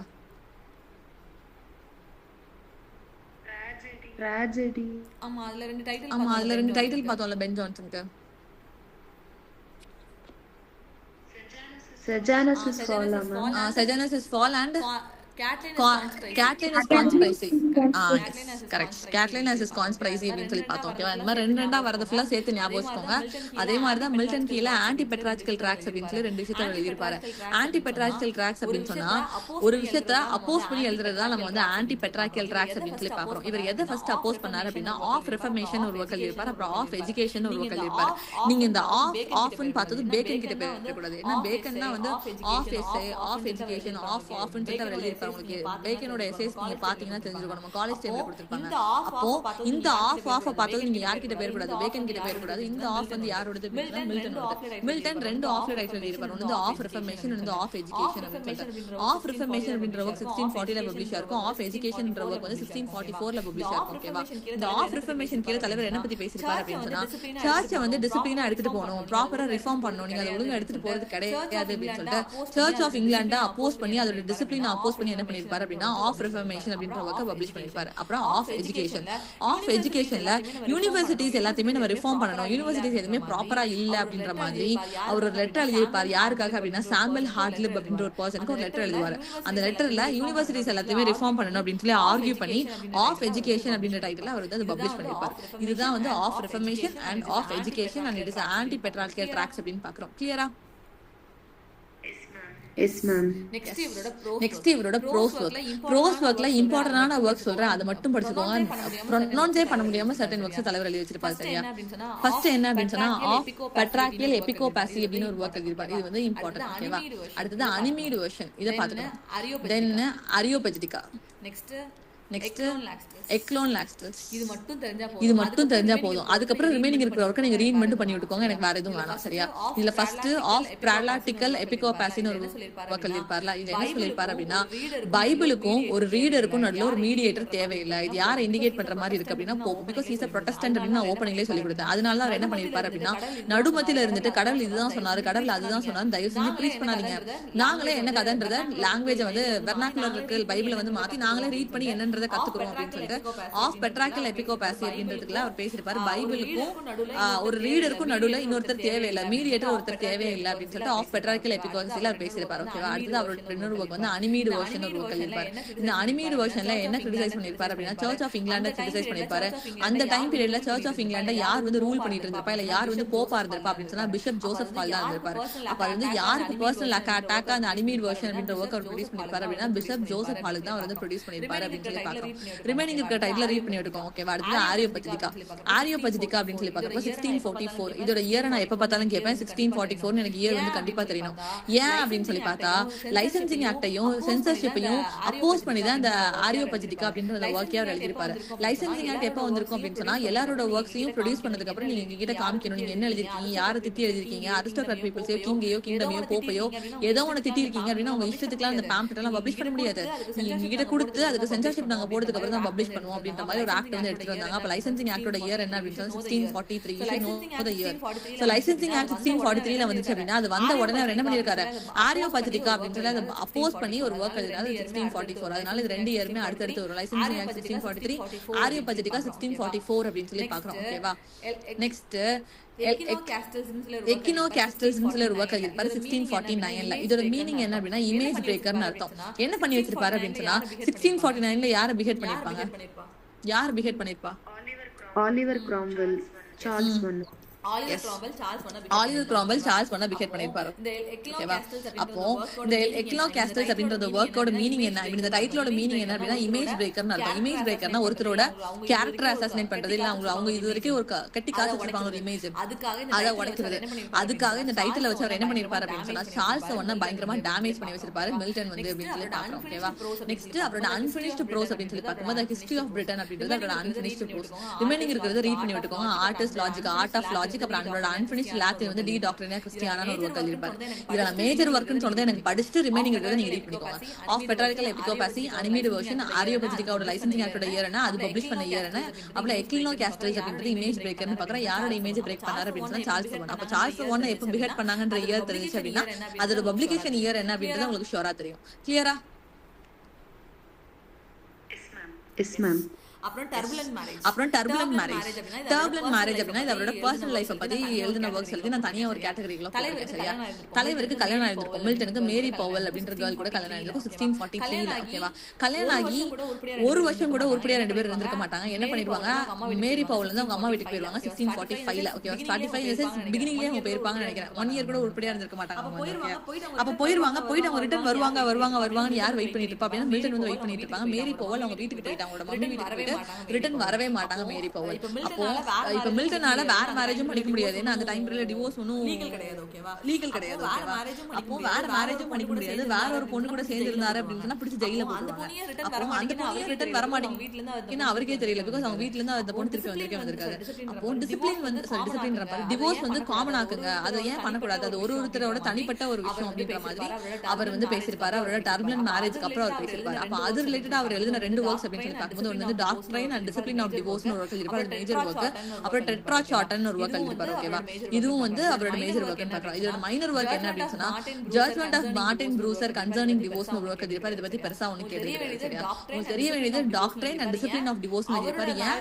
ட்ராஜடி. ஆமா, அதுல 2 டைட்டில் பார்த்தோம்ல pen ஜான்சனுக்கு. Sejanus is fall. Sejanus is fall and Catelyn is conspiracy. Correct. Catelyn is conspiracy அப்படின்னு சொல்லி பார்த்தோம். ஓகேவா? இந்த மாதிரி 2 வரது ஃபுல்லா சேர்த்து ஞாபகம் வச்சுக்கோங்க. அதே மாதிரி தான் மில்டன் கீழே ஆன்டி பெட்ரார்க்கல் ட்ராக்ஸ் அப்படின்னு சொல்லி 2 விஷயத்த எழுதியிருப்பாரு. ஆன்டி பெட்ரார்க்கல் ட்ராக்ஸ் அப்படின்னு சொன்னா ஒரு விஷயத்த அப்போஸ் பண்ணி எழுதுறதுதான் நம்ம வந்து ஆன்டி பெட்ரார்க்கல் ட்ராக்ஸ் அப்படின்னு சொல்லி பாக்குறோம். இவர் எதை ஃபர்ஸ்ட் அப்போஸ் பண்ணாரு அப்படின்னா ஆஃப் ரிஃபர்மேஷன் ஒரு வக்கல் இருப்பாரு, அப்புறம் ஆஃப் எஜுகேஷன் ஒரு வக்கல் இருப்பாரு. நீங்க இந்த ஆஃப்னு பார்த்தது பேக்கன் கிட்ட பேசக்கூடாது. ஏன்னா பேக்கன்னா வந்து ஆஃப் எஸ்ஏ, ஆஃப் எஜுகேஷன், ஆஃப்னு சொல்லிட்டு அவர் எழுதியிருப்பாரு. உங்களுக்கு பேக்கனோட எஸ்ஏஸ் நீங்க பாத்தீங்கன்னா தெரிஞ்சிருக்கும், நம்ம காலேஜ் டைம்ல கொடுத்திருப்பாங்க. அப்போ இந்த ஆஃப் பார்த்தது நீங்க யார்கிட்ட பேசக்கூடாது, பேக்கன் கிட்ட பேசக்கூடாது. இந்த ஆஃப் வந்து யாரோடது? மில்டன் 2 ஆஃப் ரைட்ல எழுதியிருப்பாரு. ஒன்னு ஆஃப் ரிஃபர்மேஷன், இன்னொரு ஆஃப் எஜுகேஷன் அப்படின்னு சொல்லிட்டு. ஆஃப் ரிஃபர்மேஷன் அப்படின்ற ஒர்க் 1640ல பப்ளிஷ் ஆயிருக்கும். ஆஃப் எஜுகேஷன்ன்ற ஒர்க் வந்து 1644ல பப்ளிஷ் ஆயிருக்கும். ஓகேவா? இந்த ஆஃப் ரிஃபர்மேஷன் கீழ தலைவர் என்ன பத்தி பேசிருப்பாரு அப்படின்னு சொன்னா சர்ச்சை வந்து டிசிப்ளினா எடுத்துட்டு போகணும், ப்ராப்பரா ரிஃபார்ம் பண்ணணும், நீங்க அதை ஒழுங்கா எடுத்துட்டு போறது கிடையாது அப்படின்னு சொல்லிட்டு சர்ச் ஆஃப் இங்கிலாண்டை அப்போஸ் பண்ணி அதோட டிசிப்ளினை அப்போஸ் பண்ணி என்ன பண்ணிருப்பாரு அப்படின்னா ஆஃப் ரிஃபர்மேஷன் அப்படின்ற ஒர்க்கை பப்ளிஷ் பண்ணிருப்பாரு. அப்புறம் ஆஃப் எஜுகேஷன்ல யூனிவர்சிட்டிஸ் எல்லாத்தையுமே நம்ம ரிஃபார்ம் பண்ணணும், யூனிவர்சிட்டிஸ் எதுவுமே ப்ராப்பரா இல்ல அப்படின்ற மாதிரி அவர் ஒரு லெட்டர் எழுதியிருப்பாரு. யாருக்காக அப்படின்னா சாமுவல் ஹார்ட்லிப் அப்படின்ற ஒரு பர்சனுக்கு ஒரு லெட்டர் எழுதுவாரு. அந்த லெட்டர்ல யூனிவர்சிட்டிஸ் எல்லாத்தையுமே ரிஃபார்ம் பண்ணணும் அப்படின்னு சொல்லி ஆர்கியூ பண்ணி ஆஃப் எஜுகேஷன் அப்படின்ற டைட்டில் அவர் வந்து பப்ளிஷ் பண்ணிருப்பாரு. இதுதான் வந்து of reformation and of education and it is anti prelatical tracts அப்படின்னு பாக்குறோம். கிளியரா? Yes ma'am. நெக்ஸ்ட் இவரோட ப்ரோஸ் ஒர்க்ல இம்பார்ட்டன்டான ஒர்க் சொல்றேன், அதை மட்டும் படிச்சுக்கோங்க. ப்ரொனவுன்ஸே பண்ண முடியாம சர்டன் ஒர்க்ஸ் தலைவர் எழுதி வச்சிருப்பாரு. சரியா? ஃபர்ஸ்ட் என்ன அப்படின்னு சொன்னா ஆஃப் பெட்ரார்க்கல் எபிகோபாசி அப்படின்னு ஒரு ஒர்க் எழுதிருப்பாரு. இது வந்து இம்பார்ட்டன்ட். ஓகேவா? அடுத்தது அனிமீடு வெர்ஷன், இதை பாத்துக்கணும். தென் அரியோபெஜிடிகா, நெக்ஸ்ட் எக்லோன் லாக்ஸ்டஸ். இது மட்டும் தெரிஞ்சா போதும். அதுக்கப்புறம் ரிமைனிங் இருக்கிற ஒர்க்கை நீங்க ரீட் மட்டும் பண்ணி விட்டுக்கோங்க, எனக்கு வேற எதுவும் வேணாம். சரியா? இதுல ஃபர்ஸ்ட் ஆஃப் ப்ராலாக்டிக்கல் எபிகோபாசின்னு ஒரு ஒர்க் எழுதிருப்பார்ல. இது என்ன சொல்லிருப்பாரு அப்படின்னா பைபிளுக்கும் ஒரு ரீடருக்கும் நடுவில் ஒரு மீடியேட்டர் தேவையில்லை. இது யாரை இண்டிகேட் பண்ற மாதிரி இருக்கு அப்படின்னா Pope. Because is a Protestant அப்படின்னு நான் ஓப்பனிங்லேயே சொல்லி கொடுத்தேன். அதனால அவர் என்ன பண்ணிருப்பாரு அப்படின்னா நடுமத்தில இருந்துட்டு கடவுள் இதுதான் சொன்னாரு, கடவுள் அதுதான் சொன்னாரு, தயவு செஞ்சு ப்ரீச் பண்ணாதீங்க, நாங்களே என்ன கதைன்றத லாங்குவேஜ் வந்து வெர்னாக்குலர் இருக்கு பைபிளை வந்து மாத்தி நாங்களே ரீட் பண்ணி என்னன்றதை கத்துக்கிறோம் அப்படின்னு சொல்லிட்டு ஆஃப் பெட்ரார்க்கல் எபிகோபாசி அப்படின்றதுக்குள்ள அவர் பேசியிருப்பாரு. பைபிளுக்கும் ஒரு ரீடருக்கும் நடுவுல இன்னொருத்தர் தேவையில்லை, மீடியேட்டர் ஒருத்தர் தேவையில்லை அப்படின்னு சொல்லிட்டு ஆஃப் பெட்ரார்க்கல் எபிகோபாசில அவர் பேசியிருப்பாரு. ஓகேவா? அடுத்தது அவரோட இன்னொரு ஒர்க் வந்து அனிமீடு வெர்ஷன் ஒரு ஒர்க் எழுதிருப்பாரு. இந்த அனிமீடு வெர்ஷன்ல என்ன கிரிட்டிசைஸ் பண்ணிருப்பாரு அப்படின்னா சர்ச் ஆஃப் இங்கிலாண்டை கிரிட்டிசைஸ் பண்ணிருப்பாரு. அந்த டைம் பீரியட்ல சர்ச் ஆஃப் இங்கிலாண்டை யார் வந்து ரூல் பண்ணிட்டு இருந்திருப்பா, இல்ல யார் வந்து போப்பா இருந்திருப்பா அப்படின்னு சொன்னா பிஷப் ஜோசப் ஹால் தான் இருந்திருப்பாரு. அப்ப வந்து யாருக்கு பர்சனல் அட்டாக்கா அந்த அனிமீடு வெர்ஷன் அப்படின்ற ஒர்க் அவர் ப்ரொடியூஸ் பண்ணிருப்பாரு அப்படின்னா பிஷப் ஜோசப் ஹாலுக்கு தான் அவர் வந்து ப்ரொடியூஸ் பண்ணிருப்பாரு அப்படின்னு சொல்லி பாக்கிறோம். ரிமைனிங் இருக்கிற டைட்டில் ரீட் பண்ணி எடுக்கும். ஓகேவா, அடுத்து ஆரியோபெஜிடிகா. ஆரியோபெஜிடிகா அப்படின்னு சொல்லி பாக்குறப்ப 1644. இதோட இயர் நான் எப்ப பார்த்தாலும் கேட்பேன். 1644 எனக்கு இயர் வந்து கண்டிப்பா தெரியணும். ஏன் அப்படின்னு சொல்லி பார்த்தா லைசன்சிங் ஆக்டையும் சென்சர்ஷிப்பையும் அப்போஸ் பண்ணி தான் இந்த ஆரியோபெஜிடிகா அப்படின்ற அந்த ஒர்க்கே அவர் எழுதியிருப்பாரு. லைசன்சிங் ஆக்ட் எப்ப வந்திருக்கும் அப்படின்னு சொன்னா எல்லாரோட ஒர்க்ஸையும் ப்ரொடியூஸ் பண்ணதுக்கு அப்புறம் நீங்க எங்ககிட்ட காமிக்கணும், நீங்க என்ன எழுதிருக்கீங்க, யாரை திட்டி எழுதிருக்கீங்க, அரிஸ்டோக்ராட் பீப்புள்ஸையோ கிங்கையோ கிங்டமையோ போப்பையோ ஏதோ ஒன்று திட்டி இருக்கீங்க அப்படின்னா உங்க இஷ்டத்துக்குலாம் அந்த பேம்ப்ளெட் எல்லாம் பப்ளிஷ் பண்ண முடியாது. நீங்க எங்ககிட்ட கொடுத்து அதுக்கு சென்சார்ஷிப் நாங்க போடுறதுக்கு அப்புறம் தான் பப்ளிஷ் பண்ணுவோம் அப்படின்ற மாதிரி ஒரு ஆக்ட் வந்து எடுத்துட்டு வந்தாங்க. அப்ப லைசன்சிங் ஆக்டோட இயர் என்ன அப்படின்னு சொன்னா 1643. You should know the year. So licensing act 1643 வந்துச்சு அப்படின்னா அது வந்த உடனே அவர் என்ன பண்ணிருக்காரு, ஆரியோபெஜிடிகா அப்படின்னு சொல்லி அதை அப்போஸ் பண்ணி ஒரு ஒர்க் எழுதினாரு 1644. அதனால இது ரெண்டு இயருமே அடுத்தடுத்து வரும். லைசன்சிங் ஆக்ட் 1643, ஆரியோபெஜிடிகா 1644 அப்படின்னு சொல்லி பாக்குறோம். ஓகேவா, நெக்ஸ்ட் எக்கினோகாஸ்டல்ஸ்னு சொல்லி ஒரு ஒர்க் எழுதிருப்பாரு 1649. இதோட மீனிங் என்ன அப்படின்னா இமேஜ் பிரேக்கர்னு அர்த்தம். என்ன பண்ணி வச்சிருப்பாரு அப்படின்னு சொன்னா 1649 யாரை பிஹேட் பண்ணிருப்பாங்க, யார் பிஹேட் பண்ணிருப்பா? ஆலிவர் கிராம்வெல், சார்ல்ஸ் மன்னன். ஆலிவர் கிராம்வெல் சார்ல்ஸ் பண்ண பிஹேட் பண்ணிருப்பாரு. ஓகேவா, அப்போ இந்த எக்கினோகாஸ்டல்ஸ் அப்படின்ற ஒர்க்கோட மீனிங் என்ன, இந்த டைட்டிலோட மீனிங் என்ன அப்படின்னா இமேஜ் பிரேக்கர்னு அர்த்தம். இமேஜ் பிரேக்கர்னா ஒருத்தரோட கேரக்டர் அசாசினேட் பண்றது, இல்ல அவங்க இது வரைக்கும் ஒரு கட்டி காசு வச்சிருப்பாங்க ஒரு இமேஜ், அதை உடைக்கிறது. அதுக்காக இந்த டைட்டில வச்சு அவர் என்ன பண்ணிருப்பாரு அப்படின்னு சொன்னா சார்ல்ஸ் ஒன்ன பயங்கரமா டேமேஜ் பண்ணி வச்சிருப்பாரு மில்டன் வந்து அப்படின்னு சொல்லி பாக்குறோம். ஓகேவா, நெக்ஸ்ட் அவரோட அன்பினிஷ்டு ப்ரோஸ் அப்படின்னு சொல்லி பார்க்கும்போது ஹிஸ்டரி ஆஃப் பிரிட்டன் அப்படின்றது அவரோட அன்பினிஷ்டு ப்ரோஸ். ரிமைனிங் இருக்கிறத ரீட் பண்ணி விட்டுக்கோங்க. Artist logic, art of logic, அப்புறம் அவரோட அன்பினிஷ்ட் லாத்தின் வந்து டி டாக்டரினா கிறிஸ்டியானான ஒரு ஒர்க் எழுதிருப்பாரு. இதுல மேஜர் ஒர்க்னு சொன்னது எனக்கு படிச்சுட்டு ரிமைனிங் இருக்கிறத நீங்க ரீட் பண்ணிக்கோங்க. Of prelatical episcopacy animadversions, ஆரியோபெஜிடிகாவோட லைசன்சிங் ஆக்டோட இயர் என்ன, அது பப்ளிஷ் பண்ண இயர் என்ன, அப்புறம் எக்கினோகாஸ்டல்ஸ் அப்படின்றது இமேஜ் பிரேக்கர்னு பாக்குறேன். யாரோட இமேஜ் பிரேக் பண்ணாரு அப்படின்னு சொன்னா சார்ல்ஸ் ஒன். அப்ப சார்ல்ஸ் ஒன் எப்ப பிஹேட் பண்ணாங்கன்ற இயர் தெரிஞ்சிச்சு அப்படின்னா அதோட பப்ளிகேஷன் இயர் என்ன அப்படின்றது உங்களுக்கு ஷூரா தெரியும். கிளியரா? Yes ma'am. அப்புறம் டர்புலன்ட் மேரேஜ். டர்புலன்ட் மேரேஜ் அப்படின்னா இது அவரோட பர்சனல் லைஃப் பத்தி எழுதின ஒர்க்ஸ் எழுதி நான் தனியா ஒரு கேட்டகரிக்குள்ள போறேன். சரியா, தலைவருக்கு கல்யாணம் ஆயிருக்கும். மில்டனுக்கு மேரி பவல் அப்படின்ற கேர்ள் கூட கல்யாணம் ஆயிருக்கும் 1643. ஓகேவா, கல்யாணம் ஆகி ஒரு வருஷம் கூட உருப்படியா ரெண்டு பேர் இருந்திருக்க மாட்டாங்க. என்ன பண்ணிருப்பாங்க, மேரி பவல் வந்து அவங்க அம்மா வீட்டுக்கு போயிருவாங்க 1645. ஓகேவா, 45 பிகினிங்லயே அவங்க போயிருப்பாங்கன்னு நினைக்கிறேன். 1 இயர் கூட உருப்படியா இருந்திருக்க மாட்டாங்க. அப்ப போயிருவாங்க, போயிட்டு அவங்க ரிட்டர்ன் வருவாங்கன்னு யார் வெயிட் பண்ணிட்டு இருப்பா அப்படின்னா மில்டன் வந்து வெயிட் பண்ணிட்டு இருப்பாங்க. மேரி பவல் அவங்க வீட்டுக்கு போயிட்டாங்க, அவங்களோட மம்மி வீட்டுக்கு போயிட்டு ரிட்டர்ன் வரவே மாட்டாங்க மேரி பவல். அப்போ இப்ப மில்டனால வேற மேரேஜும் பண்ணிக்க முடியாது. ஏன்னா அந்த டைம் பீரியட்ல டிவோர்ஸ் ஒன்னும் லீகல் கிடையாது. ஓகேவா, அப்போ வேற மேரேஜும் பண்ணிக்க முடியாது. வேற ஒரு பொண்ணு கூட சேர்ந்து இருந்தாரு அப்படின்னு சொன்னா பிடிச்சி ஜெயில போடுவாங்க. அப்போ அந்த பொண்ணு ரிட்டர்ன் வர மாட்டேங்குது. ஏன்னா அவருக்கே தெரியல, பிகாஸ் அவங்க வீட்ல இருந்து அந்த பொண்ணு திருப்பி வந்திருக்காரு. அப்போ டிசிப்ளின் வந்து டிசிப்ளின் டிவோர்ஸ் வந்து காமன் ஆக்குங்க, அதை ஏன் பண்ணக்கூடாது, அது ஒருத்தரோட தனிப்பட்ட ஒரு விஷயம் அப்படின்ற மாதிரி அவர் வந்து பேசியிருப்பாரு. அவரோட டர்புலன்ட் மேரேஜ்க்கு அப்புறம் அவர் பேசியிருப்பாரு. அப்ப அது ரிலேட்டடா அவர் எழுதின 2 ஒர்க்ஸ் அப்படின்னு சொல்லி பார்க்கும்போது ஒன்று வந்து டாக்டரைன் அண்ட் டிசிப்ளின் ஆஃப் டிவோர்ஸ்னு ஒரு ஒர்க் எழுதிருப்பாரு, அது மேஜர் ஒர்க். அப்புறம் டெட்ரா சார்ட்டன் ஒரு ஒர்க் எழுதிருப்பாரு. ஓகேவா, இதுவும் வந்து அவரோட மேஜர் ஒர்க்னு பார்க்கலாம். இதோட மைனர் ஒர்க் என்ன அப்படின்னு சொன்னா ஜட்ஜ்மெண்ட் ஆஃப் மார்டின் ப்ரூசர் கன்சர்னிங் டிவோர்ஸ்னு ஒரு ஒர்க் எழுதிருப்பாரு. இதை பத்தி பெருசா ஒண்ணு கேட்டிருக்காரு. சரியா, உங்களுக்கு தெரிய வேண்டியது doctrine and discipline of divorce எழுதிருப்பாரு. ஏன்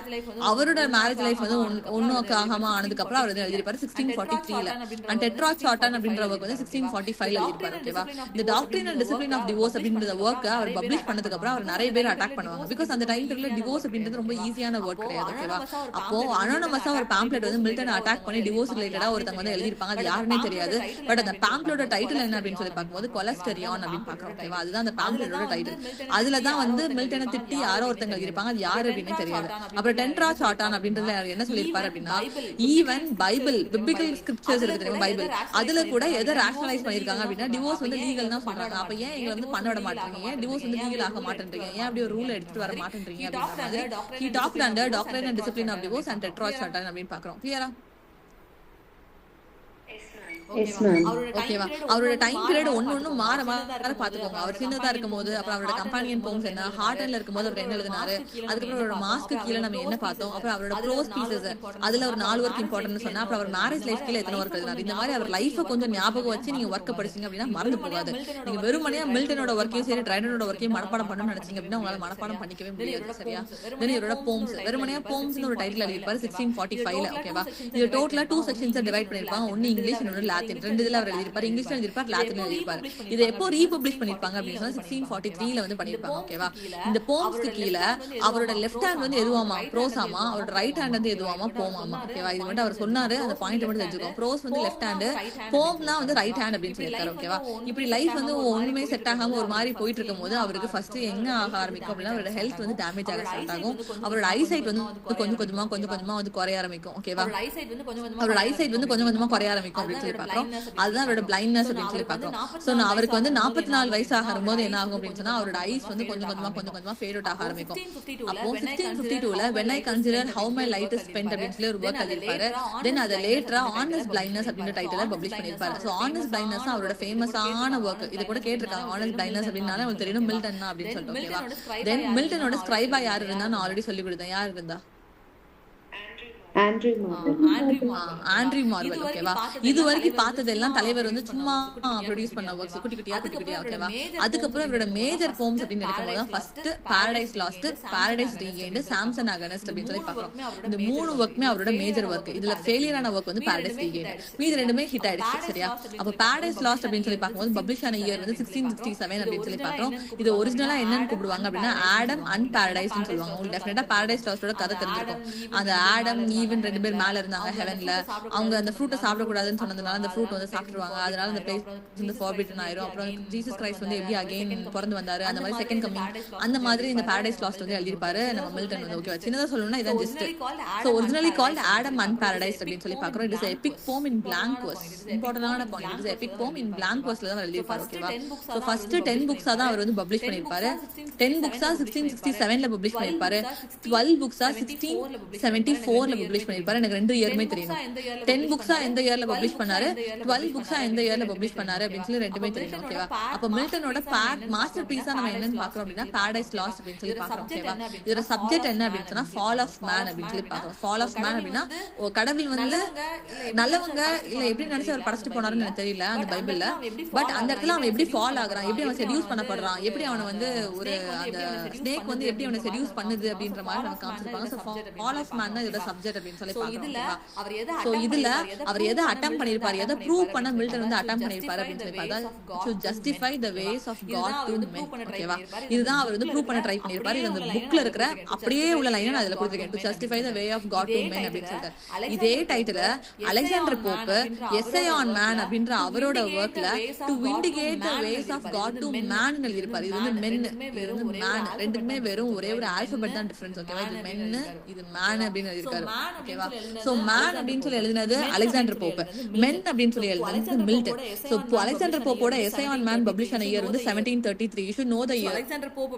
அவரோட மேரேஜ் லைஃப் வந்து ஒன்னும் ஆகாம ஆனதுக்கு அப்புறம் அவர் எழுதிருப்பாரு 1643. அண்ட் டெட்ரா சார்ட்டன் அப்படின்ற ஒர்க் வந்து 1645 எழுதிருப்பாரு. ஓகேவா, இந்த doctrine and discipline of divorce அப்படின்ற ஒர்க் அவர் பப்ளிஷ் பண்ணதுக்கு அப்புறம் அவர் நிறைய பேர் அட்டாக் பண்ணுவாங்க. பிகாஸ் அந்த டைம் பீரியட்ல டிவோர்ஸ் அப்படின்றது ரொம்ப ஈஸியான வேர்ட் கிடையாது. ஓகேவா, அப்போ அனானமஸா ஒரு பாம்ப்ளெட் வந்து மில்டன் அட்டாக் பண்ணி டிவோர்ஸ் ரிலேட்டடா ஒருத்தங்க வந்து எழுதிருப்பாங்க. அது யாருன்னே தெரியாது. பட் அந்த பாம்ப்ளெட்டோட டைட்டில் என்ன அப்படின்னு சொல்லி பார்க்கும்போது கொலஸ்டரியான் அப்படின்னு பாக்குறோம். ஓகேவா, அதுதான் அந்த பாம்ப்ளெட்டோட டைட்டில். அதுலதான் வந்து மில்டனை திட்டி யாரோ ஒருத்தங்க எழுதிருப்பாங்க, அது யாரு அப்படின்னு தெரியாது. அப்புறம் டென்ட்ரா சார்ட்டான் அப்படின்றதுல என்ன சொல்லியிருப்பாரு அப்படின்னா ஈவன் பைபிள் பிபிளிக்கல் ஸ்கிரிப்சர்ஸ் இருக்கு தெரியுமா, பைபிள், அதுல கூட எதை ரேஷனலைஸ் பண்ணிருக்காங்க அப்படின்னா டிவோர்ஸ் வந்து லீகல் தான் சொல்றாங்க. அப்ப ஏன் எங்களை வந்து பண்ண விட மாட்டேங்க, ஏன் டிவோர்ஸ் வந்து லீகல் ஆக மாட்டேன்றீங்க, ஏன் அப்படி ஒரு ரூல் எடுத்துட்டு வர மாட்டேன்றீங்க அப்படின்ற மாதிரி he talked under doctrine and discipline of divorce and Tetrarch Charter அப்படின்னு பாக்குறோம். கிளியரா? ஓகேவா, அவரோட டைம் பீரியட் ஒன்னு மாற பாத்துக்கோங்க. அவர் சின்னதா இருக்கும் போது, அப்புறம் அவரோட கம்பானியன் போம்ஸ் என்ன, ஹார்ட் அண்ட்ல இருக்கும்போது அவர் என்ன எழுதினாரு, அதுக்கப்புறம் அவரோட மாஸ்க் கீழே நம்ம என்ன பார்த்தோம், அப்புறம் அவரோட ப்ரோஸ் பீசஸ் அதுல ஒரு 4 ஒர்க் இம்பார்ட்டன் சொன்னா, அப்புறம் அவர் மேரேஜ் லைஃப் கீழே எத்தனை ஒர்க் எழுதினாரு. இந்த மாதிரி அவர் லைஃப் கொஞ்சம் ஞாபகம் வச்சு நீங்க ஒர்க் படிச்சீங்க அப்படின்னா மறந்து போகாது. நீங்க வெறுமனே மில்டனோட ஒர்க்கையும் சரி ட்ரைடனோட ஒர்க்கையும் மனப்பாடம் பண்ணணும்னு நினைச்சீங்க அப்படின்னா உங்களால மனப்பாடம் பண்ணிக்கவே முடியாது. சரியா, இவரோட போம்ஸ் வெறுமனே போம்ஸ்னு ஒரு டைட்டில் எழுதிருப்பாரு 1645. ஓகேவா, இது டோட்டலா 2 செக்ஷன்ஸ் டிவைட் பண்ணிருப்பாங்க. ஒன்னு இங்கிலீஷ், இன்னொரு லாத்தின், ரெண்டு இதுல அவர் எழுதியிருப்பாரு, இங்கிலீஷ்ல எழுதியிருப்பார், லாத்தின் எழுதியிருப்பாரு. இதை எப்போ ரீபப்ளிஷ் பண்ணிருப்பாங்க அப்படின்னு சொன்னா 1643 வந்து பண்ணிருப்பாங்க. ஓகேவா? இந்த போம்ஸ்க்கு கீழே அவரோட லெஃப்ட் ஹேண்ட் வந்து எதுவாமா ப்ரோஸாமா, அவரோட ரைட் ஹேண்ட் வந்து எதுவாமா போமாமா. ஓகேவா? இது மட்டும் அவர் சொன்னாரு, அந்த பாயிண்ட் மட்டும் தெரிஞ்சுக்கோம். ப்ரோஸ் வந்து லெஃப்ட் ஹேண்ட், போம்னா வந்து ரைட் ஹேண்ட் அப்படின்னு சொல்லியிருக்காரு. ஓகேவா? இப்படி லைஃப் வந்து ஒண்ணுமே செட் ஆகாம ஒரு மாதிரி போயிட்டு இருக்கும் போது அவருக்கு ஃபர்ஸ்ட் எங்க ஆக ஆரம்பிக்கும் அப்படின்னா அவரோட ஹெல்த் வந்து டேமேஜ் ஆக ஸ்டார்ட் ஆகும். அவரோட ஐசைட் வந்து கொஞ்சம் கொஞ்சமா வந்து குறைய ஆரம்பிக்கும். ஓகேவா? அவரோட ஐசைட் வந்து கொஞ்சம் கொஞ்சமா குறைய ஆரம்பிக்கும் அப்படின்னு சொல்லி பாக்குறோம். அதுதான் அவரோட பிளைண்ட்னஸ் அப்படின்னு சொல்லி பாக்குறோம். சோ அவருக்கு வந்து 44 வயசு ஆகும் போது என்ன ஆகும் அப்படின்னு சொன்னா அவரோட ஐஸ் வந்து கொஞ்சம் கொஞ்சமா ஃபேட் அவுட் ஆக ஆரம்பிக்கும். அப்போ 1652ல when I consider how my life is spent அப்படின்னு சொல்லி ஒரு work எழுதிருப்பாரு. தென் அதை லேட்டரா on his blindness அப்படின்ற டைட்டில பப்ளிஷ் பண்ணிருப்பாரு. சோ on his blindness அவரோட ஃபேமஸான ஒர்க். இது கூட கேட்டிருக்காங்க, on his blindness அப்படினால உங்களுக்கு தெரியும் மில்டன் அப்படின்னு சொல்லிட்டு. ஓகேவா? தென் மில்டனோட ஸ்கிரைபா யார் இருந்தா நான் ஆல்ரெடி சொல்லி கொடுத்தேன். யார் இருந்தா? Andrew Marvel. ஓகேவா? இது வரைக்கும் பார்த்ததெல்லாம் தலைவர் வந்து சும்மா ப்ரொடியூஸ் பண்ண ஒர்க்ஸ், குட்டி குட்டியா. ஓகேவா? அதுக்கப்புறம் இவரோட மேஜர் போம்ஸ் அப்படின்னு எடுக்கும்போது தான் first Paradise last, Paradise regained, Samson agonist அப்படின்னு சொல்லி பார்க்கிறோம். இந்த 3 ஒர்க்குமே அவரோட மேஜர் ஒர்க். இதுல ஃபெயிலியரான ஒர்க் வந்து பாரடைஸ் ரீகெயின்ட், மீதி ரெண்டுமே ஹிட் ஆயிடுச்சு. சரியா? அப்ப பாரடைஸ் லாஸ்ட் அப்படின்னு சொல்லி பார்க்கும்போது பப்ளிஷ் ஆன இயர் வந்து 1667 அப்படின்னு சொல்லி பார்க்கிறோம். இது ஒரிஜினலா என்னன்னு கூப்பிடுவாங்க அப்படின்னா ஆடம் அண்ட் பாரடைஸ்னு சொல்லுவாங்க. உங்களுக்கு டெஃபினட்டா பாரடைஸ் லாஸ்டோட கதை தெரிஞ்சிருக்கும். அந்த ஆடம் ஈவன் 2 பேர் மேல இருந்தாங்க ஹெவன்ல. அவங்க அந்த ஃப்ரூட்டை சாப்பிடக்கூடாதுன்னு சொன்னதுனால அந்த ஃப்ரூட் வந்து சாப்பிட்டுருவாங்க. அதனால அந்த பிளேஸ் வந்து ஃபார்பிட்டன் ஆயிரும். அப்புறம் ஜீசஸ் கிரைஸ்ட் வந்து எப்படி அகைன் பிறந்து வந்தாரு, அந்த மாதிரி செகண்ட் கமிங், அந்த மாதிரி இந்த பாரடைஸ் லாஸ்ட் வந்து எழுதியிருப்பாரு நம்ம மில்டன் வந்து. ஓகேவா? சின்னதா சொல்லணும்னா இதான் just. So originally called Adam and paradise அப்படின்னு சொல்லி பாக்குறோம். It is epic poem in blank verse. இம்பார்ட்டன்டான point. It is epic poem in blank verseல தான் எழுதியிருப்பாரு. ஓகேவா? சோ ஃபர்ஸ்ட் 10 புக்ஸா தான் அவர் வந்து பப்ளிஷ் பண்ணிருப்பாரு. 10 புக்ஸா 1667ல பப்ளிஷ் பண்ணிருப்பாரு. 12 புக்ஸா 1674ல பப்ளிஷ் பண்ணிருப்பாரு. எனக்கு 2 இயருமே தெரியணும். 10 புக்ஸா எந்த இயர்ல பப்ளிஷ் பண்ணாரு, 12 புக்ஸா எந்த இயர்ல பப்ளிஷ் பண்ணாரு அப்படின்னு சொல்லி ரெண்டுமே தெரியணும். ஓகேவா? அப்ப மில்டனோட மாஸ்டர் பீஸா நம்ம என்னன்னு பாக்குறோம் அப்படின்னா பாரடைஸ் லாஸ்ட் அப்படின்னு சொல்லி பாக்குறோம். ஓகேவா? இதோட சப்ஜெக்ட் என்ன அப்படின்னு சொன்னா ஃபால் ஆஃப் மேன் அப்படின்னு சொல்லி பாக்குறோம். ஃபால் ஆஃப் மேன் அப்படின்னா கடவுள் வந்து நல்லவங்க இல்ல எப்படி நினைச்சு அவர் படைச்சிட்டு போனாருன்னு எனக்கு தெரியல அந்த பைபிள்ல. பட் அந்த இடத்துல அவன் எப்படி ஃபால் ஆகுறான், எப்படி அவன் செடியூஸ் பண்ணப்படுறான், எப்படி அவனை வந்து ஒரு அந்த ஸ்னேக் வந்து எப்படி அவனை செடியூஸ் பண்ணுது அப்படின்ற மாதிரி நமக்கு காமிச்சிருப்பாங்க. சோ ஃபால் ஆஃப் மேன் தான் இதோட சப்ஜெக்ட் அப்படின்னு சொல்லி பாக்குறோம். சோ இதுல அவர் எதை அட்டெம்ப்ட் பண்ணிருப்பாரு, எதை ப்ரூவ் பண்ண மில்டன் வந்து அட்டெம்ப்ட் பண்ணிருப்பாரு அப்படின்னு சொல்லி பார்த்தா to justify the ways of God to men. ஓகேவா? இதுதான் அவர் வந்து ப்ரூவ் பண்ண ட்ரை பண்ணிருப்பாரு. இது அந்த புக்ல இருக்கிற அப்படியே உள்ள லைன் நான் அதுல கொடுத்திருக்கேன், to justify the way of God to men அப்படின்னு சொல்லிட்டு. இதே டைட்டில Alexander Pope essay on man அப்படின்ற அவரோட ஒர்க்ல to vindicate the ways of God to man எழுதியிருப்பாரு. இது வந்து men, இது வந்து மேன், ரெண்டுமே வெறும் ஒரே ஒரு ஆல்பபெட் தான் டிஃபரன்ஸ். ஓகேவா? இது men, இது மேன் அப்படின்னு எழுதியிருக்காரு. ஓகேவா? சோ மேன் அப்படின்னு சொல்லி எழுதினது அலெக்சாண்டர் போப், மென் அப்படின்னு சொல்லி எழுதினது மில்டன். சோ அலெக்சாண்டர் போப்போட எஸ்ஸே ஆன் மேன் பப்ளிஷ் ஆன இயர் வந்து 1733. You should know the year. Alexander Pope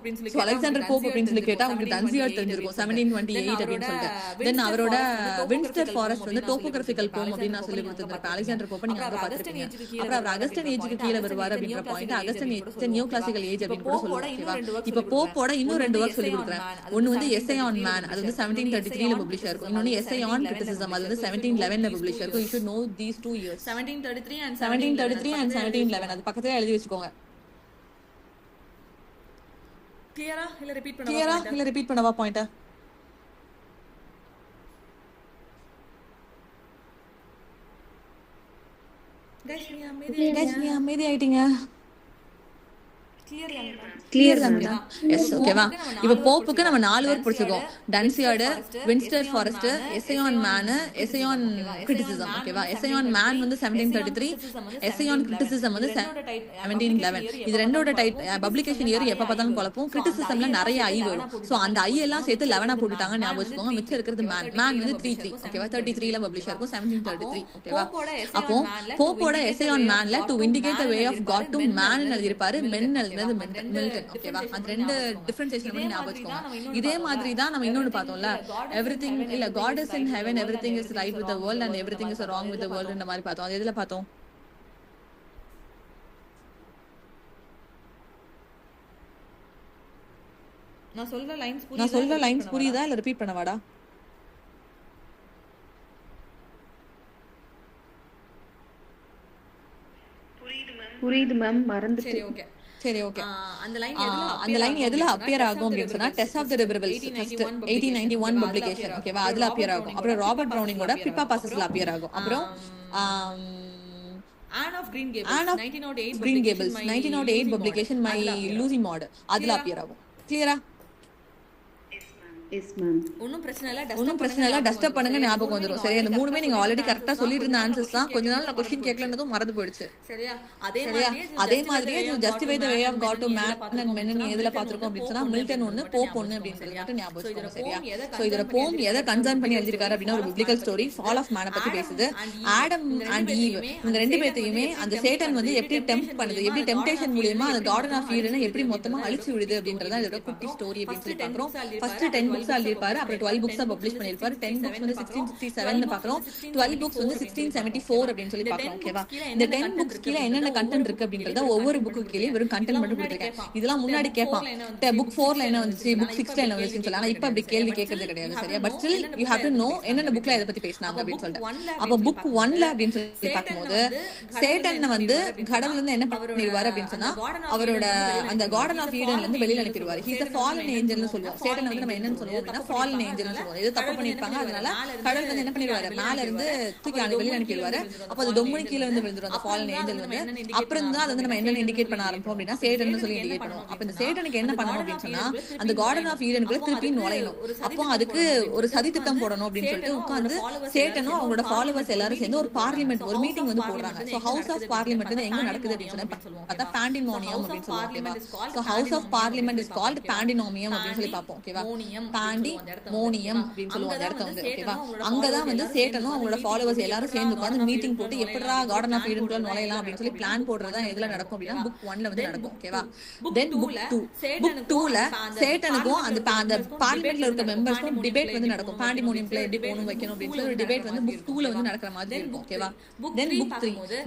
அப்படின்னு சொல்லி கேட்டா உங்களுக்கு டன்சியார்ட் தெரிஞ்சிருக்கும் 1728 அப்படின்னு சொல்லிட்டு. தென் அவரோட வின்ஸ்டர் ஃபாரஸ்ட் வந்து டோபோகிராபிக்கல் போம் அப்படின்னு நான் சொல்லி கொடுத்திருப்பேன். அலெக்சாண்டர் போப்ப நீங்க அங்க பாத்துருக்கீங்க. அப்புறம் அவர் அகஸ்டன் ஏஜ்க்கு கீழ வருவாரு அப்படின்ற point. அகஸ்டன் age new classical age அப்படின்னு கூட சொல்லுவாங்க. இப்ப போப்போட இன்னும் 2 வர்க் சொல்லி கொடுக்குறேன். ஒன்னு வந்து எஸ்ஸே ஆன் மேன், அது வந்து 1733ல பப்ளிஷ் ஆயிருக்கும். இன்னொன்னு எஸ்ஸே ஆன் கிரிட்டிசிசம், அது வந்து 1711ல பப்ளிஷ் ஆயிருக்கும். You should know these 2 years, 1733 and 1711. அது பக்கத்துல எழுதி வச்சுக்கோங்க. கிளியரா இல்ல ரிப்பீட் பண்ணவா பாயிண்ட்? கைஸ் நீ அமைதி ஆயிட்டீங்க. கிளியர் தான். எஸ் ஓகேவா? இப்ப போப்புக்கு நம்ம 4 வர்க் படிச்சிருக்கோம். Dunciad, Windsor Forest, essay on man, essay on criticism. ஓகேவா? எஸ்ஸே ஆன் மேன் வந்து 1733, எஸ்ஸே ஆன் கிரிட்டிசிசம் வந்து 1711. இது ரெண்டோட பப்ளிகேஷன் இயர் எப்ப பார்த்தாலும் குழப்பம். கிரிட்டிசிசம்ல நிறைய ஐ வரும். சோ அந்த ஐ எல்லாம் சேர்த்து 11 போட்டுட்டாங்க ஞாபகம் வச்சுக்கோங்க. மிச்சம் இருக்கிறது மேன். மேன் வந்து 33. ஓகேவா? 33ல பப்ளிஷ் ஆகும் 1733. ஓகேவா? அப்போ போப்போட எஸ்ஸே ஆன் மேன்ல to vindicate the way of God to man எழுதியிருப்பாரு. Men Milton. ஓகேவா? அந்த ரெண்டு டிஃபரன்சியேஷன் பண்ணி ஞாபகம் வச்சுக்கோங்க. இதே மாதிரி தான் நம்ம இன்னொன்னு பார்த்தோம்ல, எவ்ரிதிங் இல்ல God is in heaven, everything is right with the world and everything is wrong with the world இந்த மாதிரி பார்த்தோம். அது எதுல பார்த்தோம்? நான் சொல்ற லைன்ஸ் புரியுதா இல்ல ரிப்பீட் பண்ணவாடா? புரியுது மேம், மறந்துட்டு. சரி ஓகே. அந்த லைன் எதுல அப்பியர் ஆகும் அப்படின்னு சொன்னா Tess of the d'Urbervilles first 1891 publication. ஓகேவா? அதுல அப்பியர் ஆகும். அப்புறம் ராபர்ட் ப்ரௌனிங்கோட பிப்பா பாசஸ்ல அப்பியர் ஆகும். அப்புறம் Anne of Green Anne of Green Gables 1908 publication My Lucy Maud அதுல அப்பியர் ஆகும். கிளியரா? Yes ma'am. ஒன்னும் பிரச்சனை இல்ல, டஸ்ட் பண்ணுங்க, ஞாபகம் வந்துரும். சரி, அந்த மூணுமே நீங்க ஆல்ரெடி கரெக்ட்டா சொல்லிட்டு இருந்த ஆன்சர்ஸ் தான். கொஞ்ச நாள் நான் क्वेश्चन கேட்கலன்னதும் மறந்து போயிடுச்சு. சரியா? அதே மாதிரியே justify the way of God to man and men னு எதுல பாத்துறோம் அப்படினா சொன்னா மில்டன் ஒன்னு போப் ஒன்னு அப்படினு சொல்லிட்டு ஞாபகம் வச்சுக்கோங்க. சரியா? சோ இதோட போம் எதை கன்சர்ன் பண்ணி எழுதிருக்காரு அப்படினா ஒரு biblical story fall of man பத்தி பேசுது. ஆடம் அண்ட் ஈவ் இந்த ரெண்டு பேத்தையுமே அந்த சேட்டன் வந்து எப்படி டெம்ப்ட் பண்ணுது, எப்படி டெம்ப்டேஷன் மூலமா அந்த கார்டன் ஆஃப் ஈடனை எப்படி மொத்தமா அழிச்சு விடுது அப்படின்றத இதோட குட்டி ஸ்டோரி அப்படின்னு சொல்லி பாக்குறோம். ஃபர்ஸ்ட் 10 books எழுதிருப்பாரு, அப்புறம் 12 books பப்ளிஷ் பண்ணிருப்பாரு. 10 books வந்து 1667 னு பாக்குறோம், 12 books வந்து 1674 அப்படின்னு சொல்லி பாக்குறோம். ஓகேவா? இந்த 10 books கீழ என்னென்ன கண்டென்ட் இருக்கு அப்படின்றத ஒவ்வொரு புக்கு கீழே வெறும் கண்டென்ட் மட்டும் கொடுத்திருக்கேன். இதெல்லாம் முன்னாடி கேட்பான், புக் 4ல என்ன வந்துச்சு, புக் 6ல என்ன வந்துச்சுன்னு சொல்லி. ஆனா இப்ப அப்படி கேள்வி கேட்கறது கிடையாது. சரியா? But still you have to know என்னென்ன புக்ல இத பத்தி பேசினாங்க அப்படின்னு சொல்லிட்டு. அப்ப புக் 1ல அப்படின்னு சொல்லி பார்க்கும்போது சேட்டன் வந்து கடவுள்ல இருந்து என்ன பண்ணிடுவாரு அப்படின்னு சொன்னா அவரோட அந்த கார்டன் ஆஃப் ஈடன்ல இருந்து வெளியில அனுப்பிடுவாரு. He is a fallen angel னு சொல்லுவோம். சேட்டன் வந்து நம்ம என்னன்னு சொல்லுவோம் அப்படின்னா fallen angel னு சொல்லுவோம். ஏதோ தப்பு பண்ணிருப்பாங்க, அதனால கடவுள் வந்து என்ன பண்ணிடுவாரு, மேல இருந்து தூக்கி வெளியில அனுப்பிடுவாரு. அப்ப அது தொம்முனி கீழ வந்து விழுந்துரும் அந்த fallen angel வந்து. அப்புறம் தான் அது வந்து நம்ம என்ன இண்டிகேட் பண்ண ஆரம்பிப்போம் அப்படின்னா சேட்டன் சொல்லி இண்டிகேட் பண்ணுவோம். அப்ப இந்த சேட்டனுக்கு என்ன பண்ணணும் அப்படின்னு சொன்னா அந்த கார்டன் ஆஃப் ஈடனுக்குள்ள திருப்பி நுழையணும். அப்போ அதுக்கு ஒரு சதி திட்டம் போடணும் அப்படின்னு சொல்லிட்டு உட்கார்ந்து சேட்டனும் அவங்களோட ஃபாலோவர்ஸ் எல்லாரும் சேர்ந்து ஒரு பார்லிமெண்ட் ஒரு மீட்டிங் வந்து போடுறாங்க. சோ ஹவுஸ் ஆஃப் பார்லிமெண்ட் வந்து எங்க நடக்குது அப்படின்னு சொன்னா அதான் பாண்டினோமியம் அப்படின்னு சொல்லுவாங்க. So House of Parliament is called Pandemonium அப்படின்னு சொல்லி பார்ப்போம். ஓகேவா? பாண்டிமோனியம் அப்படின்னு சொல்லுவோம் அந்த இடத்த வந்து. ஓகேவா? அங்கதான் வந்து சேட்டனும் அவங்களோட ஃபாலோவர்ஸ் எல்லாரும் சேர்ந்து உட்கார்ந்து மீட்டிங் போட்டு எப்படிடா கார்டன் ஆஃப் ஈடனுக்குள்ள நுழையலாம் அப்படின்னு சொல்லி பிளான் போடுறதா எதுல நடக்கும் அப்படின்னா புக் 1ல வந்து நடக்கும். ஓகேவா? தென் புக் 2ல சேட்டனுக்கும் அந்த பார்லிமெண்ட்ல இருக்க மெம்பர்ஸ்க்கும் டிபேட் வந்து நடக்கும். பாண்டிமோனியம்ல எப்படி போகணும் வைக்கணும் அப்படின்னு சொல்லி ஒரு டிபேட் வந்து புக் 2ல வந்து நடக்கிற மாதிரி இருக்கும். ஓகேவா? தென்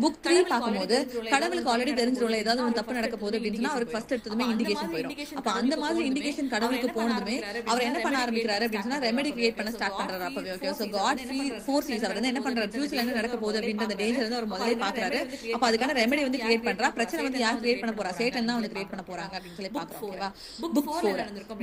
புக் 3 பார்க்கும்போது கடவுளுக்கு ஆல்ரெடி தெரிஞ்சிரும்ல ஏதாவது ஒரு தப்பு நடக்க போகுது அப்படின்னு சொன்னா அவருக்கு ஃபர்ஸ்ட் எடுத்ததுமே இண்டிகேஷன் போயிடும். அப்ப அந்த மாதிரி இண்டிகேஷன் கடவுளுக்கு போனதுமே அவர் என்ன பண்ண ஆரம்பிக்கிறாரு அப்படின்னு சொன்னா ரெமெடி கிரியேட் பண்ண ஸ்டார்ட் பண்றாரு. அப்பவே ஓகே சோ காட் ஃபோர்சீஸ் அவர் வந்து என்ன பண்றாரு, ஃபியூச்சர்ல என்ன நடக்க போகுது அப்படின்ற அந்த டேஞ்சர் வந்து அவர் முதல்ல பாக்குறாரு. அப்ப அதுக்கான ரெமெடி வந்து கிரியேட் பண்றா. பிரச்சனை வந்து யார் கிரியேட் பண்ண போறா, சேட்டன் தான் வந்து கிரியேட் பண்ண போறாங்க அப்படின்னு சொல்லி பாக்குறோம். ஓகேவா?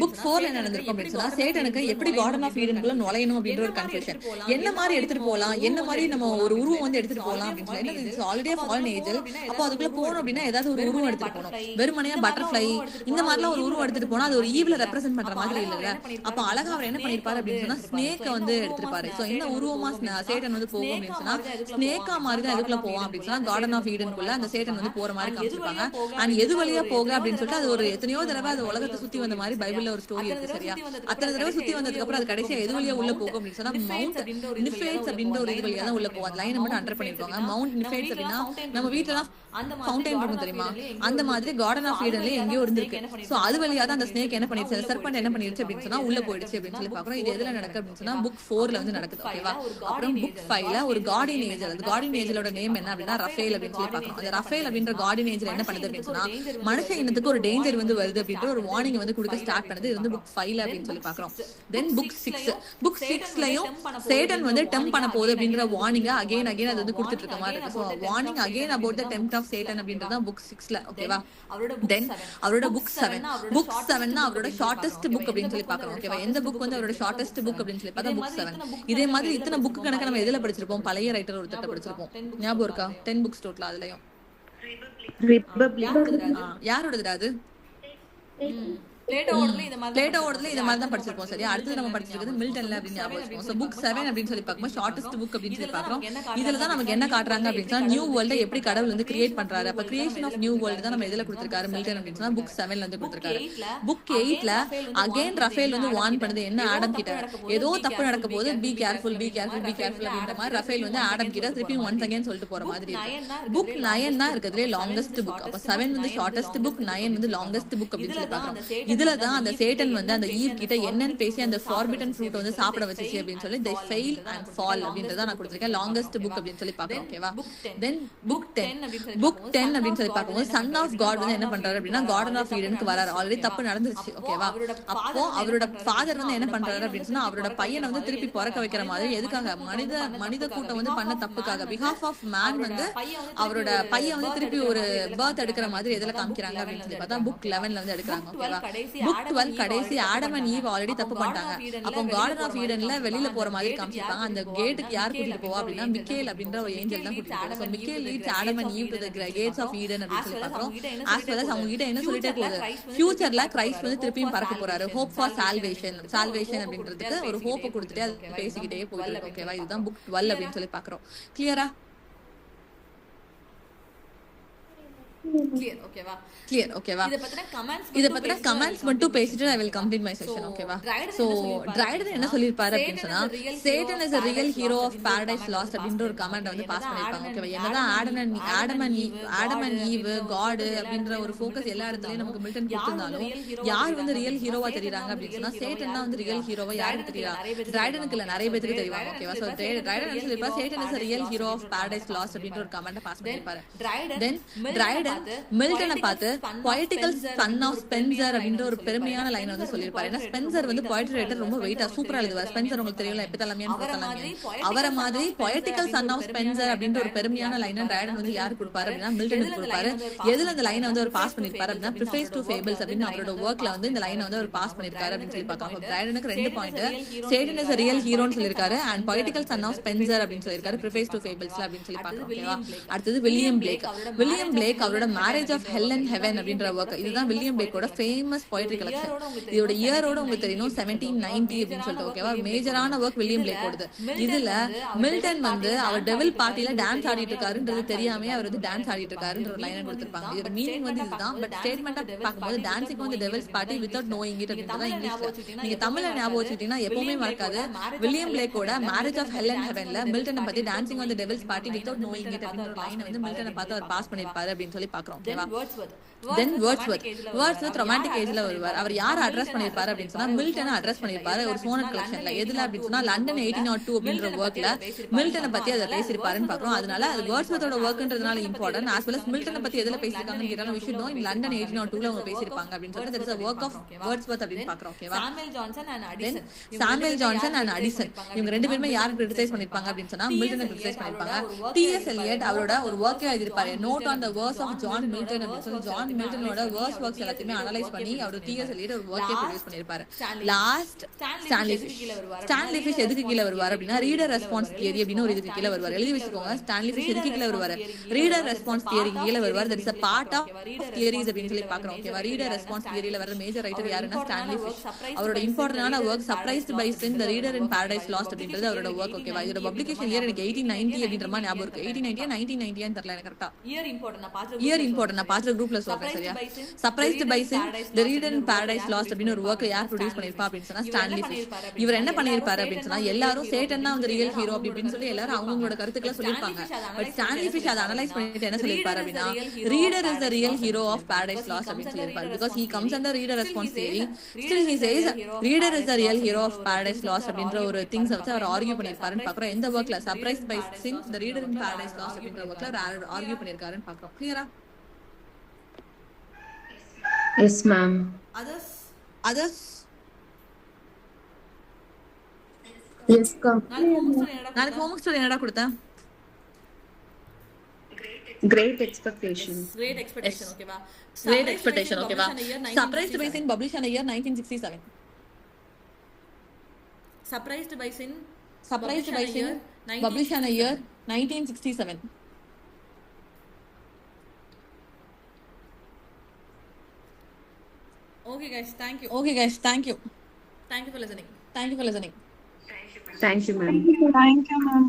புக் 4ல என்ன நடந்திருக்கும் அப்படின்னு சொன்னா சேட்டனுக்கு எப்படி கார்டன் ஆஃப் ஈடனுக்குள்ள நுழையணும் அப்படின்ற ஒரு கன்ஃபியூஷன். என்ன மாதிரி எடுத்துட்டு போலாம், என்ன மாதிரி நம்ம ஒரு உருவம் வந்து எடுத்துட்டு போலாம் அப்படின்னு சொல்லி ஆல்ரெடி ஃபாலன் ஏஞ்சல். அப்போ அதுக்குள்ள போகணும் அப்படின்னா ஏதாவது ஒரு உருவம் எடுத்துட்டு போகணும். வெறுமனையா பட்டர்ஃபிளை இந்த மாதிரிலாம் ஒரு உருவம் எடுத்துட்டு போனா அது ஒரு ஈவில ரெப்ரசென்ட் பண்ற மாதிரி இல்ல. அப்ப அழகா அவர் என்ன பண்ணிருப்பாரு அப்படின்னு சொன்னா ஸ்னேக்க வந்து எடுத்துருப்பாரு. சோ என்ன உருவமா சேட்டன் வந்து போகும் அப்படின்னு சொன்னா ஸ்னேக்கா மாதிரி தான் எதுக்குள்ள போவான் அப்படின்னு சொன்னா கார்டன் ஆஃப் ஈடனுக்குள்ள அந்த சேட்டன் வந்து போற மாதிரி காமிச்சிருப்பாங்க. அண்ட் எது வழியா போக அப்படின்னு சொல்லிட்டு அது ஒரு எத்தனையோ தடவை அது உலகத்தை சுத்தி வந்த மாதிரி பைபிள்ல ஒரு ஸ்டோரி இருக்கு. சரியா? அத்தனை தடவை சுத்தி வந்ததுக்கு அப்புறம் அது கடைசியா எது வழியா உள்ள போகும் அப்படின்னு சொன்னா மவுண்ட் நிஃபேட்ஸ் அப்படின்ற ஒரு இது வழியா தான் உள்ள போகும். அந்த லைனை மட்டும் அண்டர் பண்ணிருக்காங்க. மவுண்ட் நிஃபேட்ஸ் அப்படின்னா நம்ம வீட்டுல ஃபவுண்டைன் இருக்கும் தெரியுமா, அந்த மாதிரி கார்டன் ஆஃப் ஈடன்ல எங்கேயோ இருந்திருக்கு. சோ அது வழியா தான் அந்த ஸ்னேக் என்ன பண்ணிருச்சு, சர்பெண்ட் என்ன பண்ணிருச்சு அப்படின்னு சொன்னா உள்ள போயிடுச்சு அப்படின்னு சொல்லி பாக்குறோம். இது எதுல நடக்குது அப்படின்னு சொன்னா புக் 4ல வந்து நடக்குது. ஓகேவா? அப்புறம் புக் 5ல ஒரு கார்டியன் ஏஞ்சல், அந்த கார்டியன் ஏஞ்சலோட நேம் என்ன அப்படின்னா ரஃபேல் அப்படின்னு சொல்லி பாக்குறோம். அந்த ரஃபேல் அப்படின்ற கார்டியன் ஏஞ்சல் என்ன பண்ணுது அப்படின்னு சொன்னா மனுஷ இனத்துக்கு ஒரு டேஞ்சர் வந்து வருது அப்படின்ற ஒரு வார்னிங் வந்து கொடுக்க ஸ்டார்ட் பண்ணுது. இது வந்து புக் 5ல அப்படின்னு சொல்லி பாக்குறோம். தென் புக் 6லயும் சேட்டன் வந்து டெம்ப் பண்ண போகுது அப்படின்ற வார்னிங் அகைன் அது வந்து கொடுத்துட்டு இருக்க மாதிரி இருக்கு. So warning again about the tempt of Satan அப்படின்றத புக் 6ல. ஓகேவா? தென் அவரோட புக் 7 னா அவரோட ஷார்ட்டஸ்ட் புக் அப்படின்னு சொல்லி பாக்குறோம். ஓகேவா? எந்த புக் வந்து அவரோட ஷார்ட்டஸ்ட் புக் அப்படின்னு சொல்லி பார்த்தா புக் 7. இதே மாதிரி இத்தனை புக் கணக்கு நம்ம எதுல படிச்சிருப்போம், பழைய ரைட்டர் ஒருத்தட்ட படிச்சிருப்போம். ஞாபகம் இருக்கா? 10 புக்ஸ் டோட்டல். அதுலயும் யாரோடது அது? பிளேட்டோவோடதுல இந்த மாதிரி தான் படிச்சிருப்போம். சரியா? அடுத்து நம்ம படிச்சிருக்கிறது மில்டன்ல அப்படின்னு ஞாபகம் வச்சுக்கோம். சோ புக் 7 அப்படின்னு சொல்லி பார்க்கும்போது ஷார்ட்டஸ்ட் புக் அப்படின்னு சொல்லி பாக்குறோம். இதுல தான் நமக்கு என்ன காட்டுறாங்க அப்படின்னு சொன்னா நியூ வேர்ல்ட எப்படி கடவுள் வந்து கிரியேட் பண்றாரு. அப்ப கிரியேஷன் ஆஃப் நியூ வேர்ல்ட் தான் நம்ம எதுல கொடுத்திருக்காரு, மில்டன் அப்படின்னு சொன்னா புக் 7ல வந்து கொடுத்திருக்காரு. புக் 8ல அகைன் ரஃபேல் வந்து வார்ன் பண்ணுது என்ன ஆடம் கிட்ட ஏதோ தப்பு நடக்க போது, பி கேர்ஃபுல் அப்படின்ற மாதிரி ரஃபேல் வந்து ஆடம் கிட்ட திருப்பி ஒன்ஸ் அகைன் சொல்லிட்டு போற மாதிரி இருக்கு. புக் 9 தான் இருக்கிறதுலே லாங்கஸ்ட் புக். அப்ப 7 வந்து ஷார்ட்டஸ்ட் புக், 9 வந்து லாங்கஸ்ட் புக் அப்படின்னு சொல்லி பாக்குறோம். இதுலதான் அந்த சேட்டன் வந்து அந்த ஈவ் கிட்ட என்னன்னு பேசி அந்த ஃபார்பிடன் ஃப்ரூட் வந்து சாப்பிட வச்சிச்சு அப்படின்னு சொல்லி they fail and fall அப்படின்றத நான் கொடுத்திருக்கேன் லாங்கஸ்ட் புக் அப்படின்னு சொல்லி பாக்குறோம். ஓகேவா? தென் புக் 10 அப்படின்னு சொல்லி பார்க்கும்போது சன் ஆஃப் காட் வந்து என்ன பண்றாரு அப்படின்னா கார்டன் ஆஃப் ஈடனுக்கு வராரு. ஆல்ரெடி தப்பு நடந்துருச்சு. ஓகேவா? அப்போ அவரோட ஃபாதர் வந்து என்ன பண்றாரு அப்படின்னு சொன்னா அவரோட பையனை வந்து திருப்பி பிறக்க வைக்கிற மாதிரி எதுக்காக மனித கூட்டம் வந்து பண்ண தப்புக்காக பிஹாஃப் ஆஃப் மேன் வந்து அவரோட பையன் வந்து திருப்பி ஒரு பர்த் எடுக்கிற மாதிரி எதுல காமிக்கிறாங்க அப்படின்னு சொல்லி பார்த்தா புக் 11ல வந்து எடுக்கிறாங்க. ஓகேவா? புக் 12 கடைசி ஆடம் அண்ட் ஈவ் ஆல்ரெடி தப்பு பண்ணிட்டாங்க. அப்போ கார்டன் ஆஃப் ஈடன்ல வெளியில போற மாதிரி காமிச்சிருப்பாங்க. அந்த கேட்டுக்கு யார் கூட்டிட்டு போவா அப்படின்னா மிக்கேல் அப்படின்ற ஒரு ஏஞ்சல் தான் கூட்டிட்டு போவா. So Michael leads Adam and Eve to the gates of Eden அப்படின்னு சொல்லி பார்க்கிறோம். ஆஸ் வெல் அஸ் அவங்க கிட்ட என்ன சொல்லிட்டே போகுது, ஃபியூச்சர்ல கிரைஸ்ட் வந்து திருப்பியும் பறக்க போறாரு. ஹோப் ஃபார் சால்வேஷன் அப்படின்றதுக்கு ஒரு ஹோப் கொடுத்துட்டே அது பேசிக்கிட்டே போகுது. ஓகேவா, இதுதான் புக் 12 அப்படின்னு சொல்லி பார்க்கிறோம். கிளியரா? கிளியர் ஓகேவா? இத பத்தின கமெண்ட்ஸ் மட்டும் பேசிட்டு I will complete my section. ஓகேவா? சோ ட்ரைடன் என்ன சொல்லிருப்பாரு அப்படின்னு சொன்னா, Satan is a real hero of paradise lost அப்படின்ற ஒரு கமெண்ட் வந்து பாஸ் பண்ணிருப்பாங்க. ஓகேவா, என்னதான் ஆடம் அண்ட் ஈவ் காட் அப்படின்ற ஒரு ஃபோக்கஸ் எல்லா இடத்துலயும் நமக்கு மில்டன் கொடுத்திருந்தாலும் யார் வந்து ரியல் ஹீரோவா தெரியுறாங்க அப்படின்னு சொன்னா சேட்டன் தான் வந்து ரியல் ஹீரோவா யாருக்கு தெரியுறா? ட்ரைடனுக்கு இல்ல, நிறைய பேருக்கு தெரியுவாங்க. ஓகேவா, சோ ட்ரைடன் என்ன சொல்லிருப்பா, Satan is a real hero of paradise lost அப்படின்ற ஒரு கமெண்ட் பாஸ் பண்ணிருப்பாரு. தென் ட்ரைடன் மில்டனை பார்த்து பொயட்டிக்கல் சன் ஆஃப் ஸ்பென்சர் அப்படின்ற ஒரு பெருமையான லைன் வந்து சொல்லியிருப்பாரு. ஏன்னா ஸ்பென்சர் வந்து பொயட்ரி ரைட்டர் ரொம்ப வெயிட்டா சூப்பரா எழுதுவார். ஸ்பென்சர் உங்களுக்கு தெரியல, எபிதலமியன் அவரை மாதிரி பொயட்டிக்கல் சன் ஆஃப் ஸ்பென்சர் அப்படின்ற ஒரு பெருமையான லைனை ட்ரைடன் வந்து யாருக்கு கொடுப்பாரு அப்படின்னா மில்டனுக்கு கொடுப்பாரு. எதுல அந்த லைனை வந்து அவர் பாஸ் பண்ணிருப்பாரு அப்படின்னா ப்ரிஃபேஸ் டு ஃபேபிள்ஸ் அப்படின்னு அவரோட ஒர்க்ல வந்து இந்த லைனை வந்து அவர் பாஸ் பண்ணிருக்காரு அப்படின்னு சொல்லி பார்த்தாங்க. ட்ரைடனுக்கு 2 point. Satan is a real ஹீரோன்னு சொல்லிருக்காரு and poetical son of Spenser அப்படின்னு சொல்லிருக்காரு ப்ரிஃபேஸ் டு ஃபேபிள்ஸ்ல அப்படின்னு சொல்லி பார்க்கலாம். ஓகேவா, அடுத்தது வில்லியம் பிளேக் அவரோட marriage of hell and heaven அப்படின்ற ஒர்க். இதுதான் வில்லியம் பிளேக்கோட ஃபேமஸ் போயட்ரி கலெக்ஷன். இதோட இயரோட உங்களுக்கு தெரியும் 1790 அப்படின்னு சொல்லிட்டு. ஓகேவா, மேஜரான ஒர்க் வில்லியம் பிளேக்கோடது. இதுல மில்டன் வந்து அவர் டெவில் பார்ட்டில டான்ஸ் ஆடிட்டு இருக்காருன்றது தெரியாம அவர் வந்து டான்ஸ் ஆடிட்டு இருக்காருன்ற ஒரு லைன் கொடுத்திருப்பாங்க. இதோட மீனிங் வந்து இதுதான். பட் ஸ்டேட்மெண்டா பார்க்கும்போது டான்சிங் வந்து devil's party without knowing it அப்படின்றத இங்கிலீஷ்ல. நீங்க தமிழ்ல ஞாபகம் வச்சுக்கிட்டீங்கன்னா எப்பவுமே மறக்காது, வில்லியம் பிளேக்கோட மேரேஜ் ஆஃப் ஹெல் அண்ட் ஹெவன்ல மில்டனை பத்தி டான்சிங் வந்து devil's party without knowing it அப்படின்ற ஒரு லைன் வந்து மில்டனை பார்த்து அவர் பாஸ் பண்ணிருப்பாரு அப்படின்னு சொல்லி பாக்குறோம். ஓகேவா, தென் வேர்ட்ஸ்வர்த் ரொமான்டிக் ஏஜ்ல வருவார். அவர் யாரை அட்ரஸ் பண்ணிருப்பாரு அப்படின்னு சொன்னா மில்டனை அட்ரஸ் பண்ணிருப்பாரு ஒரு சோனட் கலெக்ஷன்ல. எதுல அப்படின்னு சொன்னா லண்டன் 1802 அப்படின்ற ஒர்க்ல மில்டனை பத்தி அதை பேசிருப்பாருன்னு பாக்குறோம். அதனால அது வேர்ட்ஸ்வர்த்தோட ஒர்க்ன்றதுனால இம்பார்ட்டன்ட். ஆஸ் வெல் அஸ் மில்டனை பத்தி எதுல பேசிருக்காங்கன்னு கேட்டாலும் we should know in London 1802ல அவங்க பேசிருப்பாங்க அப்படின்னு சொல்லிட்டு there is a work of Wordsworth அப்படின்னு பாக்குறோம். ஓகேவா, சாமுவேல் ஜான்சன் அண்ட் அடிசன் இவங்க ரெண்டு பேருமே யாரை கிரிட்டிசைஸ் பண்ணிருப்பாங்க அப்படின்னு சொன்னா மில்டனை கிரிட்டிசைஸ் பண்ணிருப்பாங்க. டிஎஸ் எலியட் அவரோட ஒரு ஒர்க்கே எழுதிருப்பாரு, note on the verse of John Milton அப்படின்னு சொல்லி. ஜான் மில்டனோட வேர்ஸ் ஒர்க்ஸ் எல்லாத்தையுமே அனலைஸ் பண்ணி அவர் டிஎஸ் எலியட் ஒரு ஒர்க்கே ப்ரொடியூஸ் பண்ணிருப்பாரு. லாஸ்ட் ஸ்டான்லி ஃபிஷ் எதுக்கு கீழே வருவார் அப்படின்னா ரீடர் ரெஸ்பான்ஸ் தியரி அப்படின்னு ஒரு இதுக்கு கீழே வருவார். எழுதி வச்சுக்கோங்க, ஸ்டான்லி ஃபிஷ் எதுக்கு கீழே வருவார், ரீடர் ரெஸ்பான்ஸ் தியரிக்கு கீழே வருவார். That is a part of theories அப்படின்னு சொல்லி பாக்குறோம். ஓகேவா, ரீடர் ரெஸ்பான்ஸ் தியரியில வர மேஜர் ரைட்டர் யாருன்னா ஸ்டான்லி ஃபிஷ். அவரோட இம்பார்ட்டன்டான work surprised by sin the reader in Paradise Lost அப்படின்றது அவரோட ஒர்க். ஓகேவா, இதோட பப்ளிகேஷன் இயர் எனக்கு 1890 அப்படின்ற மாதிரி ஞாபகம் இருக்கு. 1890 1990 தெரியல எனக்கு கரெக்ட்டா. இயர் இம்பார்ட்டன்ட் நான் பாத்து குரூப்ல சொல்றேன். சரியா, surprised by sin the reader in Paradise last அப்படின்னு ஒரு ஒர்க் யார் ப்ரொடியூஸ் பண்ணிருப்பா அப்படின்னு சொன்னா ஸ்டான்லி ஃபிஷ். இவர் என்ன பண்ணிருப்பாரு அப்படின்னு சொன்னா எல்லாரும் சேட்டன் தான் வந்து ரியல் ஹீரோ அப்படின்னு சொல்லி எல்லாரும் அவங்களோட கருத்துக்களை சொல்லிருப்பாங்க. பட் ஸ்டான்லி ஃபிஷ் அதை அனலைஸ் பண்ணிட்டு என்ன சொல்லிருப்பாரு அப்படின்னா reader is the real hero of Paradise last அப்படின்னு சொல்லிருப்பாரு. Because he comes under reader response theory, still he says reader is the real hero of paradise lost அப்படின்ற ஒரு திங்ஸ் வச்சு அவர் ஆர்கியூ பண்ணிருப்பாருன்னு பாக்குறோம். எந்த ஒர்க்ல surprise by sin the reader in paradise lost அப்படின்ற ஒர்க்ல அவர் ஆர்கியூ பண்ணிருக்காருன்னு பாக்குறோம். கிளியரா? Yes ma'am. Others yes come. நாளைக்கு ஹோம்வொர்க் ஸ்டோரி என்னடா கொடுத்தேன்? Great expectation. ஓகேவா, Great expectation. ஓகேவா, surprised by sin published in the year 1967. Surprised by sin published in the year 1967. Okay guys, thank you. Thank you Thank you for listening. Thank you, ma'am. Thank you, ma'am.